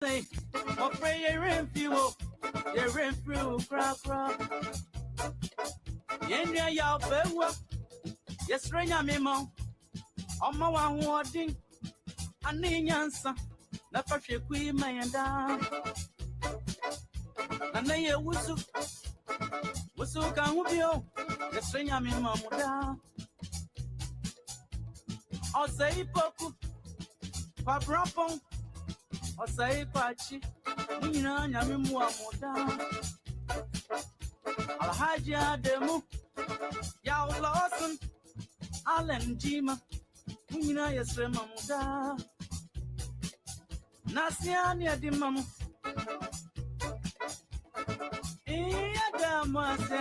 say, oh, pray your rain through, crap. Yenya ya bewa, yes, rain ya memo. On my one wording, and the answer, the first queen may and down. And they was so can we be, yes, rain ya memo down. I'll say poku, pabrapon, I'll say pachi, you know, Yamimu down. I'll hide ya demo, ya Lawson, Allen Jima, you know, yes, Remamuda. Nasiania di mamu, Yadamase,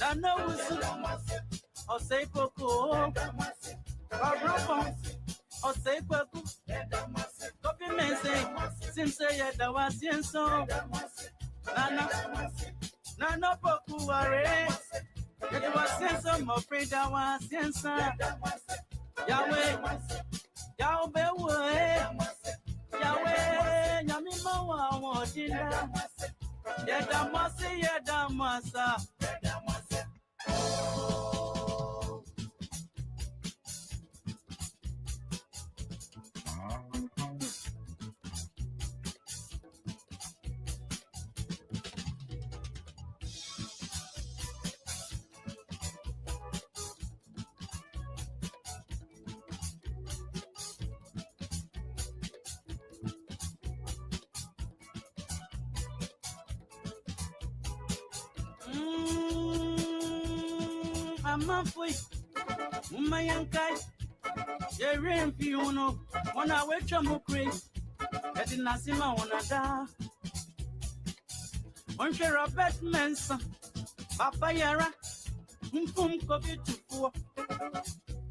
I know, or say Poco, or say Poco, copy me say, since there was so, Nana Poco, there was some of freedom was inside. Yahweh, Yahweh, Yahweh, Yamima, Wajina, Yadamasa. I'm a boy, my young guy. You're in Fiuno, when I wait your mockery. I did not see my one ada. One share of Batman's Papa Yara, Mum coffee to four.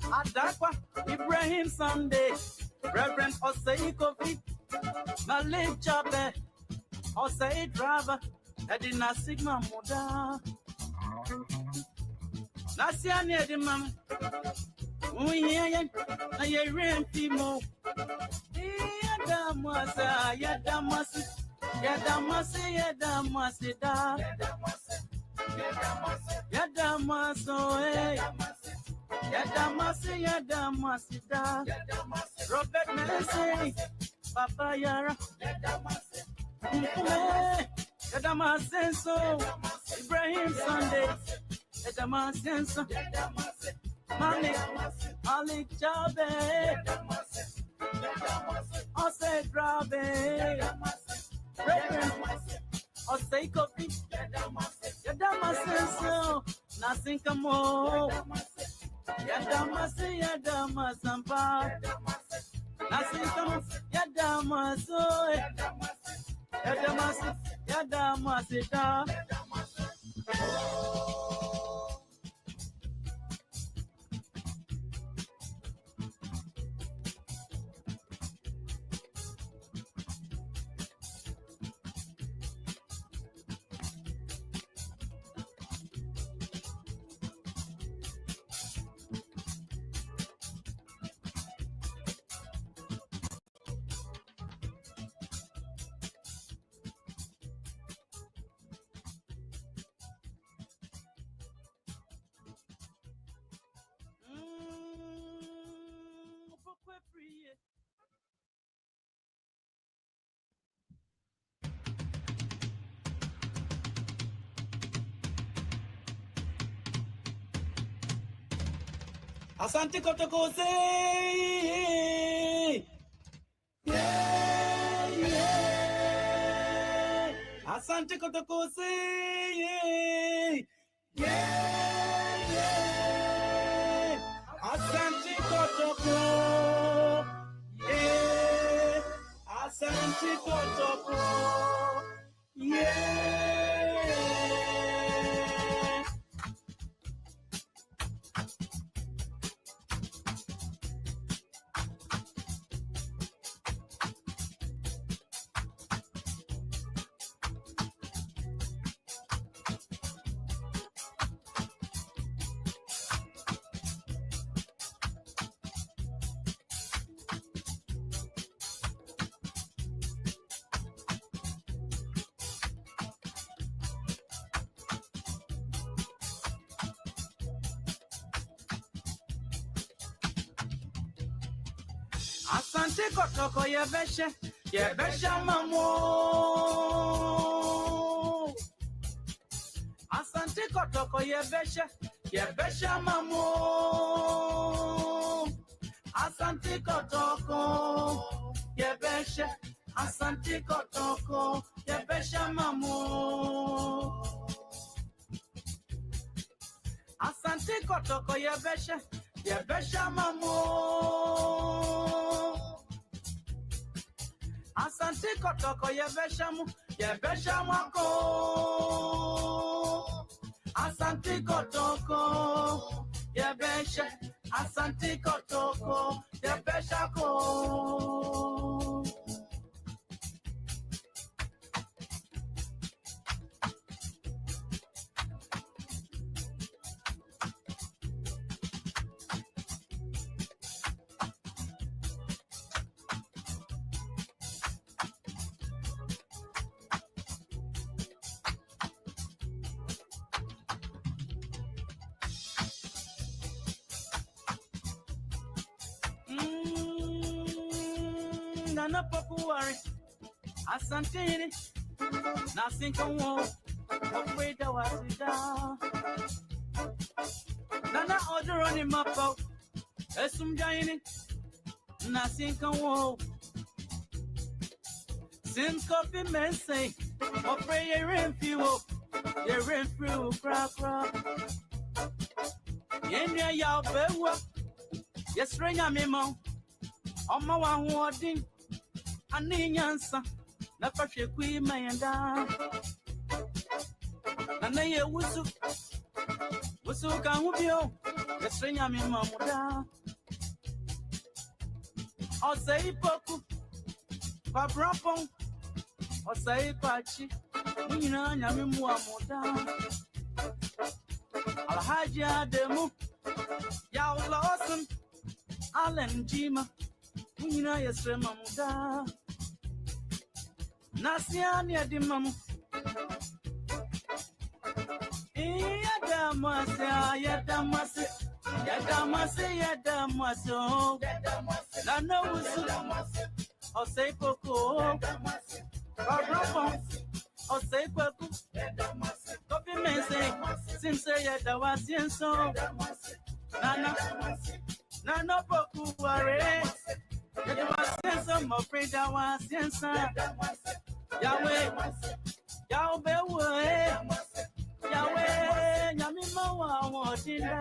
Adakwa, Ibrahim Sunday, Reverend Osei Coffee, Malay Chabe, Osei Driver, I did not see my mother. Nasia near the mum. We hear a rain fimo. Yadamasa, Yadamasi, Yadamasida, Robert Messi, Papa Yara, Yadamasenso, Ibrahim Sunday. Yadamasenso, Malik Chabe, Ose Grabe, Ose Kopi, Yadamasenso, nothing come more. Yadamasampa, nothing come, Yadamasita. Asante Kotoko say, yeah. Asante Kotoko say, yeah. Asante Kotoko, yeah. Asante Kotoko, yeah. Asante Kotoko yebesha mamo. Asante Kotoko yebesha mamo. Asante Kotoko yebesha. Asante Kotoko yebesha mamo. Asante Kotoko yebesha mamo. Asante Kotoko yebesha mwako. Asante Kotoko yebesha. Asante Kotoko yebesha ko. Nana Popuari, Asante, nothing can walk, afraid I was down. Nana order on him up out, Esum Dining, nothing can walk. Since coffee men say, afraid you're in fuel, you're in fuel, crap. Yenya yaw bewa, yes, ring a memo, on my one wording. Ani nyansa na fahwe kui mayanda na ye wusu ka hubio yesrenya mi mamuda osei poku pabrapon osei pachi nyina nyame mu amuda alhaji ademu ya lawson Allen Jima nyina yesrema muda Nasiani adimamu Yadamase Lana wusu Osei poko Babrapon Osei poko Kopi mense Sinse yadawasienso Nana poku ware Yadawasienso Mofrida wasiensa Yahweh, Yahweh, Yamima Wadinda,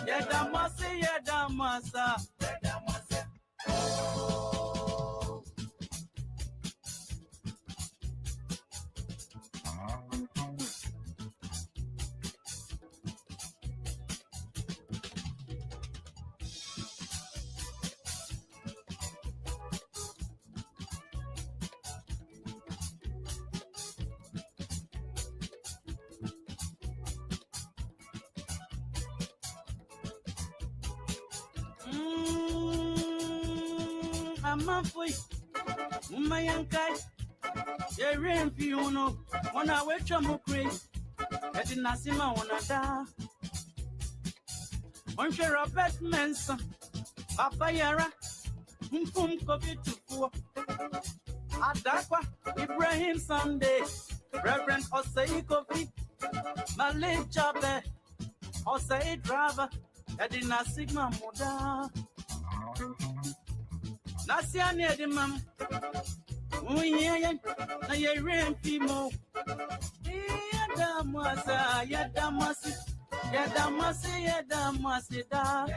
Yadamasa. Amafui, Umayankai, Yerin Fiuno, when I wait your mukri, at the Nasima Wanada. One share of Batmanson, Papa Yara, Mfum Kofi to poor. Adakwa, Ibrahim Sunday, Reverend Asante Kotoko, Malik Chabe, Osei Driver, at the Nasima Moda. Nasiani edimam, uyen na yerin fimo. Yadamasi da.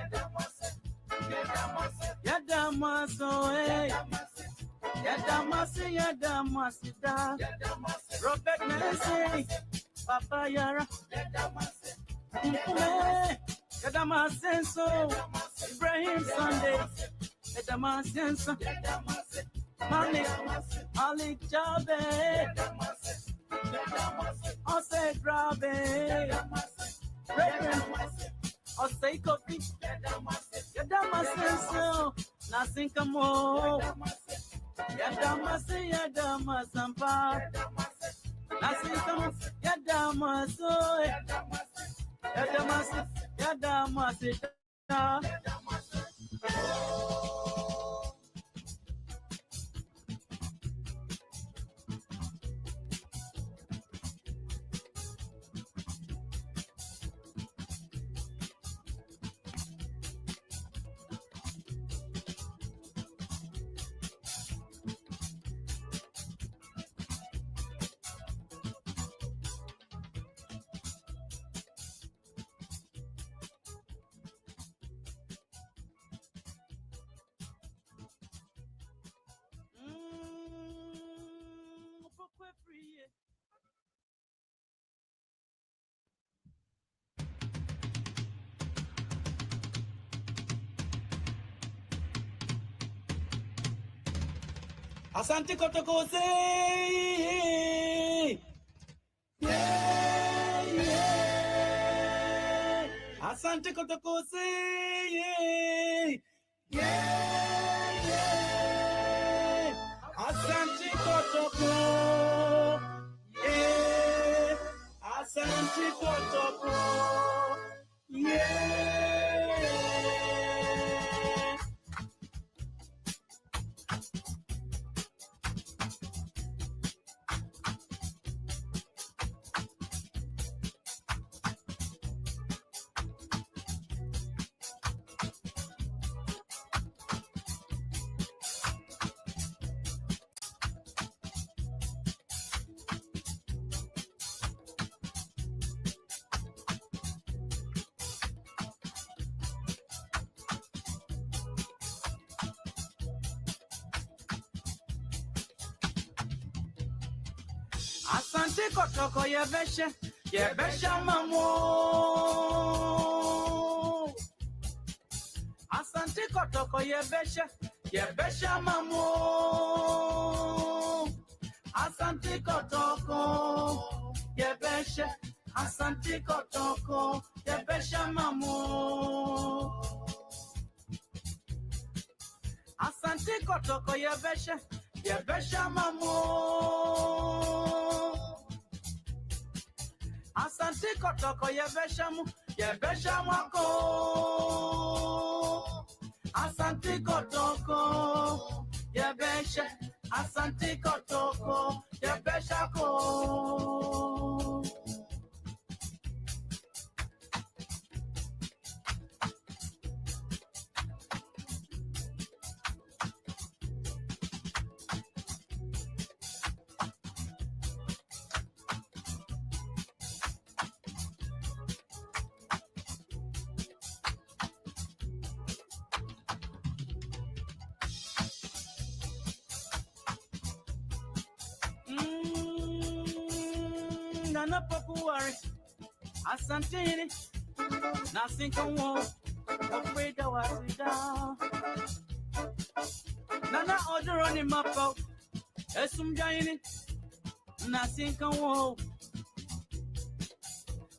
Yadamasi da. Robert Nancy, Papa Yara. Yadamasenso, Ibrahim Sunday. Yadamasenso, Malik Jabe, Ose Grabe, Reverend Asante Kotoko, Yadamasenso, Nasinkamo, Yadamasampa, Nasinkamo, Yadamaso, Yadamasi. Asante Kotoko say, yeah, yeah. Asante Kotoko say, yeah, yeah. Asante Kotoko, yeah. Asante Kotoko, yeah. Asante Kotoko yebesha mamo. Asante Kotoko yebesha mamo. Asante Kotoko yebesha. Asante Kotoko yebesha mamo. Asante Kotoko yebesha mamo. Asante Kotoko yebesha mwako. Asante Kotoko yebesha. Asante Kotoko yebesha ko. Nana Pokuari, Asante, nothing can walk, afraid I was down. Nana order on him up, Esum Giant, nothing can walk.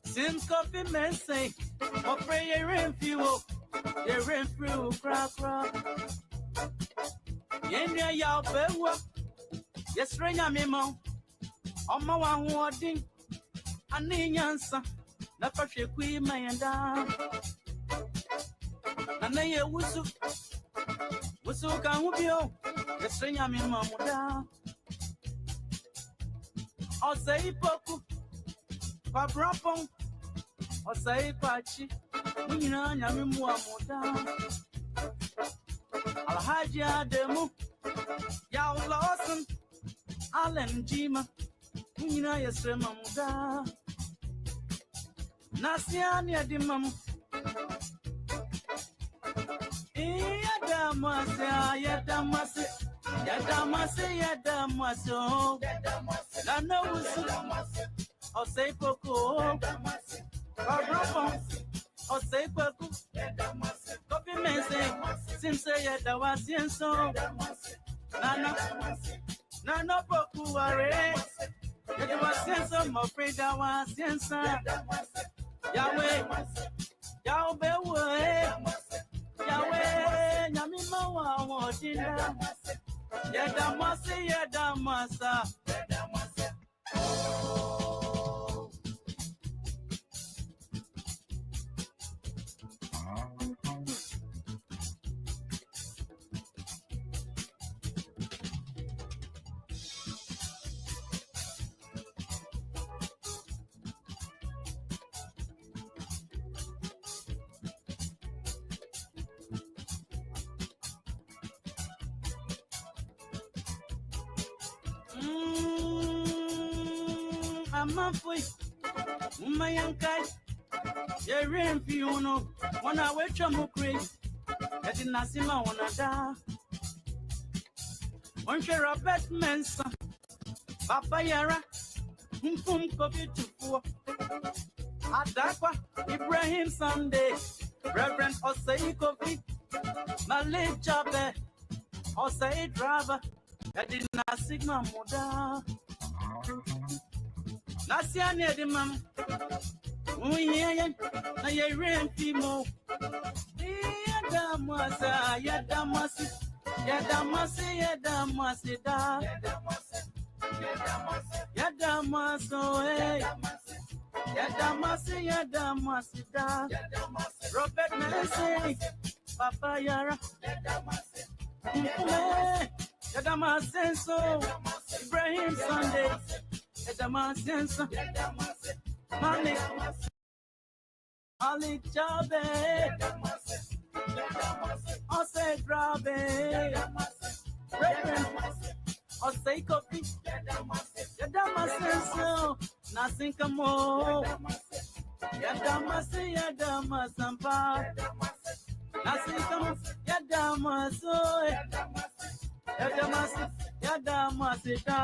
Since coffee men say, afraid you rain fuel, you rain through crack. Yenya yaw bewa, yes, ring a memo, on my one wording. Ani nyansa na fahwe kui mayanda na ye wusu ka hubio yesenya me mamuda osei poku pa bropon osei pachi nyina nyame mu amuda alhaji ademu ya lawson Allen Jima nyina yesre mamuda Nasiani adimam Yadamase Nana wusu Osei poko Kabrapon Osei poku Kopi mense Simse yadawasi enso Nana poku ware Yadawasi enso Mofreda wasi enso Yahweh, Yahweh, Yahweh, Yamima Wadina, Yadamasa. Amafui, Umayankai, Yerin Fiuno, one hour Chamukri, Eddie Nasima, one a da. One share of Batman's Papa Yara, Pum Coffee to four. Adakwa, Ibrahim Sunday, Reverend Asante Kotoko, Malay Chabe, Osei Driver, Edina sigma muda. Nasiane de mam. Uyen na ye renfimo. Yadamasa yadamasi. Yadamasi yadamasi da. Yadamaso eh. Yadamasi da. Robert Nancy. Papa Yara. Yadamasenso. Ibrahim Sunday. Yadamasenso. Malik. Malik Jabe. Ose Grabe. Reverend. Ose Kofi. Yadamasenso. Nothing come more. Yadamasampa. Nothing come. Yadamaso. Yadamasita.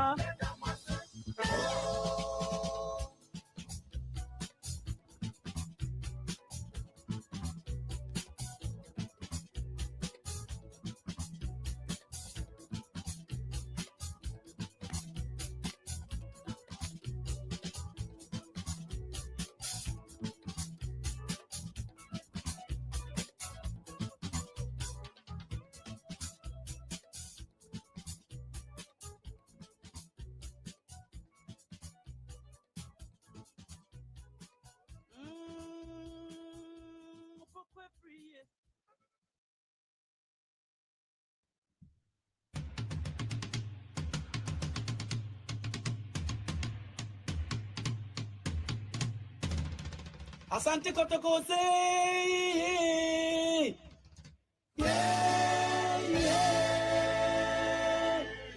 Asante Kotoko say, yeah, yeah.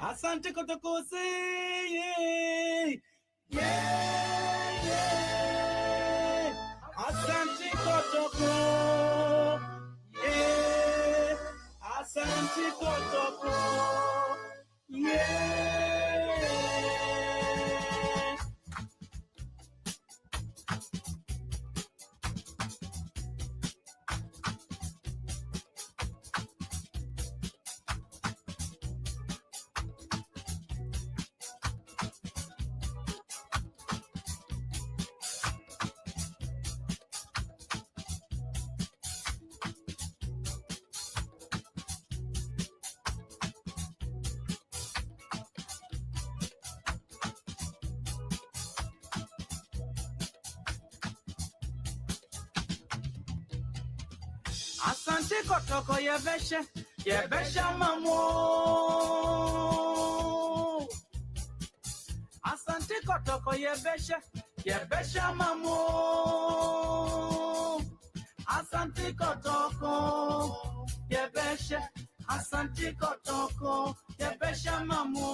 Asante Kotoko say, yeah, yeah. Asante Kotoko, yeah. Asante Kotoko, yeah. Asante Kotoko yebesha mamo. Asante Kotoko yebesha mamo. Asante Kotoko yebesha. Asante Kotoko yebesha mamo.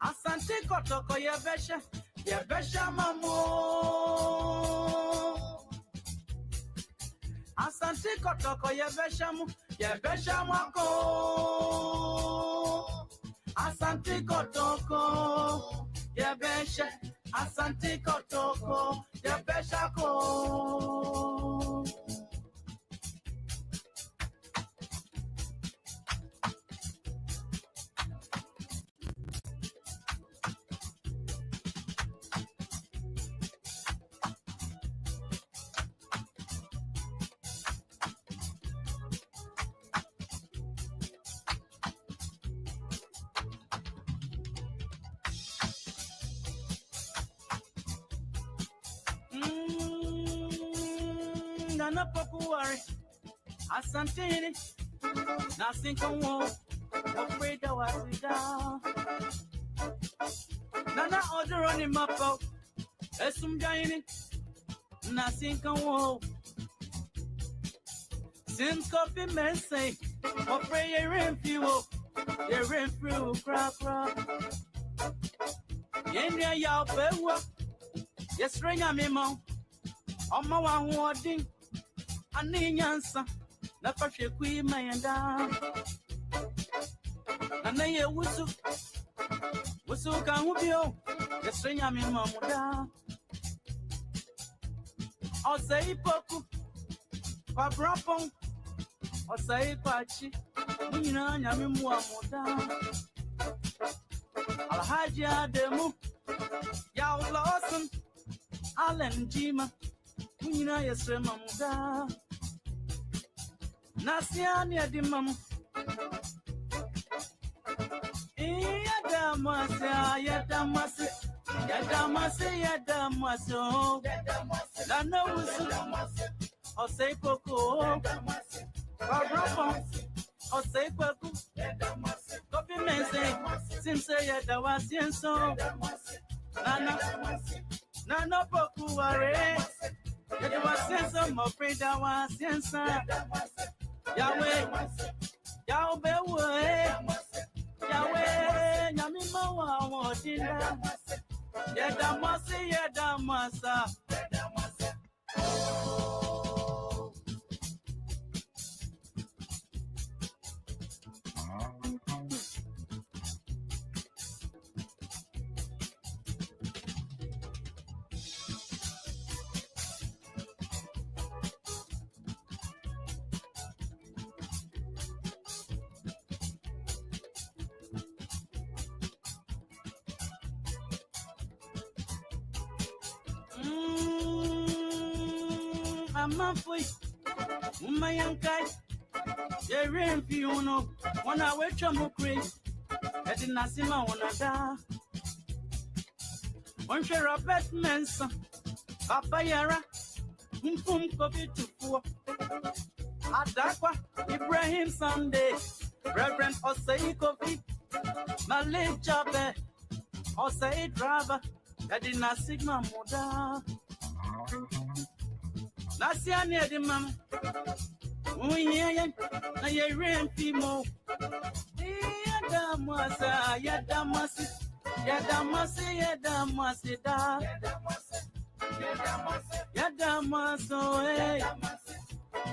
Asante Kotoko yebesha mamo. Asante Kotoko yebesha mwako. Asante Kotoko yebesha. Asante Kotoko yebesha ko. Nana Pokuari, Asante, nothing can walk, afraid I was down. Nana order on him up out, Esum Dining, nothing can walk. Since coffee men say, afraid you're in fuel, crap. Yenya yaw bewa, yes, ring a memo, on my one wording. Ani nyansa na fashe kui mayenda na ye wusu ka hubio yesenya mi mamuda o sei poku pa brapon Osai Pachi, Nina Yamimua Moda, Alhaji Ademu, Yao Lawson, Allen Jima, Nina Yasrema Muda, Nasiani Adimam, Yadamase, Lana Osei Koko, Osei Koko, Copy Mense, Since Yadawasian so, Nana Poku are, Yadawasian so, Mopeda was Yahweh, Yahweh, Yahweh, Yamima, what in Yadamasi, Yadamasa. I'm a boy, my young guy. You're in Fiuno, when I wait your mockery. I did not see my one of that. One share of Batman's Papa Yara, Mfum Kofi to four. Adakwa, Ibrahim Sunday, Reverend Asante Kotoko, Malay Jabe, Osei Driver, I did not see my mother. Nasiani Adimam, Uyen, I ran Fimo. Yadamasa, Yadamasi, Yadamasi, Yadamasida, Yadamaso,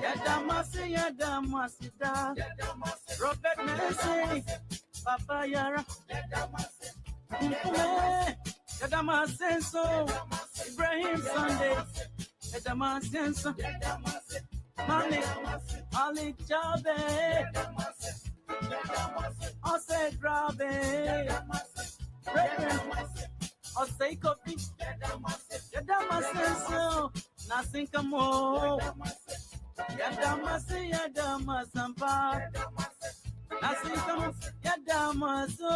Yadamasi, Yadamasida, Robert Nancy, Papa Yara, Yadamasenso, Ibrahim Sunday. Yadamasenso, Malik Jabe, Osei Grabe, Osei Kofi, Yadamasenso, nothing come more. Yadamasi, Yadamasampa, nothing come, Yadamaso,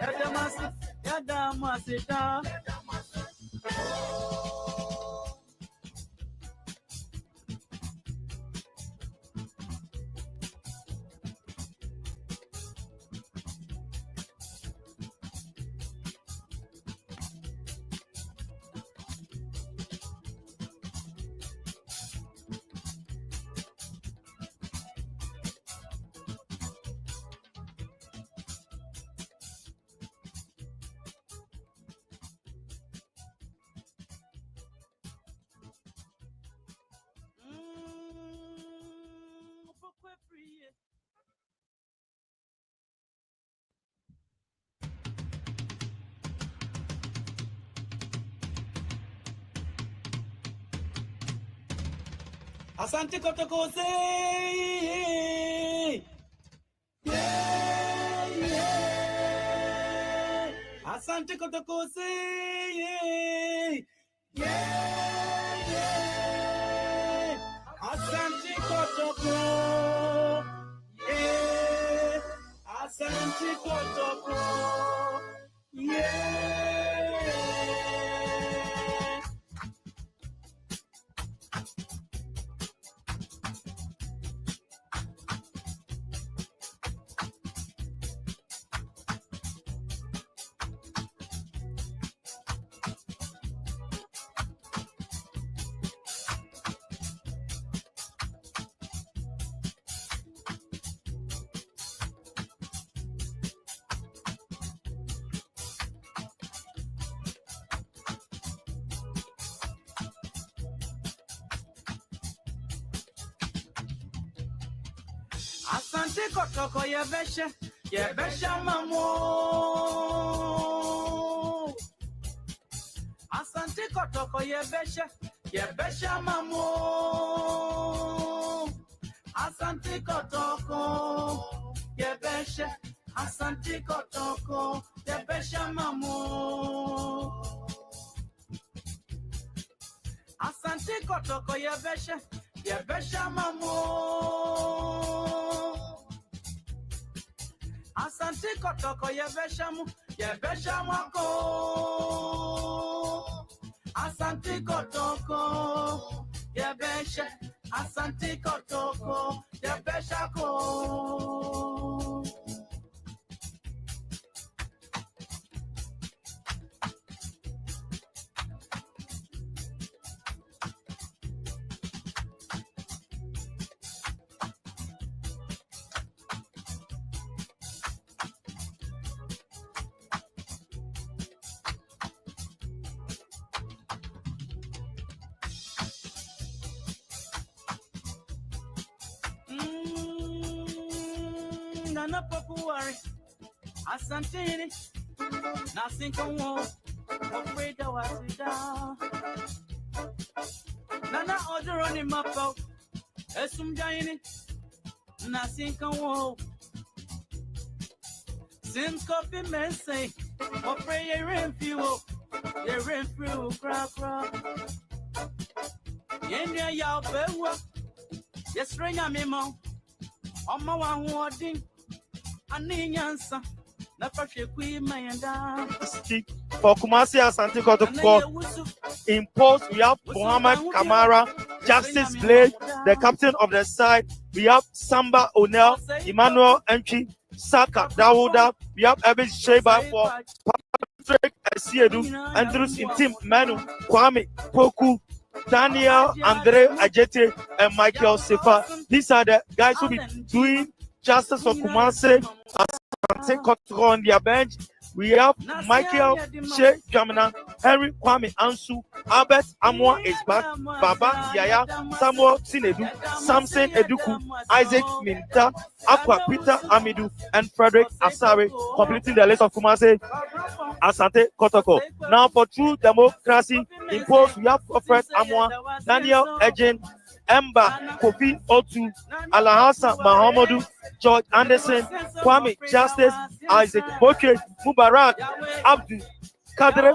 Yadamasi, Yadamasita. Asante Kotoko say, yeah. Asante Kotoko say, yeah. Asante Kotoko, yeah. Asante Kotoko, yeah. Asante Kotoko yebesha mamo. Asante Kotoko yebesha mamo. Asante Kotoko, Yebesha, Asante Kotoko, Yebesha Mamo. Asante Kotoko, Yebesha Mamo. Asante Kotoko, Yebesha Mako. Asante Kotoko, Yebesha. Asante Kotoko, Yebesha Ko. Nana Papuari, Asante, nothing can walk, afraid of what we down. Nana order on him up, Esum Jaini, nothing can walk. Since coffee men say, afraid you rain fuel, you rain fuel, crap. Yenya Yao Bewa, yes, ring a memo, on my one wording. For Kumasi Asante Kotoko, in post we have Muhammad Kamara, Justice Blade, the captain of the side. We have Samba O'Neill, Emmanuel Entry, Saka Dawuda. We have Ebis Sheba for Patrick Esiedu, Andrews Intim Manu, Kwame Poku, Daniel Andre Ajete, and Michael Sefa. These are the guys who be doing justice for Kumasi Asante Kotoko on their bench. We have Michael Shea Jamina, Henry Kwame Ansu, Albert Amwa is back, Baba Yaya, Samuel Sinedu, Samson Eduku, Isaac Minta, Aqua Peter Amidu, and Frederick Asare, completing the list of Kumasi Asante Kotoko. Now for true democracy, in post we have Fred Amwa, Daniel Ejen, Emba Kofi Otu, Alahasa Mahamadou, George Anderson, Kwame Justice, Isaac Boke, Mubarak, Abdul Kader,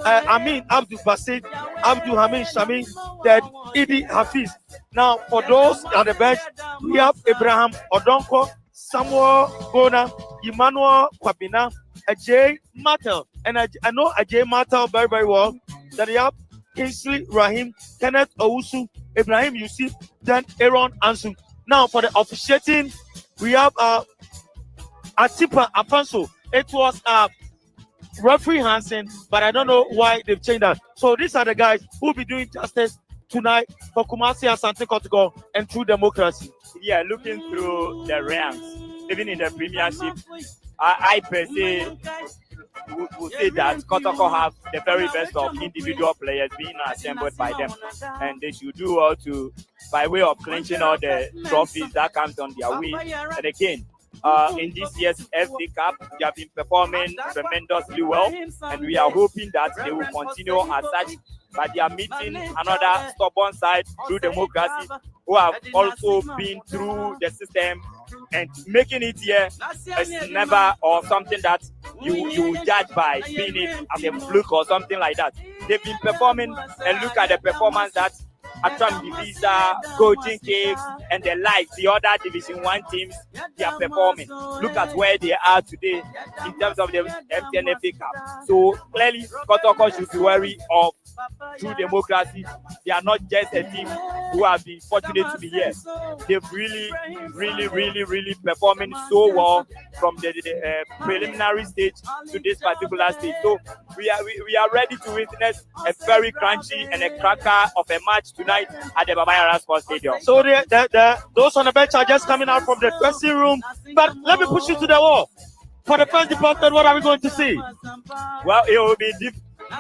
Amin Abdul Basit, Abdul Hamid Shami, Ted Idi Hafiz. Now, for those on the bench, we have Abraham Odonko, Samuel Bona, Emmanuel Kwabina, Ajay Matel, and I know Ajay Matel very, very well. Then we have Kingsley Rahim, Kenneth Owusu, Ibrahim Yusuf, then Aaron Ansu. Now, for the officiating, we have Atipa Afanso. It was referee Hansen, but I don't know why they've changed that. So these are the guys who will be doing justice tonight for Kumasi Asante Kotoko and True Democracy. Yeah, looking through the ranks, even in the Premiership, I per se would say that Kotoko have the very best of individual players being assembled by them, and they should do well to, by way of clinching all the trophies that comes on their way. And again, in this year's FA Cup, they have been performing tremendously well, and we are hoping that they will continue as such. But they are meeting another stubborn side, True Democracy, who have also been through the system, and making it here is never or something that you judge by being it as a fluke or something like that. They've been performing, and look at the performance that Atram Divisa, Coaching Caves, and the likes, the other Division 1 teams, they are performing. Look at where they are today in terms of the MTN FA Cup. So clearly, Kotoko should be wary of True Democracy. They are not just a team who have been fortunate to be here. They've really performing so well from the preliminary stage to this particular stage. So we are ready to witness a very crunchy and a cracker of a match tonight at the Baba Yara Sports Stadium. So those on the bench are just coming out from the dressing room. But let me push you to the wall. For the first department, what are we going to see? Well, it will be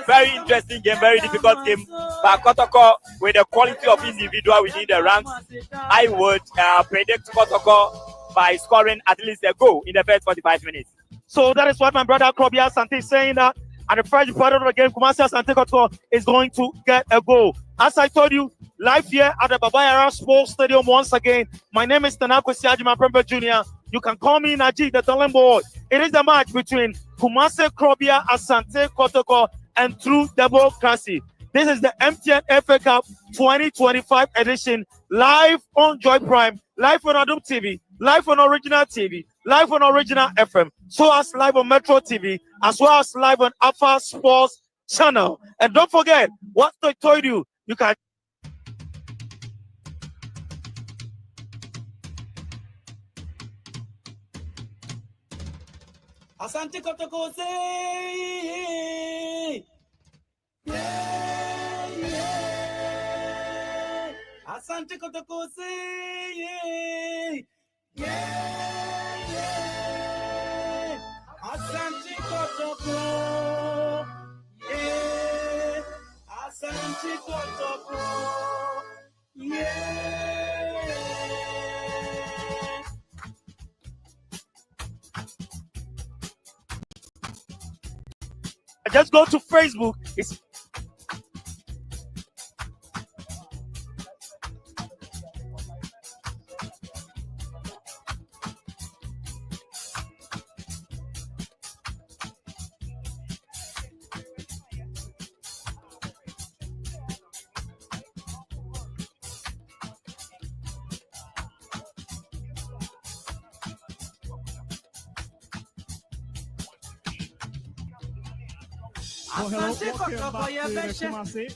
very interesting game, very difficult game. But Kotoko, with the quality of individual within the ranks, I would predict Kotoko by scoring at least a goal in the first 45 minutes. So that is what my brother Krobia Asante is saying that at the first part of the game, Kumasi Asante Kotoko is going to get a goal. As I told you, live here at the Babayara Sports Stadium once again. My name is Tanako Siajima Prembe Jr. You can call me Najee, the talent boy. It is the match between Kumase Krobia, Asante Kotoko, and True Democracy. This is the MTN FA Cup 2025 edition, live on Joy Prime, live on Adum TV, live on Original TV, live on Original FM, so as live on Metro TV, as well as live on Alpha Sports Channel. And don't forget what I told you, you can. Asante Kotoko say, yeah, yeah. Asante Kotoko say, yeah, yeah. Asante Kotoko, yeah. Asante Kotoko, yeah. Just go to Facebook. It's Well, hello, welcome back to the Kumasi. For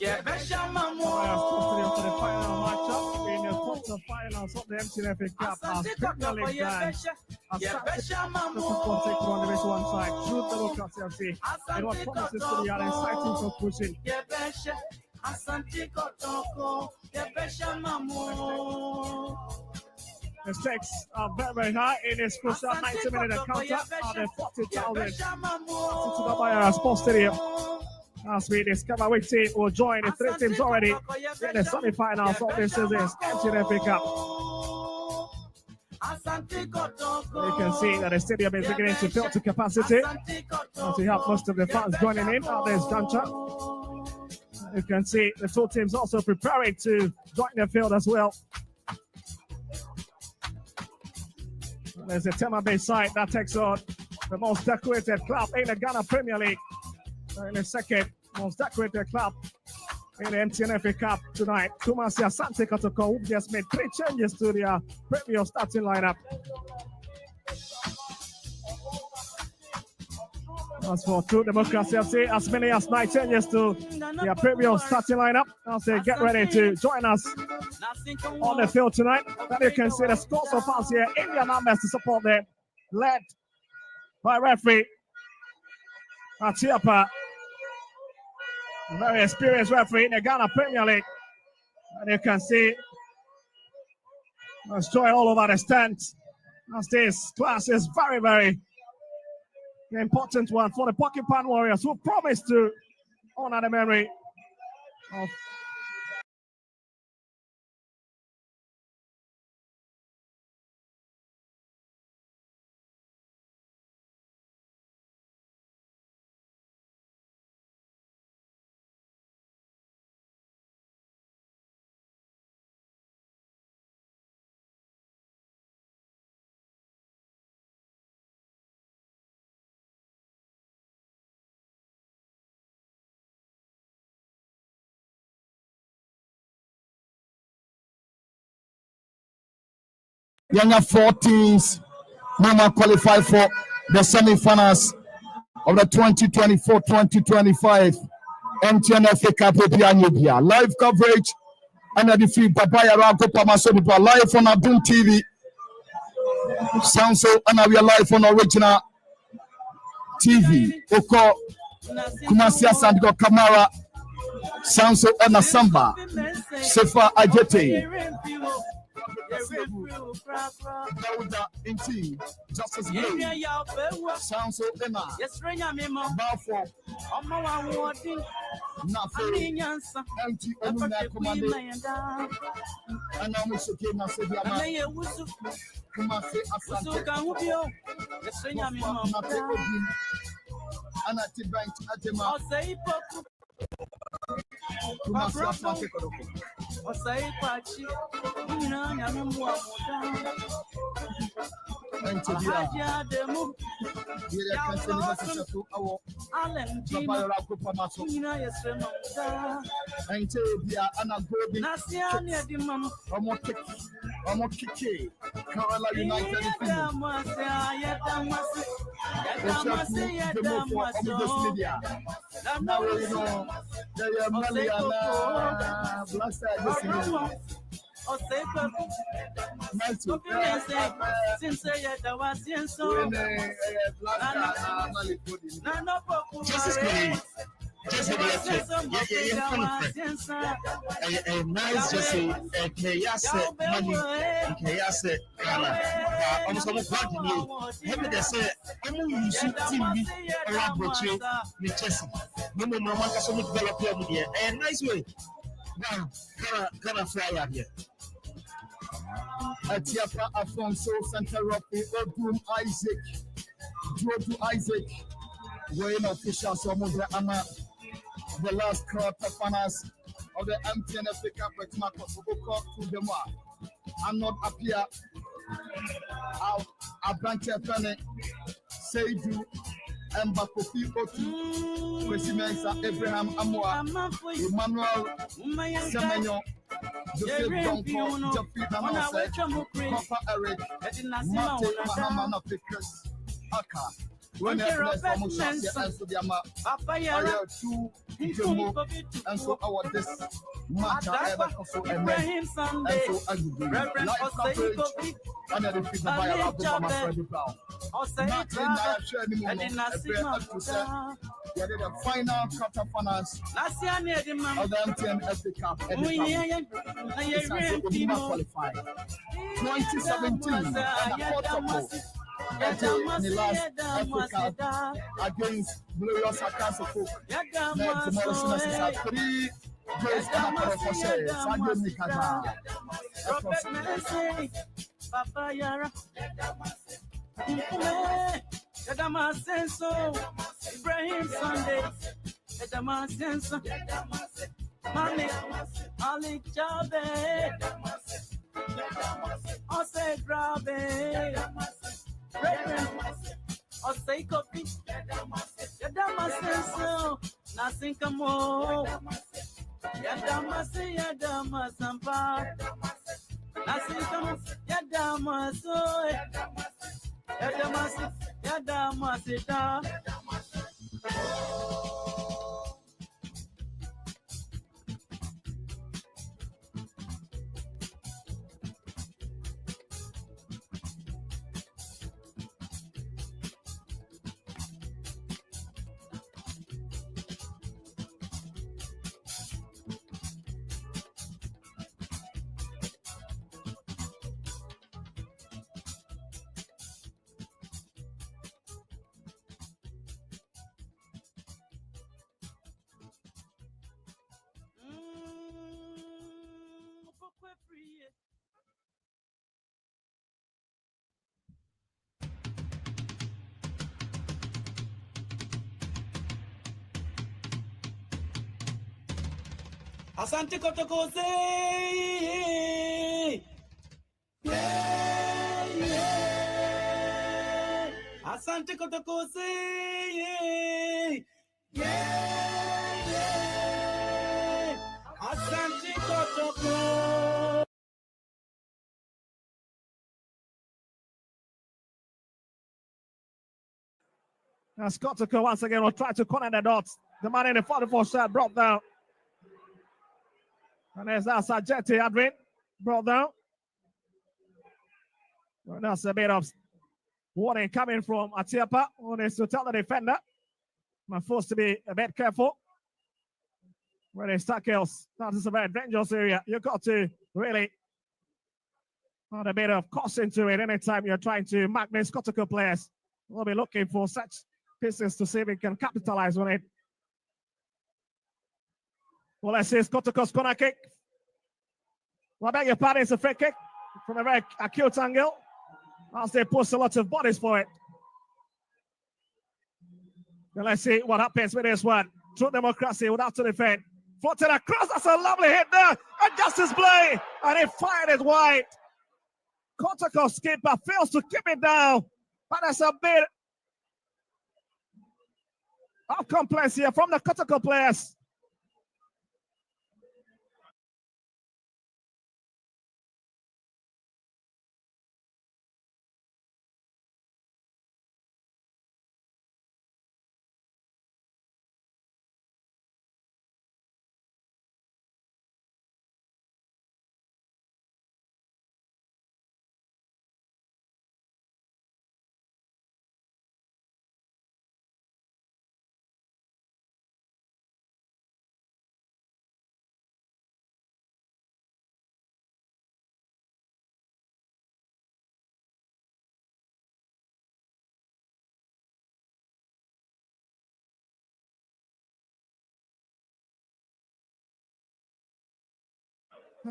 the final matchup in the quarterfinals of the MTN FA Cup as Premier League side. Asante Kotoko takes on the Division 1 side, True Democracy FC, and what promises to be an exciting conclusion. The stakes are very, very high in this crucial 90-minute encounter at the 40,000 Babayara Sports Stadium. As we discover which team will join the three teams already in the semi-finals of this season's MTN FA Cup. You can see that the stadium is beginning to fill to capacity as we have most of the fans joining in at this juncture. You can see the two teams also preparing to join the field as well. There's a Tema Bay side that takes on the most decorated club in the Ghana Premier League. In the second most decorated club in the MTN FA Cup tonight. Kumasi Asante Kotoko, who just made 3 changes to their previous starting lineup. As for True Democracy FC, as many as 9 changes to their previous starting lineup as they get ready to join us on the field tonight. And you can see the scores of fans here in their numbers to support them, led by referee Atiapa, a very experienced referee in the Ghana Premier League. And you can see there's joy all over the stands as this class is very, very important one for the Porcupine Warriors, who promised to honor the memory of younger 14s now qualify for the semi-finals of the 2024-2025 MTN FA Cup. Live coverage under the free Babayara live on Adum TV. Sound so, and we are live on Original TV. Oko Kumasi Asante Kamara. Sound so, and Samba Sefa Ajete. Justice Sound so, nothing. Empty and now we should get Kumasi Asante Kumasi Asante Kotoko. Osai Pachi, Haja Demu, Just nice Jesse, money, Ghana. Almost almost one to me. Heaven they say, I'm going to use team around Botry with Jesse. No more man can so much develop here. A nice way. Now, Ghana fly out here. Atiapa Afonso Santa Ropi Odum Isaac. Jodu Isaac. We're officials almost the last quarter finals of the MTN Cup with Marcos Boko to the Moa. I'm not up here. Our branch penny Seidu Mbakofi Otu Kwesimensa Abraham Amoa Emmanuel Semenyo Joseph Donko Jeffrey Danose Papa Eric Mate Mahamana Fikres Aka. When and so our this matter ever also and so Reverend under the figure by a lot of my friend Brown. Nothing I share anymore. The final quarter finals of the MTN FA Cup qualified 2017 and the Kotoko. The last Africa against Glorious Akasoko. Next Morrison is at 3 days for sale. Sanjo Mikata. Papa Yara. Edamasenso. Ibrahim Sunday. Edamasenso. Malik Chabe. Ose Grabe. Osei Kopi, Yadamasenso, Nasinkamo, Yadamasampa, Nasinkamo, Yadamaso, Yadamasita. Asante Kotoko say, yeah. Asante Kotoko say, yeah. Asante Kotoko. Now Kotoko once again will try to connect the dots. The man in the 44 shot brought down. And there's that Sajeti Adrian brought down. Well, that's a bit of warning coming from Atiapa, who needs to tell the defender. I'm forced to be a bit careful. When there's tackles, that is a very dangerous area. You've got to really add a bit of caution to it anytime you're trying to mark these Kotoko players. We'll be looking for such pieces to see if we can capitalize on it. Well, let's see, Kotoko's corner kick. Well, I beg your pardon, it's a free kick from a very acute angle. As they post a lot of bodies for it. Well, let's see what happens with this one. True democracy without to defend. Floated across. That's a lovely hit there. And Justice play. And he fired it wide. Kotoko skipper fails to keep it down. But that's a bit of complaints here from the Kotoko players.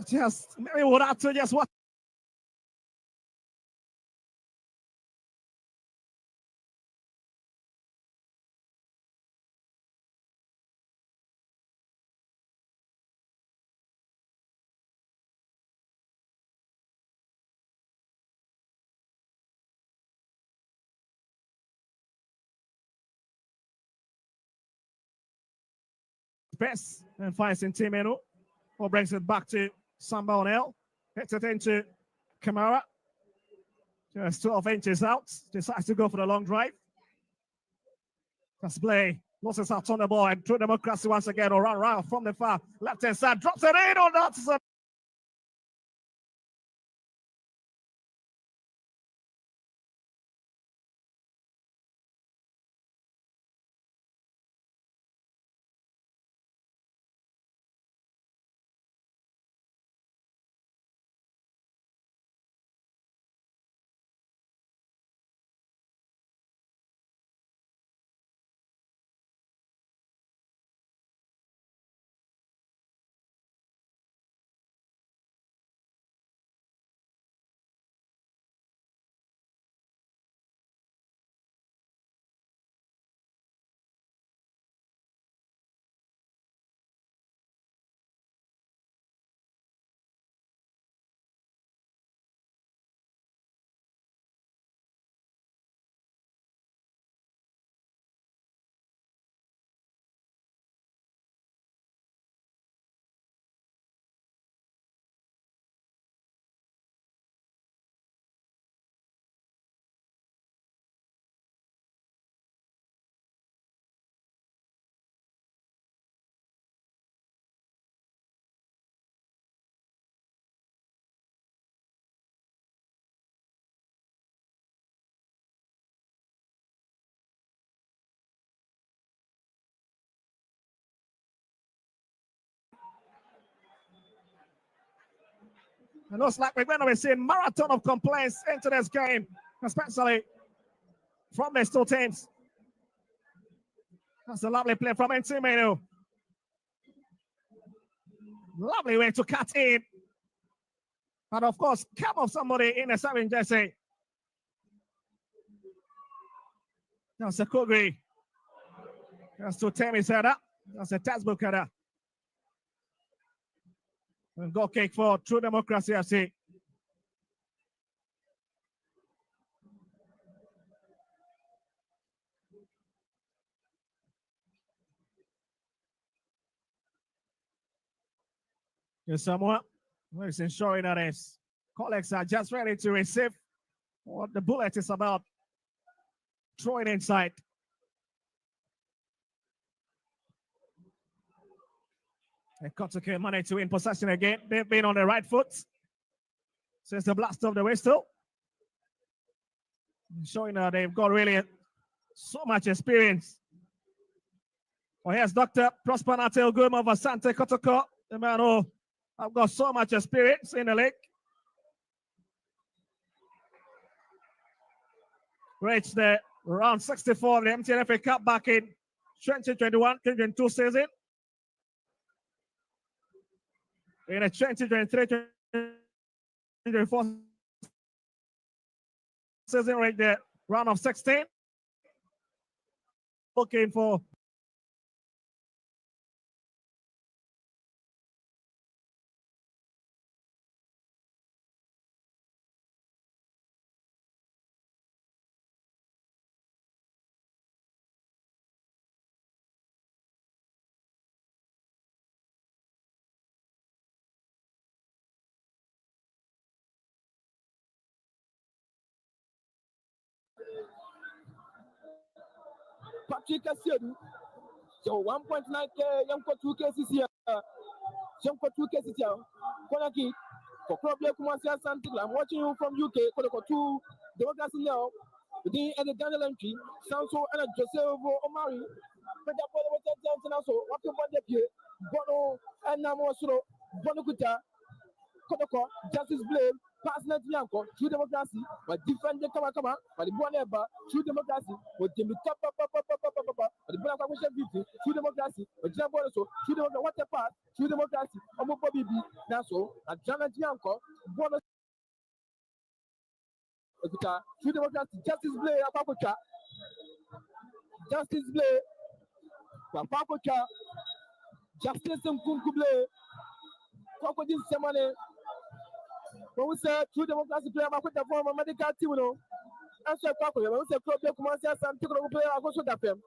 Just maybe would have to just what best and finds in Timeno, or brings it back to Samba O'Neill. Hits it into Kamara. Just 12 inches out. Decides to go for the long drive. That's play. Loses out on the ball and True Democracy once again will run around from the far left hand side. Drops it in on that. It looks like we're going to be seeing marathon of complaints into this game, especially from these two teams. That's a lovely play from Ntimenu. Lovely way to cut in. And of course, come off somebody in a 7 jersey. That's a Kugri. That's to Temi's header. That's a textbook header. And goal kick for True Democracy FC. Here's someone who is ensuring that his colleagues are just ready to receive what the bullet is about. Throwing inside. And Kotoko managed to win possession again. They've been on the right foot since the blast of the whistle. Showing that they've got really so much experience. Well, here's Dr. Prosper Natel Guma of Asante Kotoko, the man who have got so much experience in the league. Reached the round 64 of the MTNFA Cup back in 2021-2022 season. In a 2023-2024 season, reached the round of 16. Looking for Patrick Asiedu. So 1.9K, young for 2K this year. Young for 2K this year. Corner kick. For Club Kumasi Asante. I'm watching you from UK. Kotoko 2. Democracy now. The Daniel entry. Sanso and Joseph Omari. But that was the also. What you want the Bono and Namosro. Bonokuta. Kotoko. Justice Blame. Passionate Yanko, true democracy, but different kama, but the one ever, true democracy, but Jimmy Top, but the Black Commission 50, true democracy, but Jambo also, true democracy, what a part, true democracy, Omo Bobby B, Naso, and Janet Yanko, bonus, true democracy, Justice Blay, Apapocha, Justice Blay, Apapocha, Justice Kumkuble, Crocodile Semane. When we say true democracy player, I put the form of medical team, you know. Answer properly. When we say club, come on, say something. Player, I go to that film.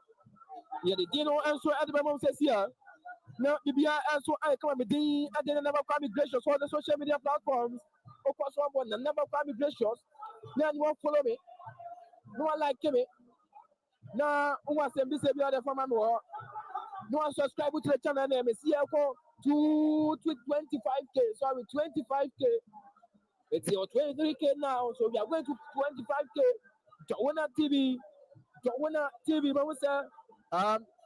Yeah, the Dino answer at the moment says here. Now, the BI answer, I come with the and then never come gracious on the social media platforms. Of course, one never come gracious. Then you won't follow me. No one like me. Now, who was saying this? The other from no one subscribe to the channel name. See, I go to 25K. Sorry, 25K. It's your 23K now, so we are going to 25K. Joanna TV, but we say,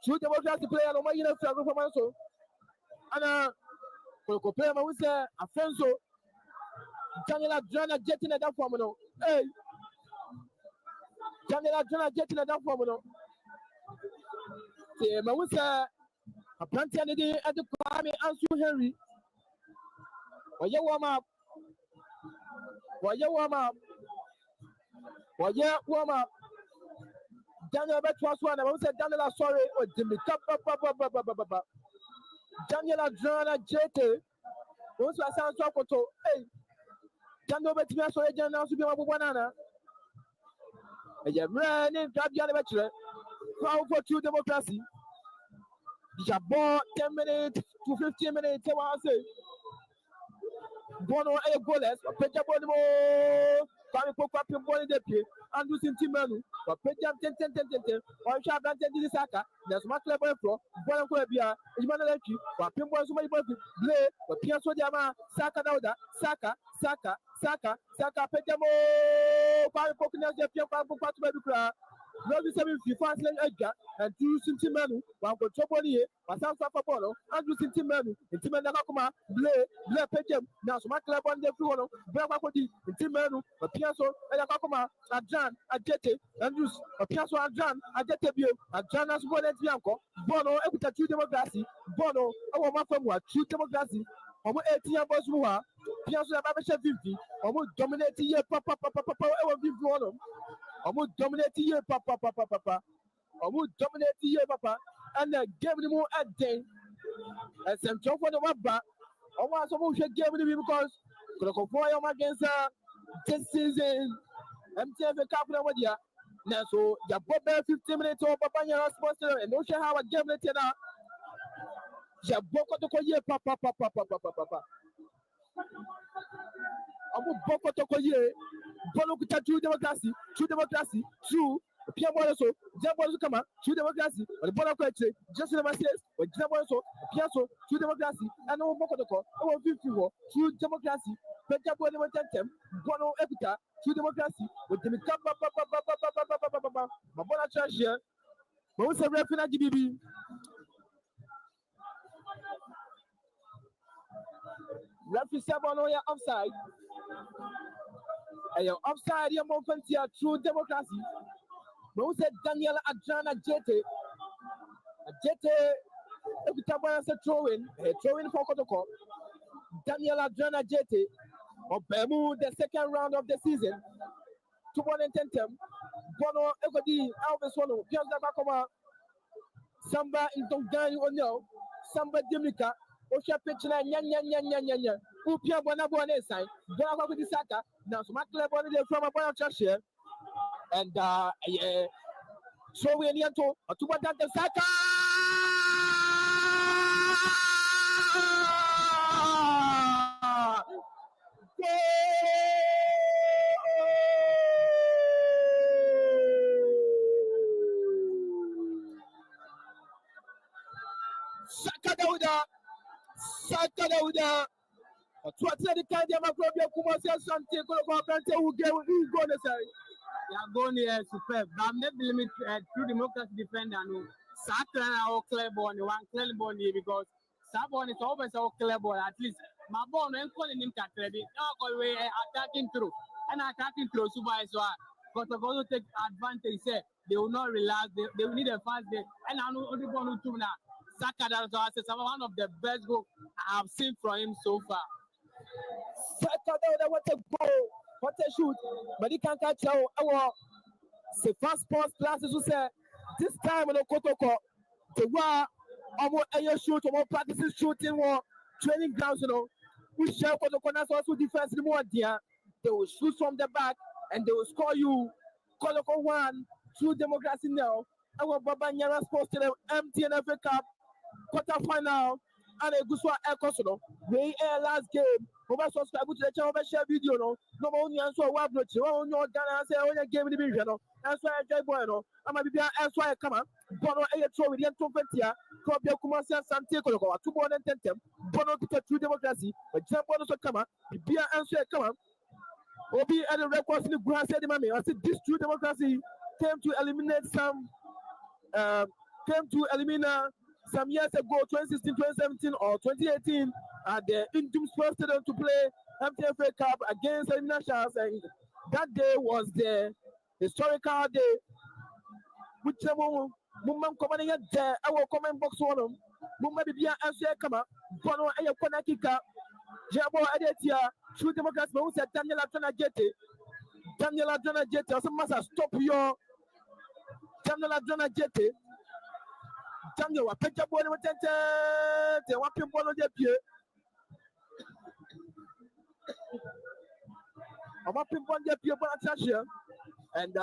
shoot the democracy player, no more you know, so. And for player, but we say, a friend so. Daniela Jana jetting at that form, no. Hey, Daniela Jana jetting at that form, no. See, but we say, a plenty of the at the Kwame Ansu Henry. Or you warm up. Why you warm up? Why you warm up? Daniel bet was one. I said Daniel sorry. Oh, Jimmy. Daniel Adriana JT. Once I sound so hey. Daniel bet me sorry. Daniel to be my banana. And you're running. Grab your bachelor. Power for true democracy. You bought 10 minutes to 15 minutes. I say. Bono a goalless, but Peja Bonimo, Kami Pop in Bonnie de Pie, and losing Timanu, but Peja 10, or Shaban Saka, there's much level for Bono Quabia, Imanaki, but Pimbo so many Blay, but Piasso Diama, Saka Dauda, Saka, Pejamo, Kami Pokina, Piapa, Patu, Love 7 FIFA Edgar, and two Sintimanu, one for Chopoli, Pasan Sapapolo, and two Sintimanu, and Timanakuma, Blay Pejem, now so much club on the floor, Brakoti, and Timanu, a Piasso, and a Kakuma, a Jan, a Jete, and use a Piasso, a Jan, a Jetebio, a Janas Bonnet Bianco, Bono, Epita True Democracy, Bono, our Mafamua, True Democracy, or 18 years more, Piasso, Babasha 50, or dominate here, Papa, our big one. Omo dominate here, papa. Omo dominate here, papa. And give me more at 10. And some job for the mapper. Omo so should give me because Kotoko Foyam against this season. MTF Cup of Wadia. Now so you bought 15 minutes or papa your sponsor and no share how I give it to that. You bought to call you papa. Amu boko toko ye, bolo kuta true democracy, true. Pia bola so, Jabo kama, true democracy, or the bola kwache, just never says, or Jabo so, Pia so, true democracy, and no boko toko, over 50 war, true democracy, Pejabo never tentem, bono epita, true democracy, with the papa, Mabola trash here, but what's a referee GBB? Referee Sabono ya offside. And your offside, your movement here, true democracy. But who said Daniel Adjana Jete? Every time I said throw in for Kotoko. Daniel Adjana Jete, or Bemu, the second round of the season. 210 Bono Egodi, Alves Wano, Piazza Bakoma, Samba in Tongani or no, Samba Dimika. Osha Pichina, Yan, Upia Bonabone sign, Bonaba with the Saka, now so much clever from a boy church here, and so we are to what that the Saka. Saka Dauda. What's the kind of Macrobia Kumasi Asante Kotoko who go to say? Yeah, going here superb. But maybe limit true democracy defender no. Saka or Cleborn, one Cleborn because Sabon is always our Cleborn at least. My bone and calling him Catrebi. Now way attacking through and attacking through Subai. But to go to take advantage, say they will not relax. They will need a fast day. And I know only one to now. Saka that's one of the best goals I have seen from him so far. Saka Dauda, what a goal, what a shoot. But he can't catch our fast sports classes who say this time on the Kotoko, the war, almost a shoot, almost practices shooting war, training grounds, you know. We share Kotoko, that's also defense the more dear. They will shoot from the back and they will score you. Kotoko 1, true democracy now. Our Baba Nyara Sports to the MTNFA Cup quarterfinal. And a good one, Ecosono. We last game. Over subscribe to the channel, share video. No only answer what blood you on your Ghana say on your game division. That's why I enjoy bueno. I'm a bibia that's why I come up. Bono a throw with the Antopentia, Cobia Kumasi Asante Kotoko, 210. Bono to true democracy, but Jam Bono so come up. Bibia answer come up. Obi and the records in the grass said, Mammy, I said this true democracy came to eliminate some years ago, 2016, 2017, or 2018, at the Indum Sports Stadium to play MTFA Cup against Elimina Sharks, and that day was the historical day. Which Mumam commanding at our comment box one, Mumma Bibia answer come up, Bono and your corner kicker, Jabo Adetia, True Democrats, who said Daniel Adrona Jete, or some must stop your Daniel Adrona Jete. Daniel, I picked up one of the walking ball on the pier. I'm up in one of the pier, and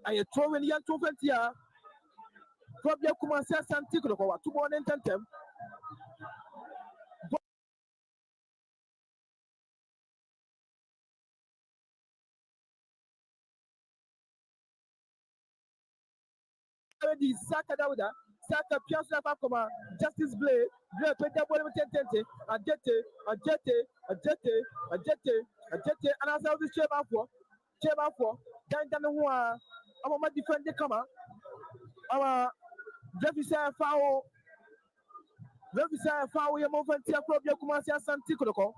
I throw in the young 20 year. Probably Kumasi Asante Kotoko, 210. Saka Dauda, Saka Piazza Fakoma, Justice Blade, Ajete, and I saw this chair for, Dan Hua, our defend the comma, our Jeffisa Fowl, your movement, Probia Kumasi Asante Kotoko.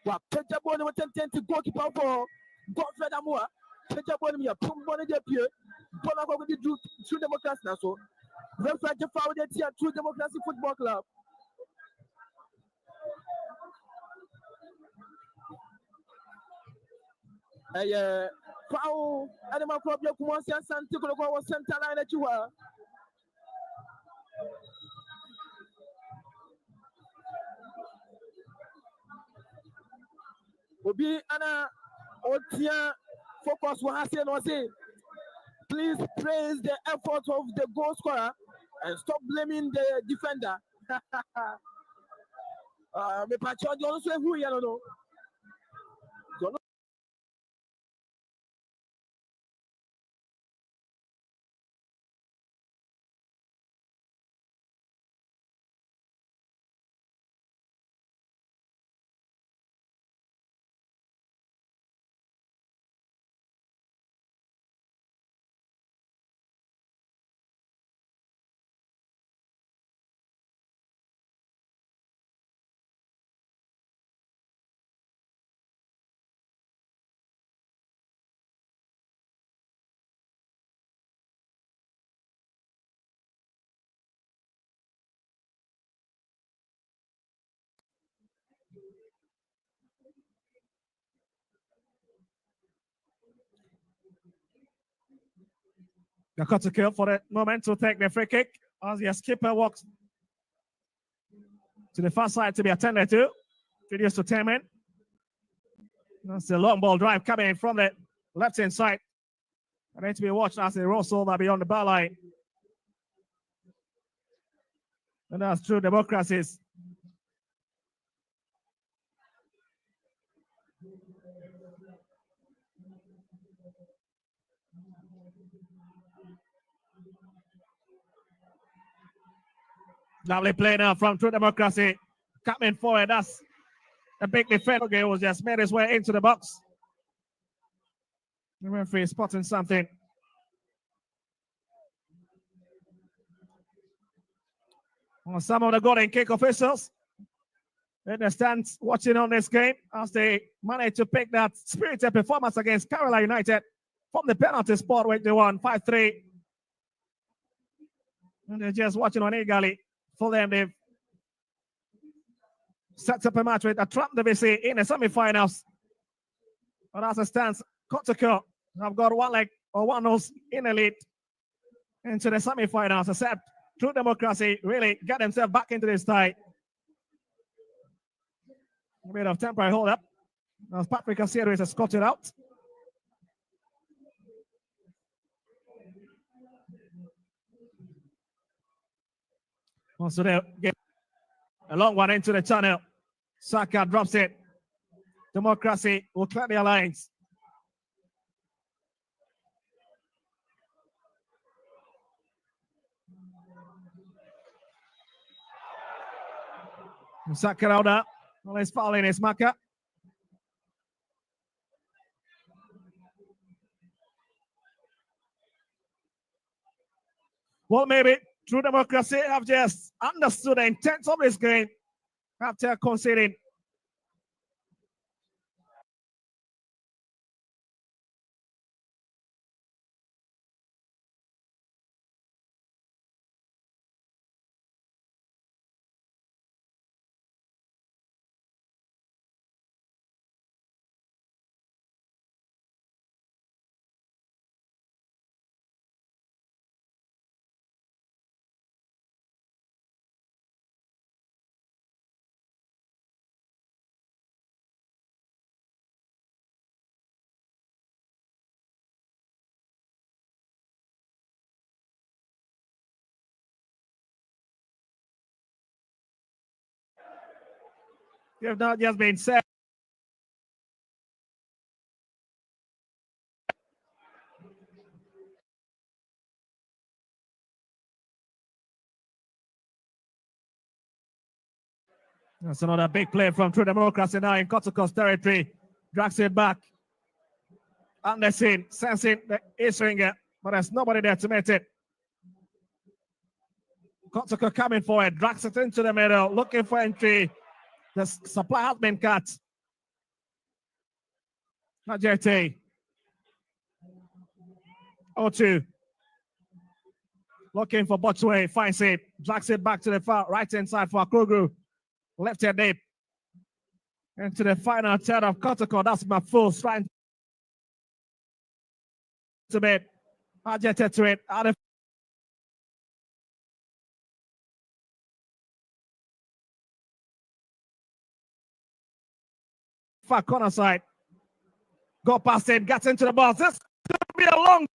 Wa peja boni mo tententi goalkeeper for Godfred Amoa peja boni mi pum boni de pied bola ko di True Democracy na so referee je foul de tia True Democracy Football Club foul animal club yo Kumasi Asante Kotoko was center line at you Obi Anna Otia focus what I say. Please praise the effort of the goal scorer and stop blaming the defender. Me pacho di also who you know. Kotoko for the moment to take the free kick as the skipper walks to the far side to be attended to. Reduced to 10 men. That's the long ball drive coming in from the left hand side. And need to be watched as they rolls over beyond the bar line. And that's True Democracy's Lovely play now from True Democracy. Coming forward. That's a big defense. Okay, was just made his way into the box. The referee spotting something. Well, some of the golden kick officials in the stands watching on this game as they managed to pick that spirited performance against Carolina United from the penalty spot where they won 5-3. And they're just watching on eagerly. For them, they've set up a match with a Trump DVC in the semi-finals. But as it stands, Kotoko have got one leg or one nose in the lead into the semi-finals. Except True Democracy really get themselves back into this tie. A bit of temporary hold up as Patrick Asieru is escorted out. Also, they get a long one into the channel. Saka drops it. Democracy will clear the lines. Saka out there. Well, he's fouling his marker. Well, maybe True Democracy have just understood the intent of this game after conceding. You've not just been said. That's another big play from True Democracy now in Kotoko's territory. Drags it back. Anderson sensing the ace ringer, but there's nobody there to meet it. Kotoko coming forward, drags it into the middle, looking for entry. The supply has been cut. Najete. 0-2. Looking for Botchway, finds it, drags it back to the far right hand side for Akrogu. Left hand deep. Into the final third of Kotoko. That's Mafus trying to bit. Najete to it. Out of far corner side. Go past it, gets into the box. This could be a long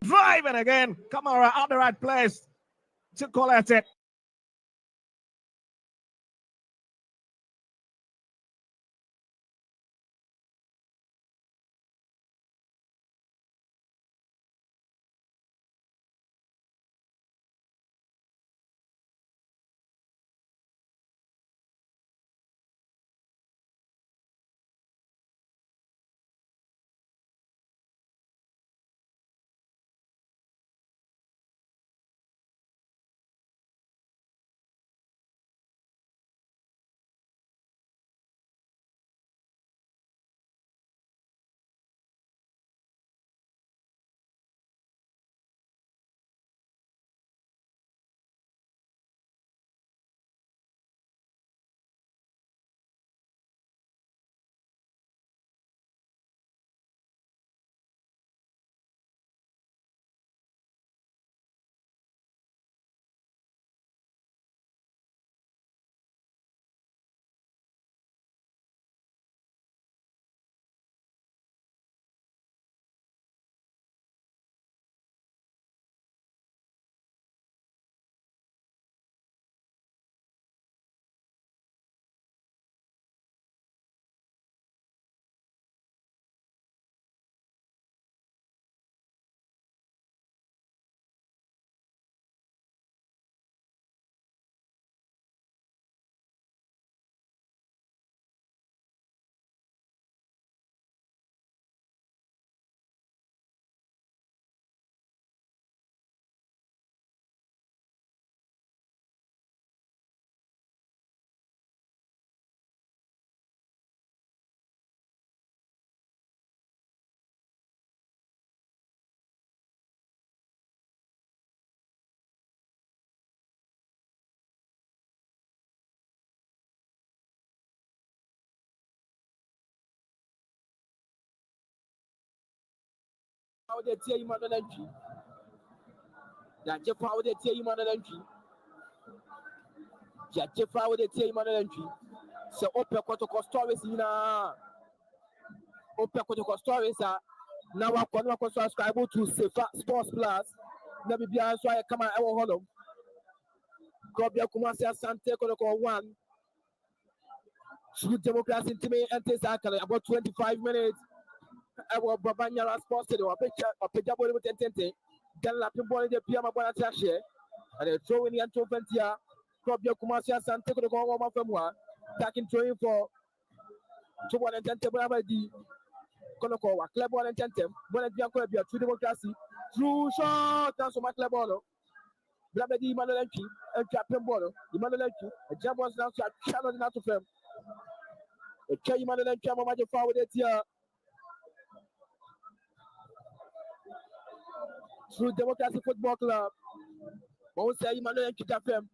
drive, and again, Kamara at the right place to collect it. power de tia Emmanuel entry. Yaje power de tia Emmanuel entry. Yaje power de tia Emmanuel entry. Se open Kotoko stories ina. Open Kotoko stories now I can subscribe to Safer Sports Plus. Never be so I come out our hollow. Kobia Kumasi Asante Kotoko 1. True democracy to me and about 25 minutes. I will Babanya Sports to a picture of Pijabo with Tente. Then Lapin Boy the Piama Bonatashe. And they throw in the Antoventia. Kobia Kumasi Asante Kotoko 1 from 1. Taking training for 210 D. Konoko wa club ball intentem bona dia ko bia true democracy true shot that's so my club ball blabedi Emmanuel entry apem ball Emmanuel entry a jump was now to channel not to fam e kay Emmanuel entry mama je forward it here true democracy football club bon say Emmanuel entry fam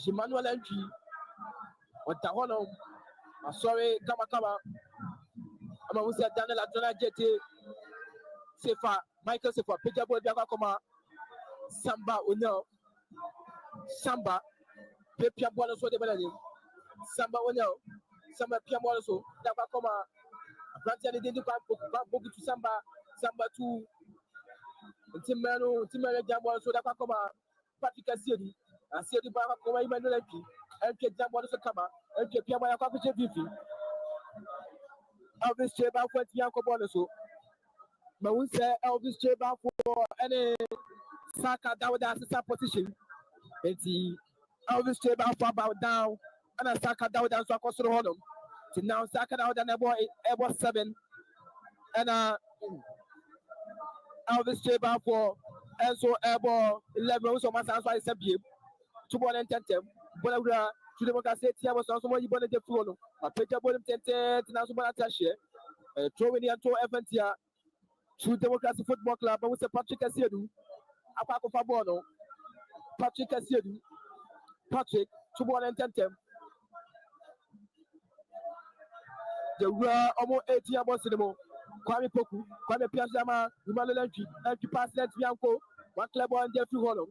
Emmanuel entry what the hono sorry kama ama wusa Daniel Adona Jete Sefa Michael Sefa Pejabo Biaka Koma Samba Onyo Samba Pepia Bono so de Belani Samba Onyo Samba Pia Bono so Daka Koma Brantiani Dindi Bambogi to Samba to Timano Jambo so Daka Koma Patrick Asiedi Asiedi Baka Koma Emmanuel Enke Jambo so Kama Enke Pia Bono Kakuche Vivi Elvis Cheba for Tianko Bonoso. But we say Elvis Cheba for any Saka that was the assistant position. It's Elvis Cheba for about down and a Saka that was down so I cost hold him. So now Saka that was down about 7 and Elvis Cheba for and so about 11 so much as I said 2 ball and 10 but to the Democracy was also more you wanted to follow. A picture of 10 now so much throwing the Anto Eventia to Democracy Football Club, but with a Patrick Asiedu, Apako Fabono, Patrick Asiedu, Patrick, 2 ball and 10. The were almost 80 about cinema. Kwame Poku, Kwame Piazama, Emmanuel Entry, pass that Bianco, 1 club on Jeffrey Hollow,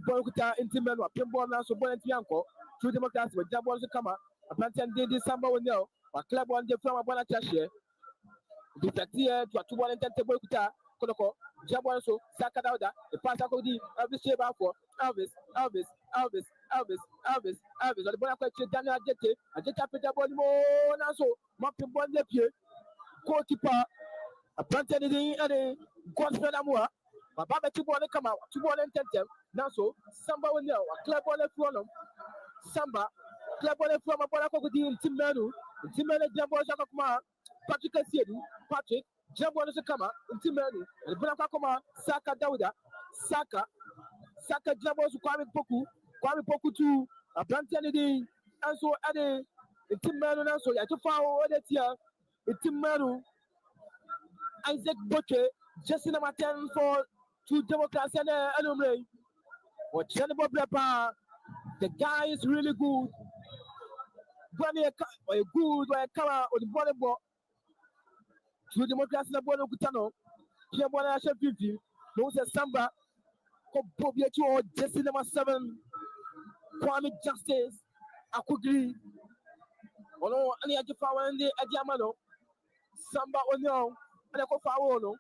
Bokuta, Intimano, Pimbo, so Bonnet Bianco, 2 Democrats with Jabons to come up, a plantain did this summer with no, a club on the from a Bonatashe. Defectia to a 2 1 10 Bokuta, Konoko, Jabon so, Sakadauda, the Pasakodi, Elvis Sheba for Elvis, or the Bonaco Daniel Jete, and Jeta Petabonimo, Naso, Mopping Bonde, goalkeeper, a plantain and a Godfrey Amua, but Baba 2 1 come out, 2 1 10 now so, Samba will know, a club on the front of Samba, club on the front of Bonacodi in Timanu, Jambo Sakama. Patrick Asiedu, Patrick, Jambo Sakama, Timanu, and Bonacoma, Saka Dauda, Saka Jambo Kwame Poku to a Plantanity, and so added Timanu, and so you have to follow that here, Timanu, Isaac Boche, just in a 10 for 2 Democrats and Alumni. Or Chenabo Blepa, the guy is really good. Bunny a good or a color or the volleyball. 2 Democrats in the Bono Kutano, Piabona Shapipi, those are Samba, Bobia or just in number 7, Kwame Justice, Akugri, or any other power in the Adiamano, Samba Onyo, and a Kofaono.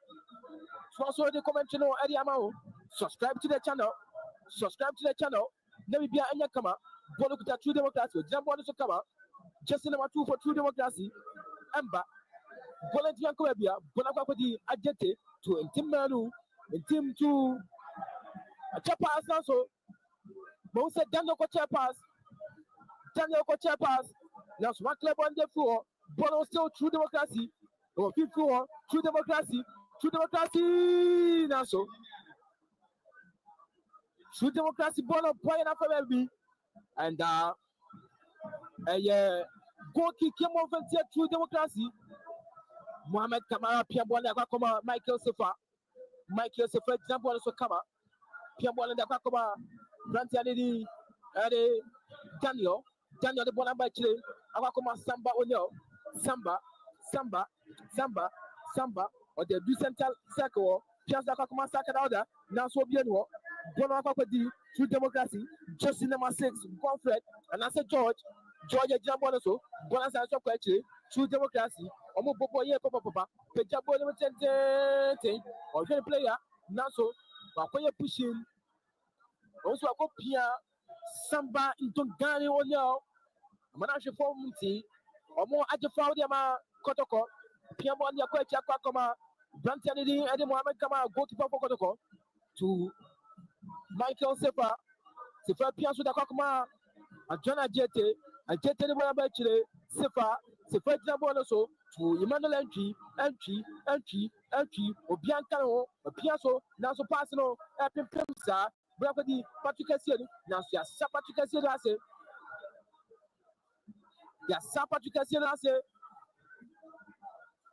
So also the comment channel Adiamao, subscribe to the channel, Never be a Yakama, Bonokuta 2 Democrats with Jambo Sokama, just in number 2 for 2 Democracy, Amba. Volunteer Kobia, Bonapadi, Ajete, to Intimanu, Intim to a chapas also. Most said Daniel Kochapas, now one club on the floor, Bono still true democracy, or 54, true democracy, now so. True democracy, Bono, point up for me, and go kick him over here, true democracy. Mohamed Kamara, Piabona, Kakoma, Michael Sefa, example, also Kama, Piabona, Kakoma, Brantiani, Daniel, the Bonamba Chile, Akakoma, Samba Onyo, Samba, or the decentral circle, just like a command second order, now so be no. Bonapadi, true democracy, just in number 6, Confred, and I said Georgia Jambon so, Bonas and Chocolate, true democracy, Omo Popo, yeah, Papa, Pejabo, or any player, now so, but when you're pushing, also a copia, Samba into Gani or now, Manasha Formunti, or more at the Faudama, Kotoko, Piamon Yaquacha Kakoma, Brantanidi, and Mohammed Kama, goalkeeper for Kotoko, to Michael Sepa, Sefa Piasu da Kakoma, a Jonah Jete, a Jete de Mabachile, Sefa, Sefa Jabonoso, to Emmanuel entry, or Biancano, a Piaso, Naso Pasino, Epic Pimsa, Brakadi, Patrick Cassidy, Nasia Patrick Cassidy, Yes, Patrick Cassidy,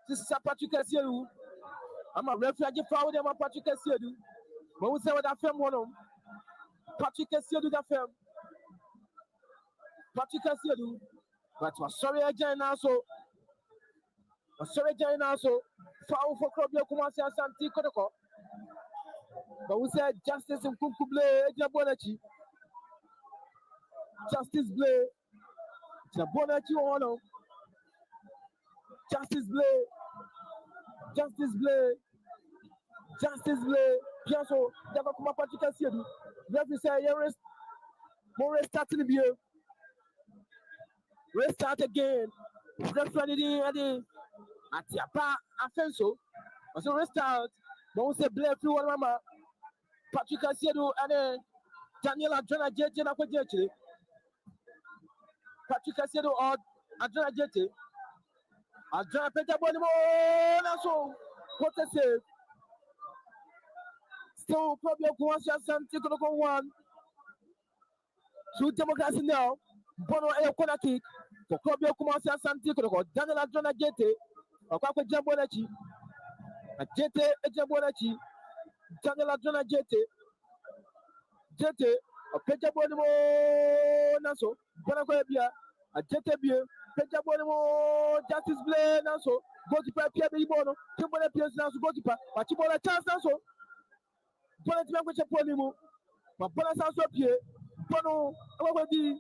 this is Patrick Cassidy. I'm a refugee for them, Patrick Cassidy. But we say what I film one of Patrick Cassidy, that film. Patrick Cassidy, but was sorry again also. Was sorry again also. Foul for Crobio Kumasi and Asante Kotoko. But we said justice in Kunkuble, Jabonachi. Justice Blay, Jabonachi Ono. Justice Blay, Justice Blay, Justice Blay. Piasso, Davakuma Patrick Cassidy. Referee say, more restarting the beer. Restart again. Referee at Yapa, Afenso. Also restart. But we say, Blay through one mama. Patrick Cassidy and Daniela Jonah Jete na Jete. Patrick Cassidy or Adriana Jete. Adriana Petabonimo. So, what a save. So, probably Asante Kotoko 1. True democracy now. Bono a corner kick. For Probio Kumasi Asante Kotoko. Daniel Adriana Jete. Okako Jambonachi. A Jete Jambonachi. Daniel Adriana Jete. Jete. A Petabonimo Naso. Bonaco Bia. A Jete Bia. Petabonimo Justice Blay Naso. Goalkeeper Pierre Bibono. Timber Pierce Naso. Goalkeeper. A Chibola chance Naso. Bola ti mako chepo ni mu ma bola sa so pie bono owo di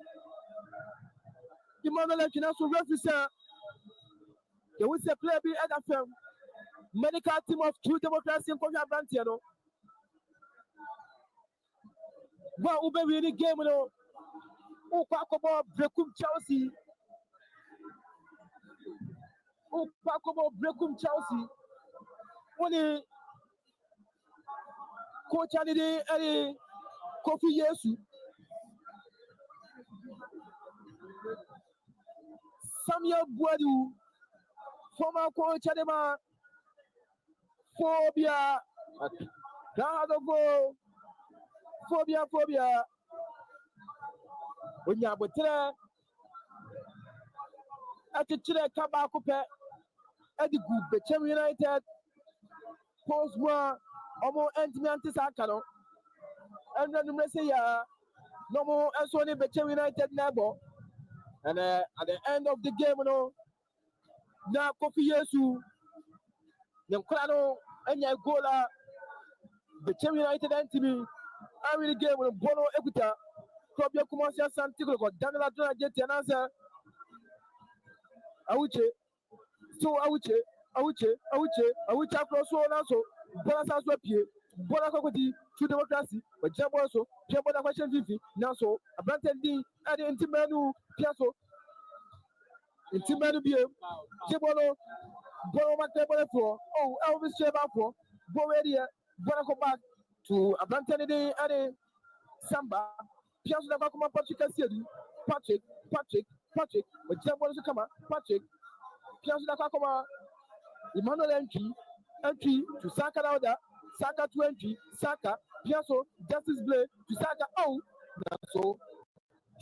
Emmanuel Kina so represent the we say play be at FM medical team of true democracy in Kofi Abrantia no wa ube win game no o kwa kobo brekum Chelsea woni coach Ani Kofi Yesu Samuel Boadu former coach Adema Phobia go Phobia Onya botre atitire kaba kupe edigu Bechem United post one Omo anti sakano and then say ya no more as only Bechem United neighbor and at the end of the game no na Kofi Yesu Yankrano and ya gola Bechem United anti I really game with Bono Equita Probio Kumasi Asante Kotoko Daniel Adriana Jete and answer Auche so Auche across one also Bola Sanso Pie, Bola Cocody, true democracy, but Jamboso, Jambola question 50, now so, a Branton D, and Intimanu, Piasso, Intimanu Beer, Jabolo, Bolo Macabolo for, oh, Elvis Cheba for, Boredia, Bola go back to a Branton D, and Samba, Piasso Nakama Patrick Cassidy, Patrick, but Jambolo Kama, Patrick, Piasso Nakama, Emmanuel entry to Saka Lauda, Saka to entry, Saka, Piasso, Justice Blay to Saka. Oh, so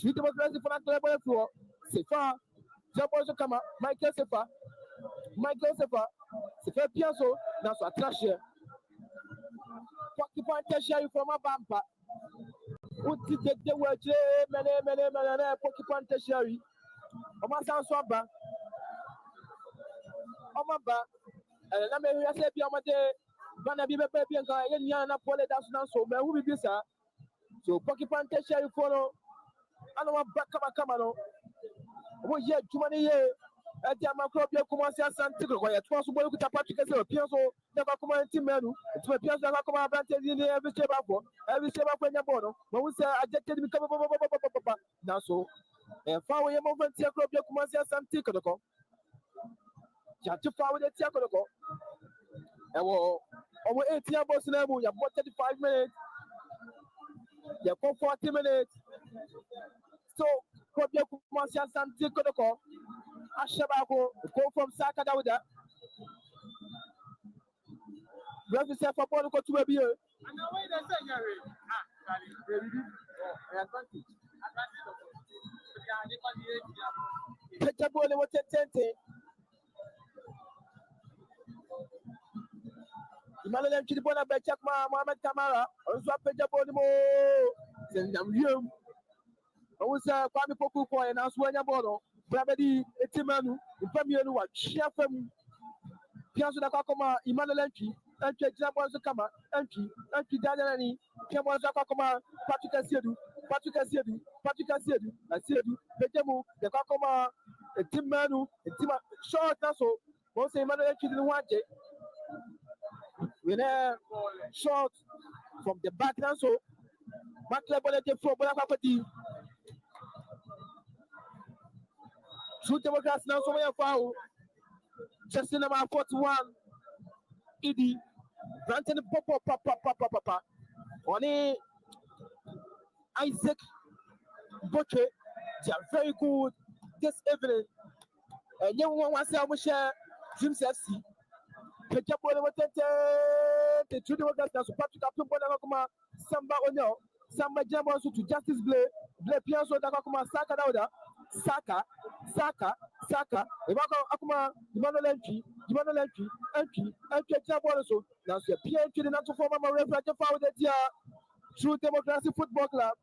true democracy for that level floor. Sefa, Jabo Kama, Michael Sefa, Piasso, that's a trash here. Porcupine tertiary from a bumper. What did the word? Many, Porcupine tertiary. Omasa Swamba, Omaba. and I may say, Piamade, Bana Biba Baby and Yana Pole that's not so, but who will be sir? So, Pocky Pantasha, follow. I don't want back come on. Oh, yeah, too many years. At the Macrobia Kumasi Asante Kotoko, possible with a particular Piazo, the Bakuman Menu, it's my Piazza Bakuma Bantes in every step up when you're born. But we say, I just didn't become now so. And follow your movement, Tiacrobia Kumasi Asante Kotoko. Chat follow the Tiacotoko. And over 8 years, you have 35 minutes. You have 40 minutes. So, Kobia Kumasi Asante Kotoko. Ashabako, go from Saka Dauda. Grab yourself a ball to a beer. And the way they say, Pitch a ball in what 10. Emmanuel Chidibona Bechakma, Mohamed Kamara, also a pitch a ball more. Send them you. I was a Kwame Poku and I swear your bottle. Brabadi, Etimanu, the Premier, what share from Piazza da Kakoma, Emmanuel Entry, Entry Jamboza Kama, Entry Danani, Piamoza Kakoma, Patrick Asiedu, Asiedu, Bejamu, the Kakoma, Etimanu, Etima, short Naso, won't say Emmanuel Entry didn't want it. We're short from the back Naso, Maclebonete for Bonapati. Two Democrats now, so we are foul. Just in about 41. Idi. Granted, Papa. Only Isaac Butcher. They are very good this evening. And you want to share Dreams FC. Pick up all the two Democrats now, so Patrick Apple, Samba Ono, Samba Jambon to Justice Blay Piazza Dakakuma Saka Dauda. Saka, Akuma, Emmanuel Entry, Chaboso. Now, the PNP, the natural former referee, found that here, True Democracy Football Club.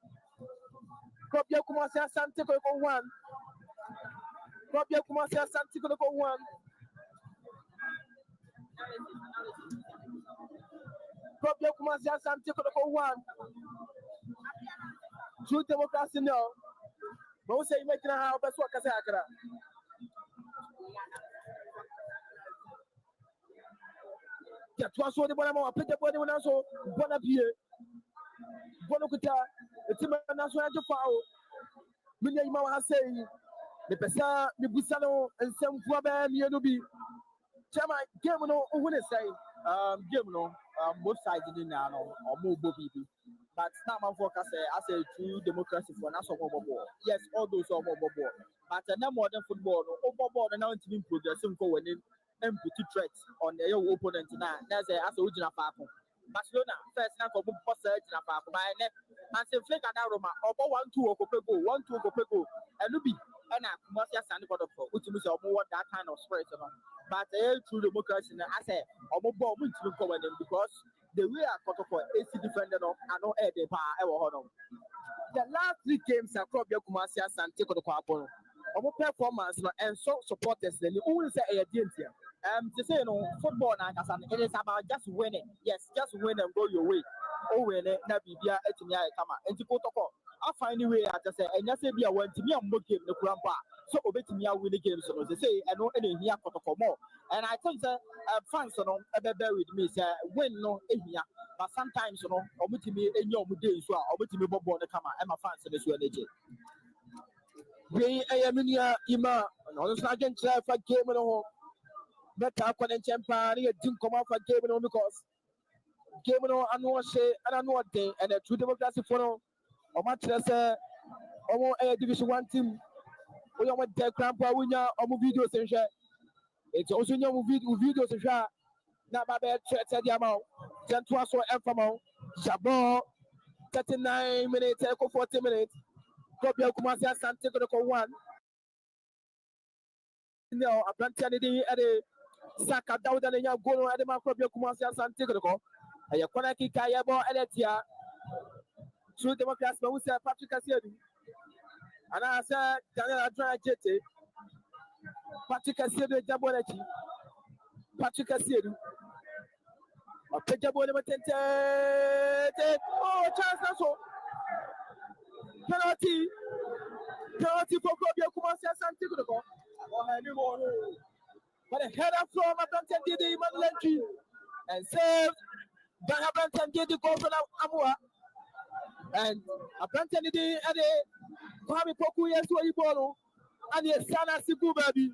Kobia Kumasi Asante Kotoko 1. Kobia Kumasi Asante Kotoko 1. Kobia Kumasi Asante Kotoko 1. True Democracy now. But we say you make it how best work as I can. Yeah, twice what the Bonamo, pick up what they want also. Bonapierre, Bonacuta, the team national to foul. Minima say the Pesa, the Busano, and some Fuabe, Yanubi. Chama, Gamono, who would say, Gamono, both sides in now or more Bobby. But now my focus I say true democracy for national football. Yes, all those are more football. But no more than football, overboard and now team progressing forward and put threats on their opponent now. That's as original Paco. Barcelona first now for boss in a Paco. And say Flake and Aroma, or 1-2 Okopego, 1-2 Okopego, and Luby, and I must have Asante Kotoko, which is more that kind of spread. But true democracy, I say, or more bomb to go because. The way I Kotoko is defended of and no air the power ever hold. The last 3 games are Kobia Kumasi Asante Kotoko. Our performance and so supporters then you always say a deal. To say football it is about just winning. Yes, just win and go your way. Oh, when Nabia Etimia Kama and to Kotoko. I find a way to say, and just say be a one to me and book him the grandpa. So obey me, I win the game. So they say, I know any here Kotoko more. And I think that fans ever bear with me, say, win no here. But sometimes, obey me in your day, so obey me Bob on the camera, and my fans in this way. We am in your Ima, and all the sergeant for game at home. But I couldn't champion, didn't come out for game at home because game I know say, and I know what day, and the true democracy for or much less Division 1 team. We are with the grandpa winner or videos and share. It's also new videos and share. Now, my bad said the amount. Then to us or Enfamo, Jabon, 39 minutes, 40 minutes. Kobia Kumasi Asante Kotoko 1. Now, a plantain at a Saka Dauda and your goal at the Macrobia Kumasi Asante Kotoko. And your Konaki Kayabo Eletia. True Democrats, but we say Patrick Asiedu. And I said, Daniel Adra Jete, Patrick Asiedu Jabonechi, Patrick Asiedu. Take a ball of oh, chance so. Penalty for Kobia Kumasi Asante Kotoko. But a header from Asante Didi Manulenki and saved by Asante Didi Kofana Amua and Asante Didi Ade Kwame Poku Yesu Ibolo and the Sana Sibu baby.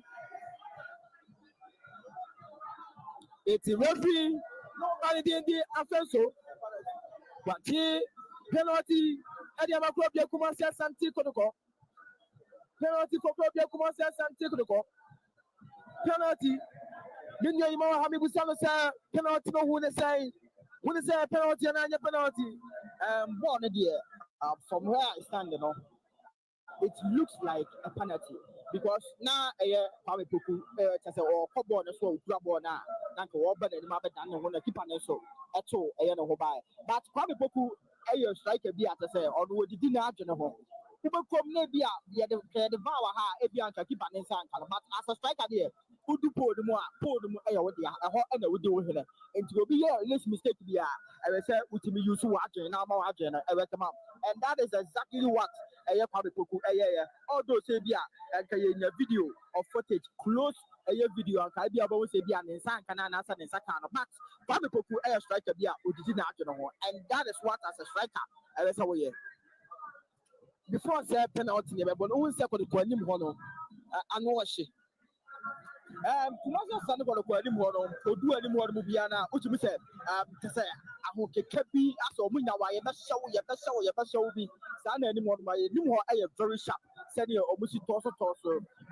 It's a referee, nobody did the offense, but he penalty. Adiama Kobia Kumasi Asante Kotoko. Penalty for Kobia Kumasi Asante Kotoko. Penalty. Minya Ima Hamibusano say penalty no who say penalty and anya penalty. Born dear. From where I stand, you know, it looks like a penalty because now Kwame Poku or Kobo so Grabo na Nanko Oban and Mabba and when the keeper so at all but Kwame Poku a striker be at say or would did not know. People come maybe the devour her if you are keep an inside, but as a striker there, who do pour the more and would do it. And to be here, this mistake be I will say, which me use to watch and now more again, I come up. And that is exactly what a public although say be and in a video of footage close a video and Kaibia always say be an inside can answer in Sakana, but public a striker be who did not know, and that is what as a striker I will say. Before I say penalty, but no second to him hono and wash it. Kumasa Sanu for the Mono, or do any more Mubiana, which we said, to say, I hope Kepi, as or Muna, why you show be San anymore. My new I am very sharp, senior or Musi Torso,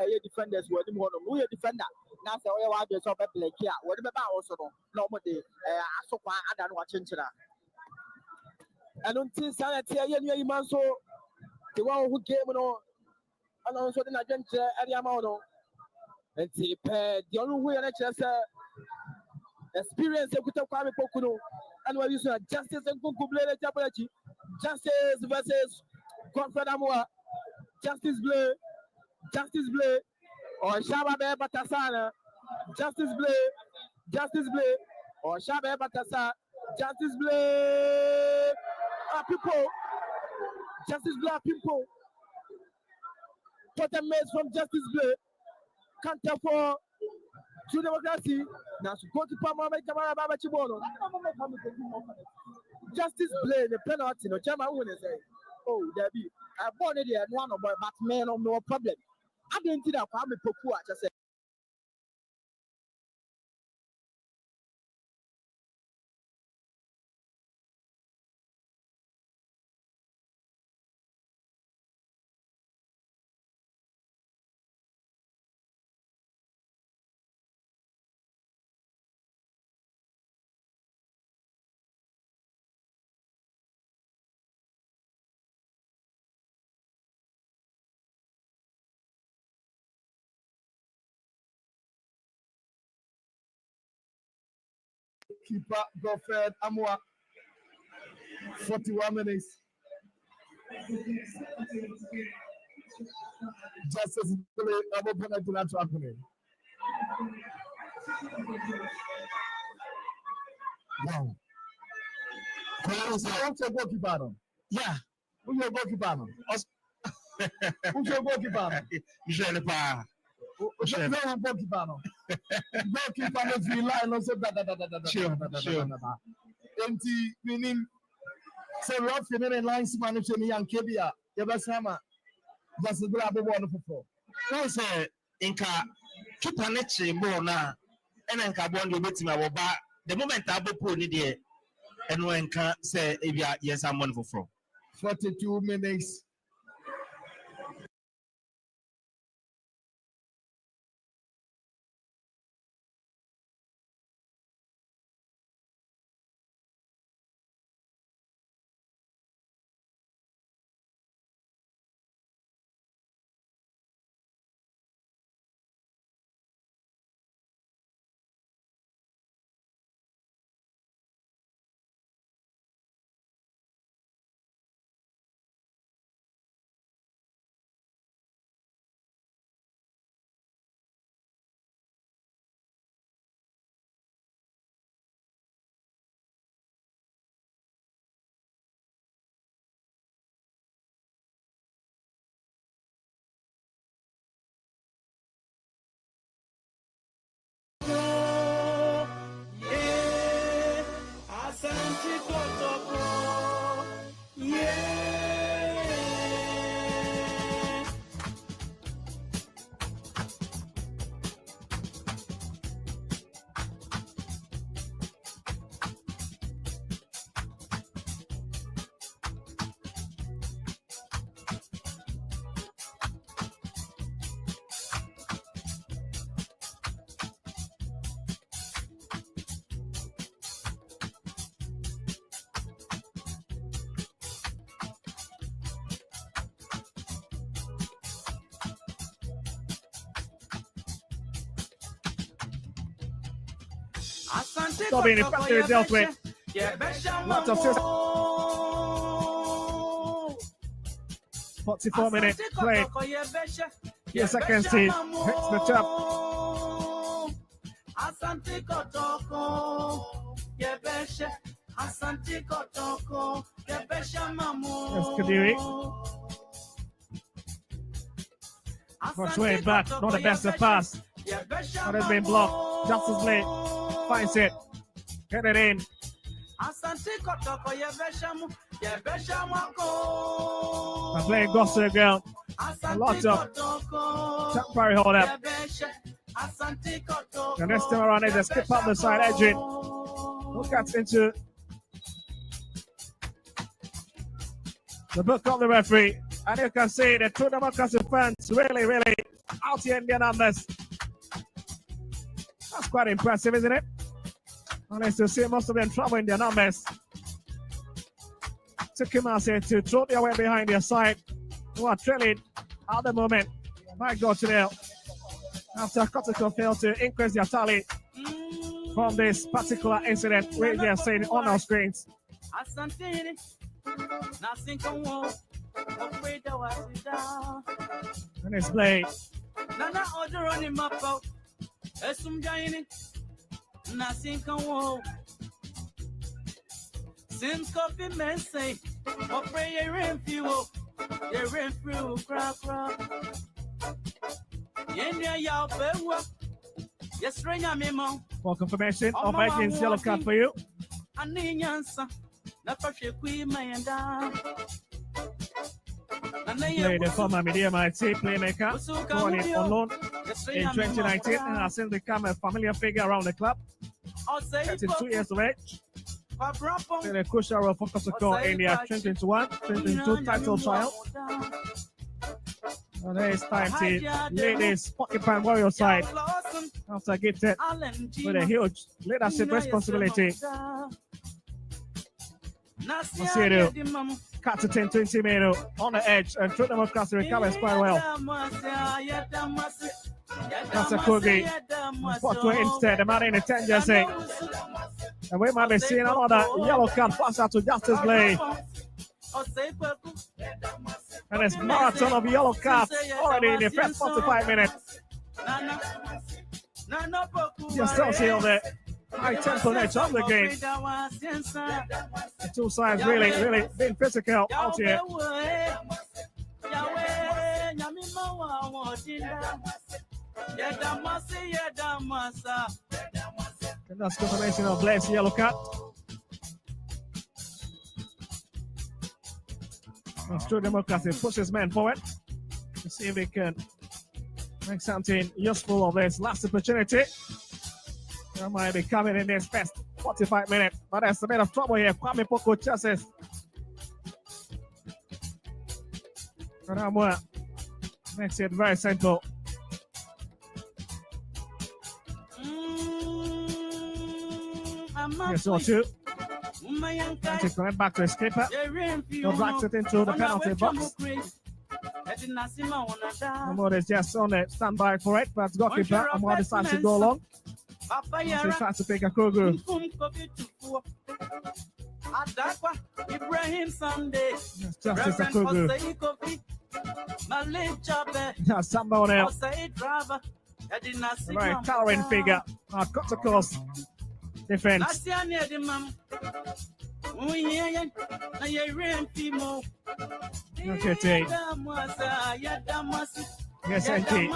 a defenders were the more we defender. Now, so I just saw a play here, whatever also normally, I saw I don't watch it. I don't think Sanity, you man so. The one who came on and also the adventure at Yamano. And the only way I just experience a Kwame Pokuno and we're using justice and Kukuble Tabachi. Justice versus Conference Amua. Justice Blay, or Shababe Batasana. Justice Blay, or Shababe Batasa. Justice Blay. People. Justice Black people. What a mess from Justice Black. Counter for true democracy. Now, go to Pama Kamara Baba Chibono. Justice Black, the penalty, no chairman will say, oh, there be. I born it here, one of my but man, no problem. I didn't think that Kwame Poku, I just said. Keeper Godfred Amwa. 41 minutes. Justice play double penalty not happening. Wow. Who's your goalkeeper? Yeah. Who's your goalkeeper? Who's your goalkeeper? Michel Pa. Who's your goalkeeper? Goalkeeper is relying on Sure. Empty meaning. So rough in lines managing young Kebia. Yabasama. That's the grab of wonderful. No, sir. Inka keep an etching more now. And then carbon you bet my back. The moment I put it there, and when can say, yes, I'm wonderful. 42 minutes. Asante Kotoko. Yeah. Still being effectively dealt with. Lots of 44 minutes played. Few seconds to hit the top. Asante Kotoko, Yebesha. Asante Kotoko, Yebesha Mamo. That's Kadiri. Works way back, not the best of pass. But has been blocked. Justice Blade finds it. Get it in. Asante Kotoko, Yebesha Mako. I'm playing goes to the ground. Lots of temporary hold up. The next time around is a skip up the side edging. Look at into the book of the referee. And you can see the two Democracy fans really out here in their numbers. That's quite impressive, isn't it? And as you see, most of them traveling their numbers. Took him out here to throw their way behind their side. Who are trailing at the moment. Might go to there. After Kotoko failed to increase their tally from this particular incident, we are seeing on our screens. And it's played. Nana order on him up out. Esum Jaini. Nothing can walk. Since coffee men say, or pray a rain fuel. Your rain fuel, crap. Yenya Yao Bewa. Yes, ring a memo. For confirmation of Vikings yellow card for you. And the answer. Not for your queen, my and Played the former Media Mighty playmaker, going in on loan in 2019 and has since become a familiar figure around the club. 32 years of age. Played a crucial role for Kotoko in their 2021-2022 title trial. And there is time to lay this Porcupine Warrior side after gifted with a huge leadership responsibility. Masiro cuts it in 20 minutes on the edge and True Democracy recovers quite well. That's a Kogi. Portway instead, the man in the 10 jersey. And we might be seeing another yellow card pass out to Justice Blade. And it's marathon of yellow cards already in the first 45 minutes. You still see all the high tempo nature of the game. The two sides really being physical out here. And that's confirmation of Blake's yellow card. True Democracy pushes men forward to see if they can make something useful of this last opportunity. They might be coming in this first 45 minutes, but there's a bit of trouble here. Kwame Poko chases. Ramwa makes it very simple. Here's all two. Trying to connect back to his keeper. He'll drag it into the penalty box. Amor is just on the standby for it, but goalkeeper Amor decides to go along. He tries to pick a Kogu. It's Justice Kogu. That's someone else. A very towering figure. Kotoko's defense. Okay, take. Yes, indeed.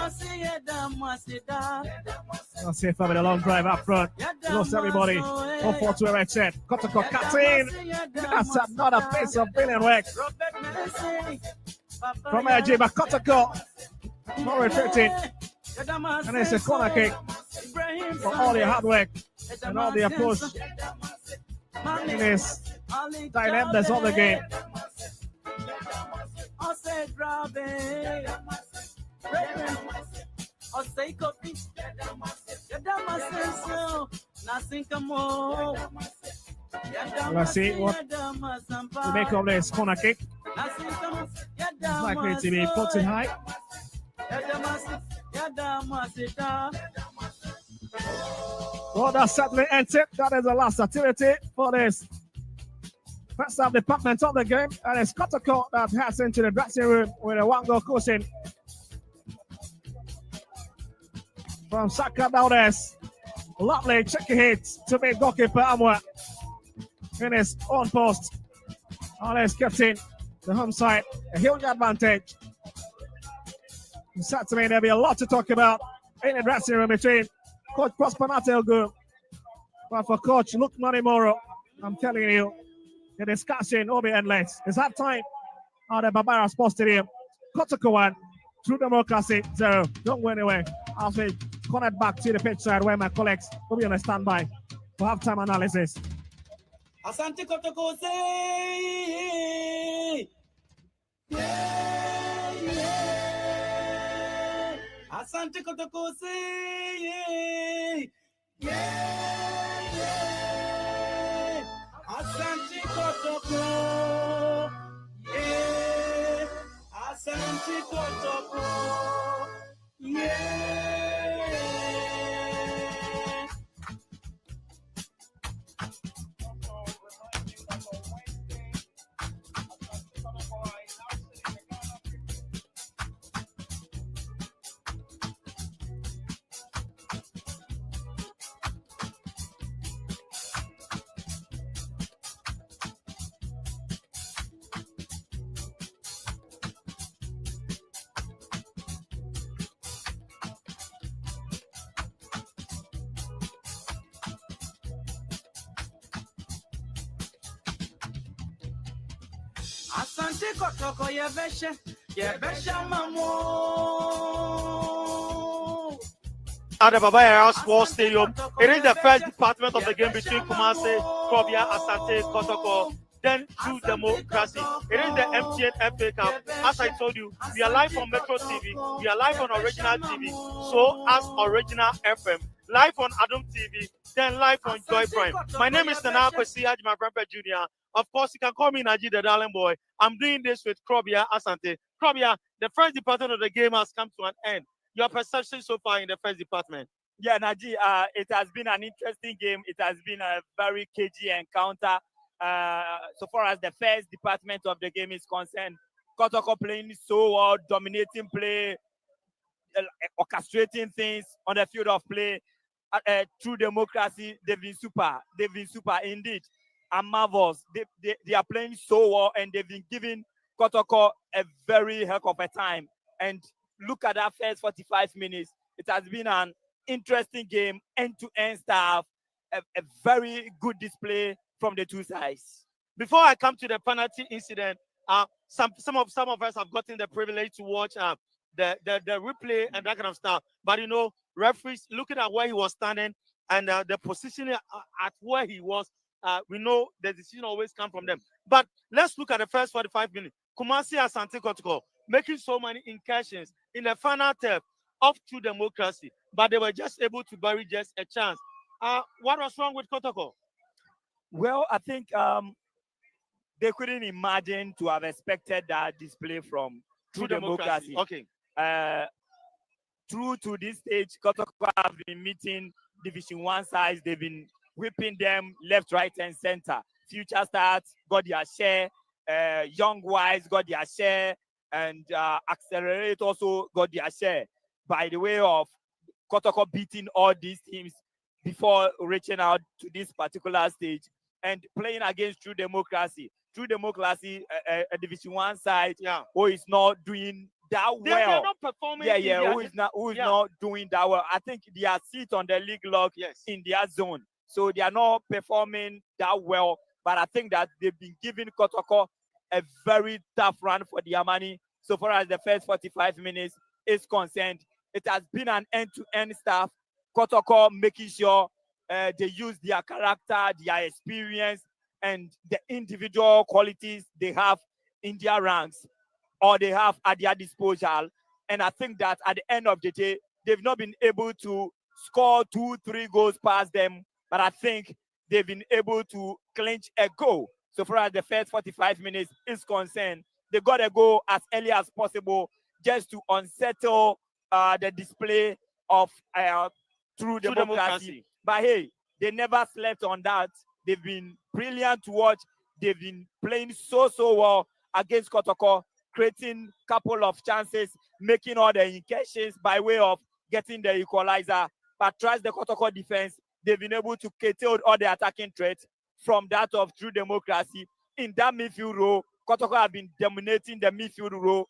Let's see if having a long drive up front. Lost everybody. 1-4 to a right set. Kotoko cuts in. That's another piece of brilliant work from AJ, but Kotoko not retreating. And it's a corner kick for all the hard work and all the approach in his dilemmas of the game. Let's see what we make of this corner kick. It's likely to be put in high. Well, that's certainly ends it. That is the last activity for this first half department of the game. And it's Kotoko that heads into the dressing room with a 1-goal cushion from Saka Daudes. Lovely cheeky hit to make goalkeeper Amwa in his own post. Always kept in the home side. A huge advantage. Certainly there'll be a lot to talk about in the dressing room between Coach Prosper Natelgu. But for Coach Luke Manimoro, I'm telling you, the discussion will be endless. It's half time at the Barbara Sports Stadium. Kotoko 1, True Democracy 0. Don't go anywhere. I'll be connect back to the pitch side where my colleagues will be on a standby for halftime analysis. Asante Kotoko say, yeah, yeah. Asante Kotoko say, yeah, yeah. Asante Kotoko, yeah. Asante Kotoko, yeah. Asante Kotoko yebesha mamo. At the Barbara Sports Stadium, it is the first department of the game between Kumasi, Krobia, Asante Kotoko, then True Democracy. It is the MTN FA Cup. As I told you, we are live on Metro TV, we are live on Original TV, so as Original FM, live on Adam TV, then live on Joy Prime. My name is Nana Kwesi Hajima Grandpa Jr. Of course, you can call me Naji the Darling Boy. I'm doing this with Krobia Asante. Krobia, the first department of the game has come to an end. Your perception so far in the first department? Yeah, Naji, it has been an interesting game. It has been a very cagey encounter. So far as the first department of the game is concerned, Kotoko playing so well, dominating play, orchestrating things on the field of play. True Democracy, they've been super indeed. And marvels, they are playing so well, and they've been giving Kotoko a very heck of a time. And look at that first 45 minutes. It has been an interesting game, end-to-end stuff, a very good display from the two sides. Before I come to the penalty incident, some of us have gotten the privilege to watch the replay and that kind of stuff. But you know, referees looking at where he was standing and the position at where he was, we know the decision always comes from them. But let's look at the first 45 minutes. Kumasi Asante Kotoko making so many incursions in the final third of True Democracy, but they were just able to bury just a chance. What was wrong with Kotoko? Well, I think they couldn't imagine to have expected that display from True Democracy. Okay. Through to this stage, Kotoko have been meeting Division 1 sides. They've been whipping them left, right, and center. Future Stars got their share. Young Wise got their share. And Accelerate also got their share. By the way of Kotoko beating all these teams before reaching out to this particular stage and playing against True Democracy. True Democracy, a Division 1 side, who is not doing that They are well. not performing. Yeah. Who is not doing that well? I think they are sit on the league log in their zone, so they are not performing that well. But I think that they've been giving Kotoko a very tough run for their money. So far as the first 45 minutes is concerned, it has been an end-to-end stuff. Kotoko making sure they use their character, their experience, and the individual qualities they have in their ranks or they have at their disposal. And I think that at the end of the day, they've not been able to score 2-3 goals past them, but I think they've been able to clinch a goal. So far as the first 45 minutes is concerned, they got a goal as early as possible just to unsettle the display of true democracy. But hey, they never slept on that. They've been brilliant to watch. They've been playing so well against Kotoko, creating a couple of chances, making all the incursions by way of getting the equalizer. But trust the Kotoko defense, they've been able to curtail all the attacking threats from that of true democracy. In that midfield row, Kotoko have been dominating the midfield row.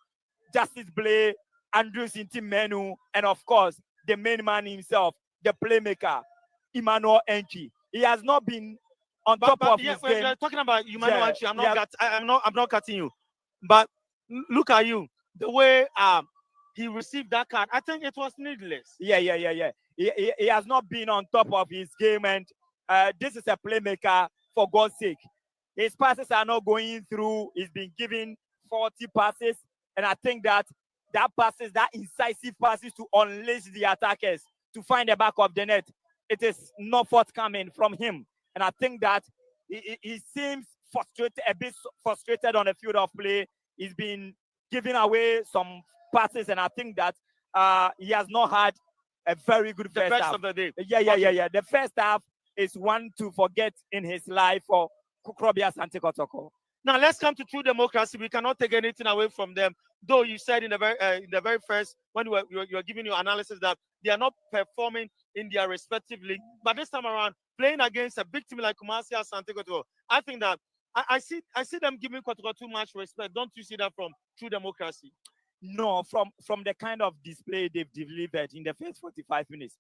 Justice Blay, Andrew Sinti-Menu, and of course, the main man himself, the playmaker, Emmanuel Enchi. He has not been on top of his game. You're talking about Emmanuel Enchi. I'm not cutting you. But look at you. The way he received that card, I think it was needless. Yeah. He has not been on top of his game, and this is a playmaker, for God's sake. His passes are not going through. He's been given 40 passes, and I think that incisive passes to unleash the attackers to find the back of the net, it is not forthcoming from him. And I think that he seems a bit frustrated on the field of play. He's been giving away some passes, and I think that he has not had a very good first half. Of the day. Yeah. The first half is one to forget in his life for Asante Kotoko. Now let's come to true democracy. We cannot take anything away from them. Though you said in the very first, when you were giving your analysis, that they are not performing in their respective league, but this time around, playing against a big team like Kumasi Asante Kotoko, I think that I see them giving Kotoko too much respect. Don't you see that from true democracy? No, from the kind of display they've delivered in the first 45 minutes,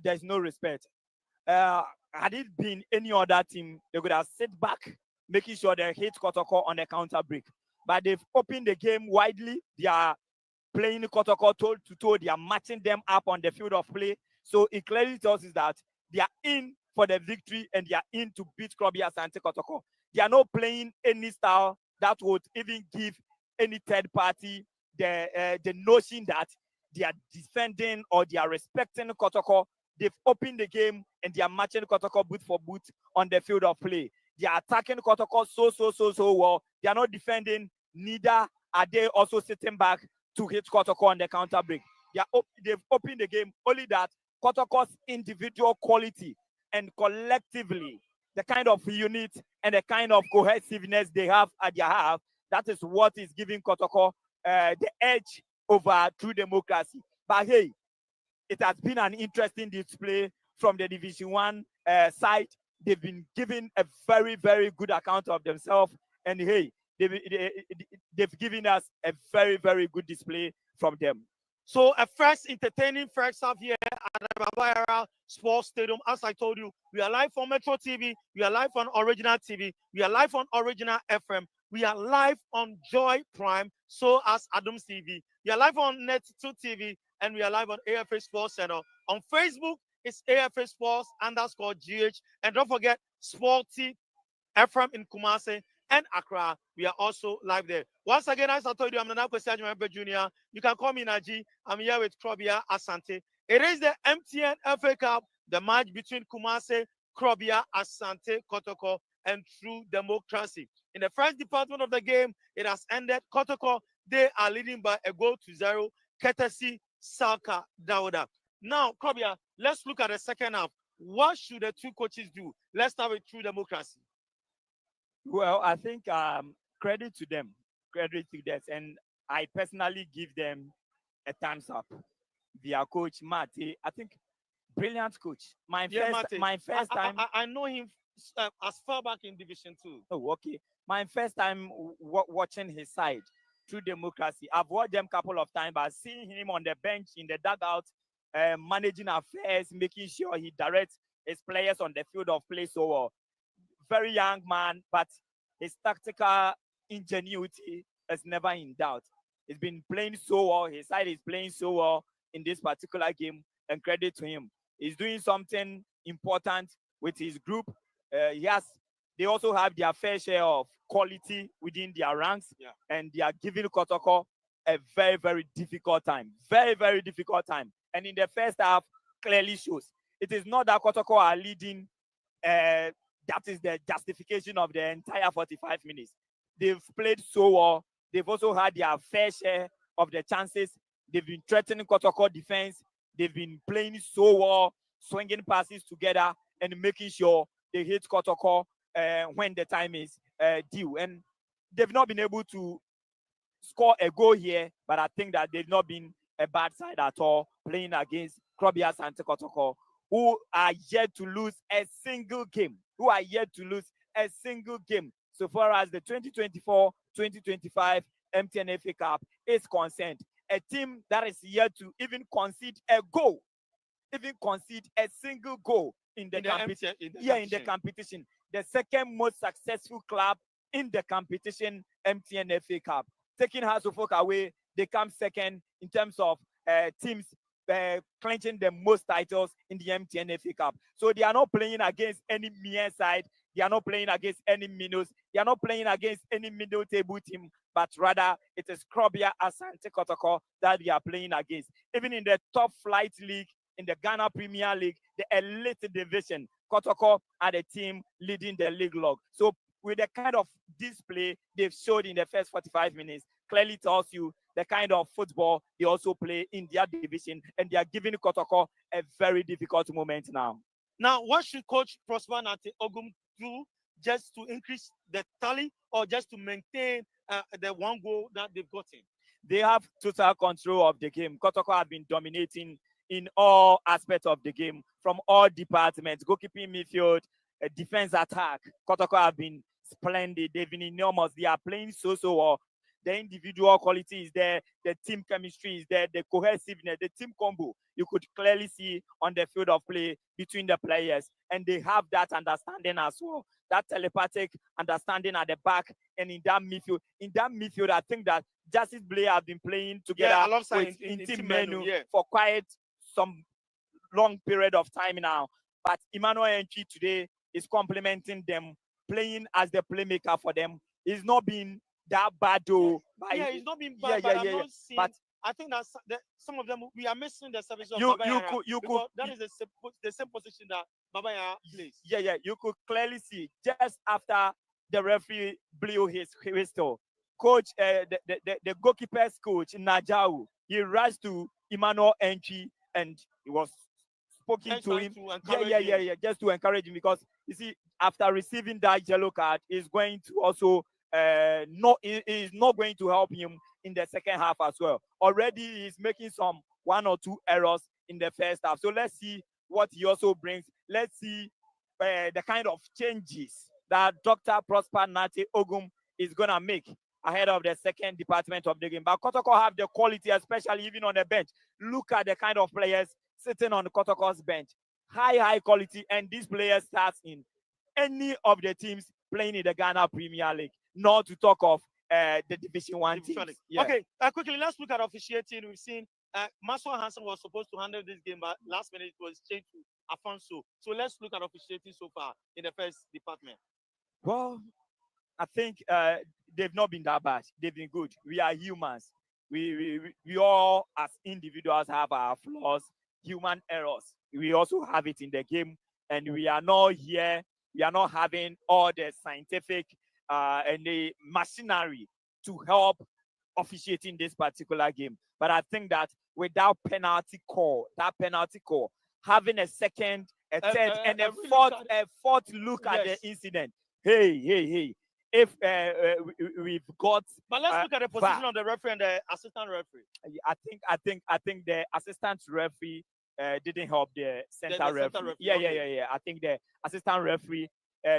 there's no respect. Had it been any other team, they could have sit back, making sure they hit Kotoko on the counter break. But they've opened the game widely. They are playing Kotoko toe to toe. They are matching them up on the field of play. So it clearly tells us that they are in for the victory and they are in to beat Asante Kotoko. They are not playing any style that would even give any third party the notion that they are defending or they are respecting Kotoko. They've opened the game and they are matching Kotoko boot for boot on the field of play. They are attacking Kotoko so well. They are not defending. Neither are they also sitting back to hit Kotoko on the counter break. They've opened the game. Only that Kotoko's individual quality and collectively the kind of unit and the kind of cohesiveness they have at their half, that is what is giving Kotoko the edge over true democracy. But hey, it has been an interesting display from the Division 1 side. They've been giving a very, very good account of themselves. And hey, they've given us a very, very good display from them. So a first entertaining first half here at the Bavaria Sports Stadium. As I told you, we are live on Metro TV. We are live on Original TV. We are live on Original FM. We are live on Joy Prime, so as Adams TV. We are live on Net2 TV, and we are live on AFA Sports Center. On Facebook, it's AFA Sports _GH. And don't forget, Sporty FM in Kumasi and Accra. We are also live there. Once again, as I told you, I'm Nana Kwesi Jr. You can call me Naji. I'm here with Krobia Asante. It is the MTN FA Cup, the match between Kumasi, Krobia Asante Kotoko, and True Democracy. In the first department of the game, it has ended. Kotoko, they are leading by a goal to 0, courtesy Salka Dauda. Now, Krobia, let's look at the second half. What should the two coaches do? Let's start with True Democracy. Well, I think credit to them. And I personally give them a thumbs up. Their coach, Mate, I think, brilliant coach. My first time. I know him as far back in Division 2. Oh, okay. My first time watching his side, True democracy. I've watched them a couple of times, but seeing him on the bench in the dugout, managing affairs, making sure he directs his players on the field of play so well. Very young man, but his tactical ingenuity is never in doubt. He's been playing so well. His side is playing so well in this particular game, and credit to him. He's doing something important with his group. They also have their fair share of quality within their ranks, and they are giving Kotoko a very, very difficult time. Very, very difficult time. And in the first half, clearly shows. It is not that Kotoko are leading. That is the justification of the entire 45 minutes. They've played so well. They've also had their fair share of the chances. They've been threatening Kotoko defense. They've been playing so well, swinging passes together and making sure they hit Kotoko when the time is due. And they've not been able to score a goal here, but I think that they've not been a bad side at all playing against Asante Kotoko, who are yet to lose a single game. So far as the 2024-2025 MTN FA Cup is concerned. A team that is yet to even concede a goal, even concede a single goal in the competition. The second most successful club in the competition, MTN FA Cup. Taking Hearts of Oak away, they come second in terms of teams clinching the most titles in the MTN FA Cup. So they are not playing against any mere side. They are not playing against any minnows. They are not playing against any middle table team, but rather it is Asante Kotoko that they are playing against. Even in the top flight league, in the Ghana Premier League, the elite division, Kotoko are the team leading the league log. So with the kind of display they've showed in the first 45 minutes, clearly tells you the kind of football they also play in their division, and they are giving Kotoko a very difficult moment now. Now, what should Coach Prosper Nate Ogum do just to increase the tally or just to maintain the one goal that they've gotten? They have total control of the game. Kotoko have been dominating in all aspects of the game from all departments, goalkeeping, midfield, defense, attack. Kotoko have been splendid. They've been enormous. They are playing so well. The individual quality is there, the team chemistry is there, the cohesiveness, the team combo. You could clearly see on the field of play between the players, and they have that understanding as well. That telepathic understanding at the back and in that midfield. In that midfield, I think that Justice Blair have been playing together in team menu for quite some long period of time now. But Emmanuel Entry today is complementing them, playing as the playmaker for them. He's not been that bad though. He's not been bad, but I'm not seeing. But I think that some of them, we are missing the service of Babayara. That is the same position that Babayara plays. You could clearly see just after the referee blew his whistle, coach, the goalkeeper's coach Najau, he rushed to Emmanuel Entry and he was spoken to him. Just to encourage him, because you see, after receiving that yellow card, is going to also is not going to help him in the second half as well. Already he's making some 1 or 2 errors in the first half. So let's see what he also brings. Let's see the kind of changes that Dr. Prosper Nate Ogum is going to make ahead of the second department of the game. But Kotoko have the quality, especially even on the bench. Look at the kind of players sitting on Kotoko's bench. High quality, and these players start in any of the teams playing in the Ghana Premier League. Not to talk of the Division 1 teams. Okay, quickly, let's look at officiating. We've seen Maswa Hansen was supposed to handle this game, but last minute it was changed to Afonso. So let's look at officiating so far in the first department. Well, I think they've not been that bad. They've been good. We are humans. We all, as individuals, have our flaws, human errors. We also have it in the game, and we are not here. We are not having all the scientific and the machinery to help officiating this particular game. But I think that without penalty call, having a second, a third, and a fourth look at the incident. Hey. If we've got, but let's look at the position of the referee and the assistant referee. I think the assistant referee didn't help the center referee. I think the assistant referee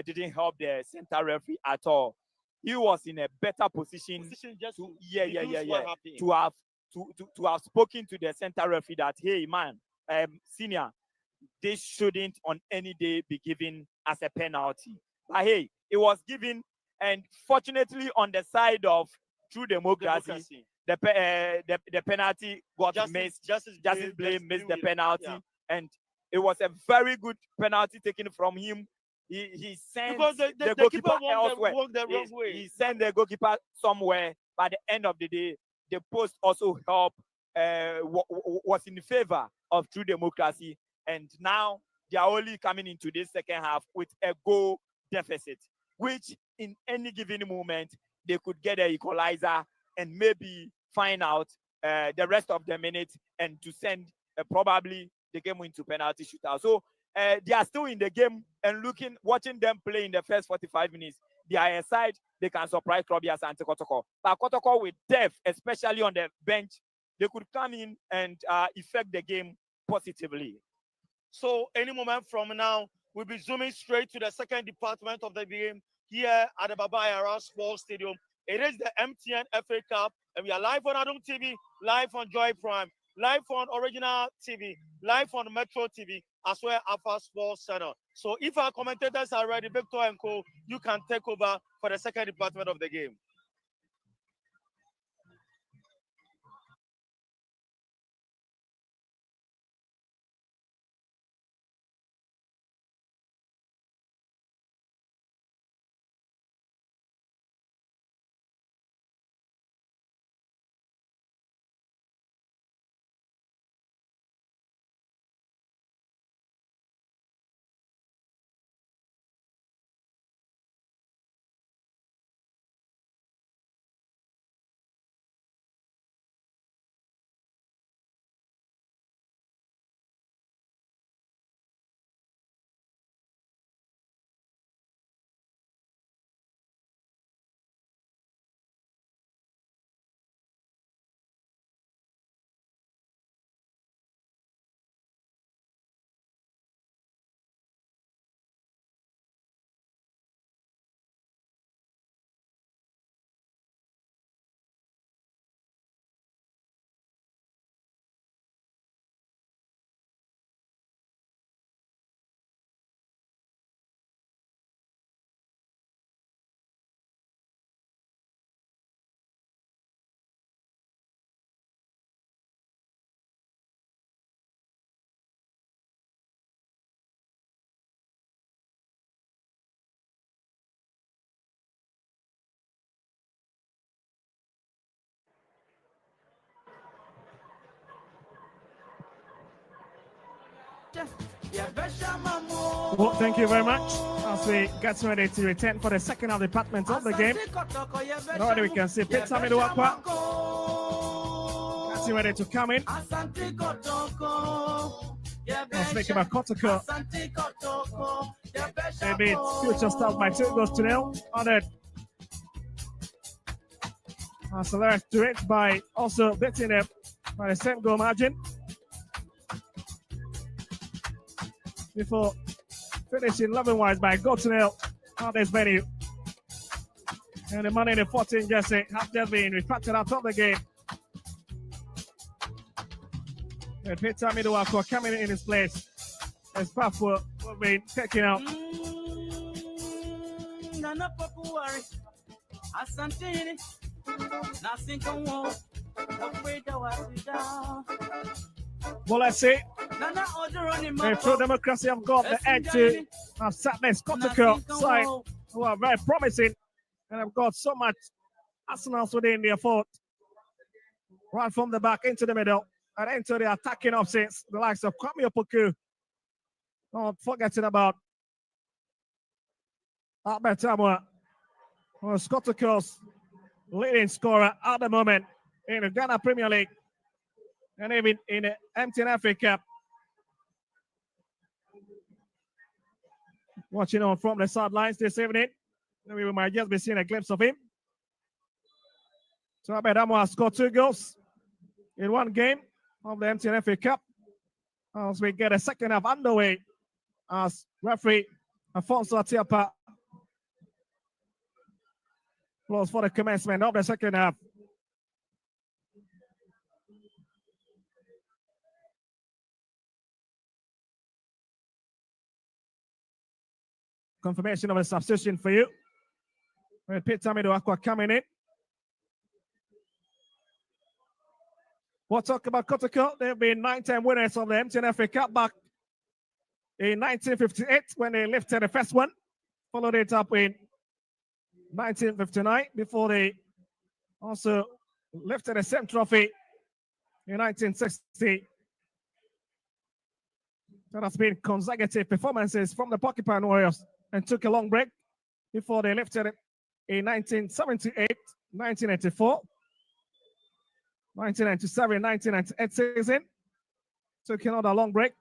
didn't help the center referee at all. he was in a better position just to, deduce what happened. to have spoken to the center referee that, hey man, senior, this shouldn't on any day be given as a penalty. But hey, it was given, and fortunately on the side of true democracy. The penalty got missed. Justice Blame missed the penalty, and it was a very good penalty taken from him. He sent the goalkeeper elsewhere. He sent the goalkeeper somewhere. By the end of the day, the post also helped. Was in favor of true democracy, and now they are only coming into this second half with a goal deficit, which in any given moment they could get an equalizer and maybe find out the rest of the minutes and to send probably the game into penalty shootout. So they are still in the game, and watching them play in the first 45 minutes, they are a side they can surprise Asante Kotoko. But Kotoko with depth, especially on the bench, they could come in and affect the game positively. So any moment from now, we'll be zooming straight to the second department of the game here at the Baba Yara Sports Stadium. It is the MTN FA Cup, and we are live on Adum TV, live on Joy Prime, live on Original TV, live on Metro TV, as well as Alpha Sports Center. So if our commentators are ready, Victor and Co, you can take over for the second department of the game. Well, thank you very much. As we get ready to return for the second half department of the game. Already we can see Peter Miduakwa getting ready to come in. Let's make him a Kotoko. Maybe future stuff by 2 goals to 0. Honored. Celeste direct by also beating them by the same goal margin. Before finishing 11-wise by goal to 0 on this venue. And the money in the 14 jersey have just been refactored out of the game. And Peter Miduakwa coming in his place. As Papua will be taken out. Well, let's see. The True Democracy have got the edge to Sadness Kotoko side, who are very promising and have got so much arsenals within their fort. Right from the back into the middle and into the attacking options, the likes of Kwame Opoku. Not forgetting about Albert Amwa, who is Kotoko's leading scorer at the moment in the Ghana Premier League and even in the MTN FA Cup. Watching on from the sidelines this evening. We might just be seeing a glimpse of him. So Albert Amwa has scored 2 goals in one game of the MTN FA Cup. As we get a second half underway, as referee Afonso Atiapa Applause for the commencement of the second half. Confirmation of a substitution for you. Peter Mido coming in. We'll talk about Kotoko. They've been 9-time winners of the MTN Cup back in 1958 when they lifted the first one. Followed it up in 1959 before they also lifted the same trophy in 1960. That has been consecutive performances from the Porcupine Warriors and took a long break before they lifted it in 1978, 1984, 1997, 1998 season. Took another long break.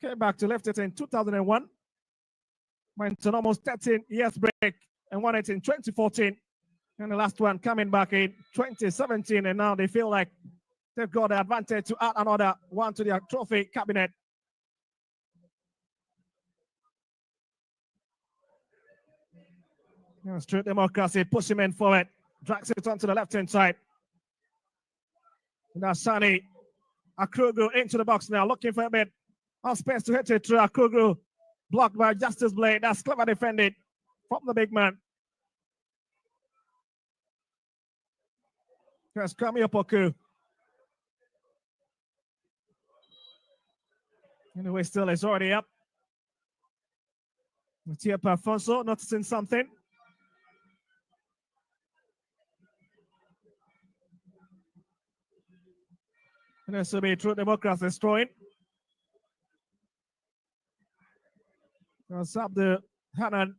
Came back to lift it in 2001. Went to almost 13 years break and won it in 2014. And the last one coming back in 2017. And now they feel like they've got the advantage to add another one to their trophy cabinet. Street Democracy pushing men forward. Drags it onto the left-hand side. Now Sani Akrugu into the box now, looking for a bit of space to hit it through Akrugu. Blocked by Justice Blade. That's clever defended from the big man. Here's Kami Opoku. Anyway, still is already up. Matia Alfonso noticing something. And this will be True Democrats destroying. Abdul Hanan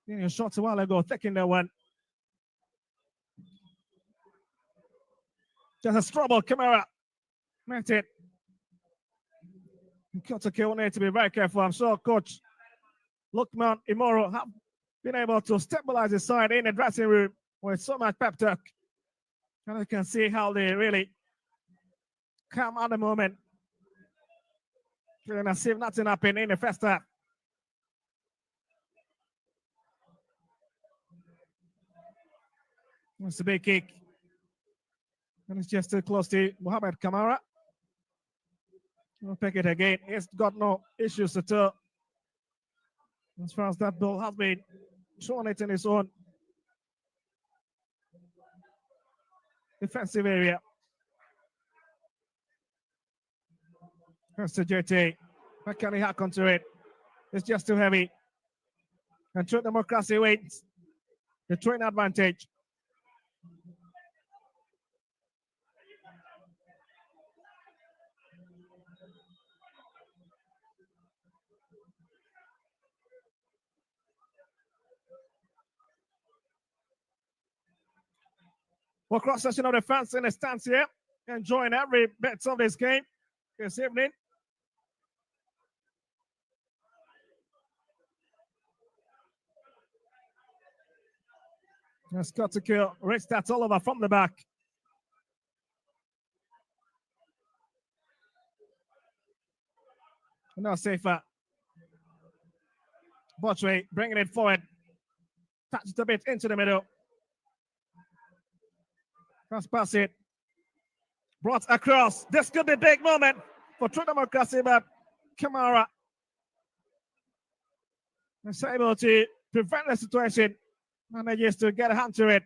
getting a shot a while ago, taking that one. Just a struggle, Camara. Met it. Kotoko will need to be very careful. I'm sure Coach Lukman Imoro have been able to stabilize his side in the dressing room with so much pep talk. And you can see how they really come at the moment. Feeling as if nothing happened in the first half. It's a big kick. And it's just too close to Mohamed Kamara. We'll pick it again. He's got no issues at all. As far as that ball has been thrown it in his own defensive area. Here's the JT. How can he hack onto it? It's just too heavy. And True Democracy waits. The train advantage. Well, cross section of the fans in the stands here, enjoying every bit of this game this evening. Just got to kill Rich that's all over from the back. Now safer. Botway bringing it forward. Touched a bit into the middle. Cross pass it. Brought across. This could be a big moment for True Democracy, but Kamara is able to prevent the situation and they used to get a hand to it.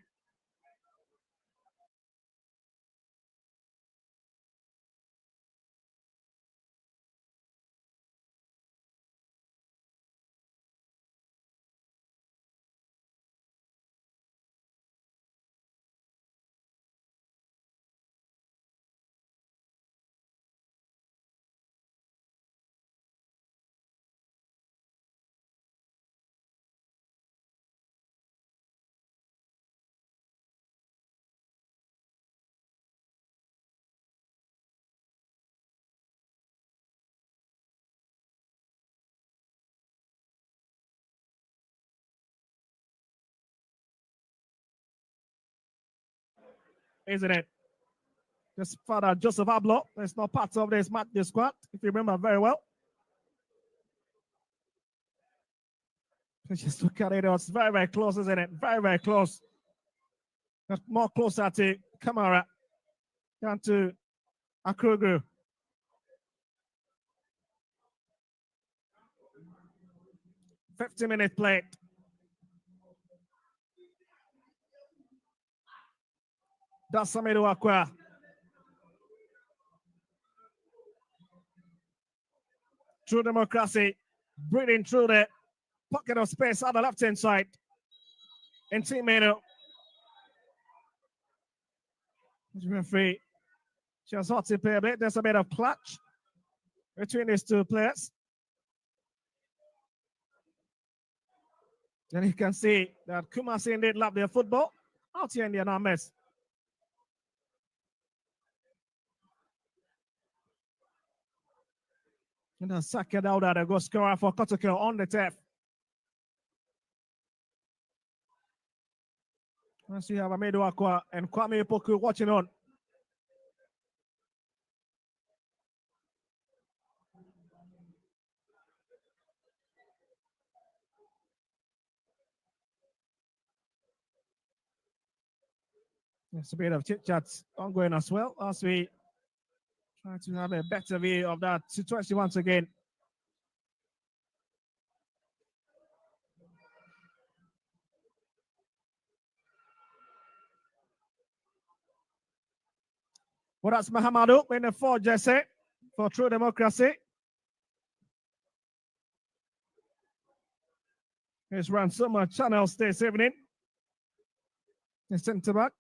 Isn't it? This father Joseph Ablo is not part of this match, this squad, if you remember very well. Just look at it, it's very, very close, isn't it? Very, very close. That's more closer to Kamara. Down to Akrugu. "50-minute play. That's Samedo Akwa. True democracy, breathing through the pocket of space on the left-hand side. And teammate, referee, just hot to play a bit. There's a bit of clutch between these two players. Then you can see that Kumasi indeed love their football. Out here in the mess. And then Saka Dauda, the goal scorer for Kotoko on the tap. Once you have Amedo Akwa and Kwame Poku watching on. There's a bit of chit-chats ongoing as well as we try to have a better view of that situation once again. Well, that's Mahamadou in the 4 Jesse for True Democracy. Here's Ransom Channels this evening. The centre back.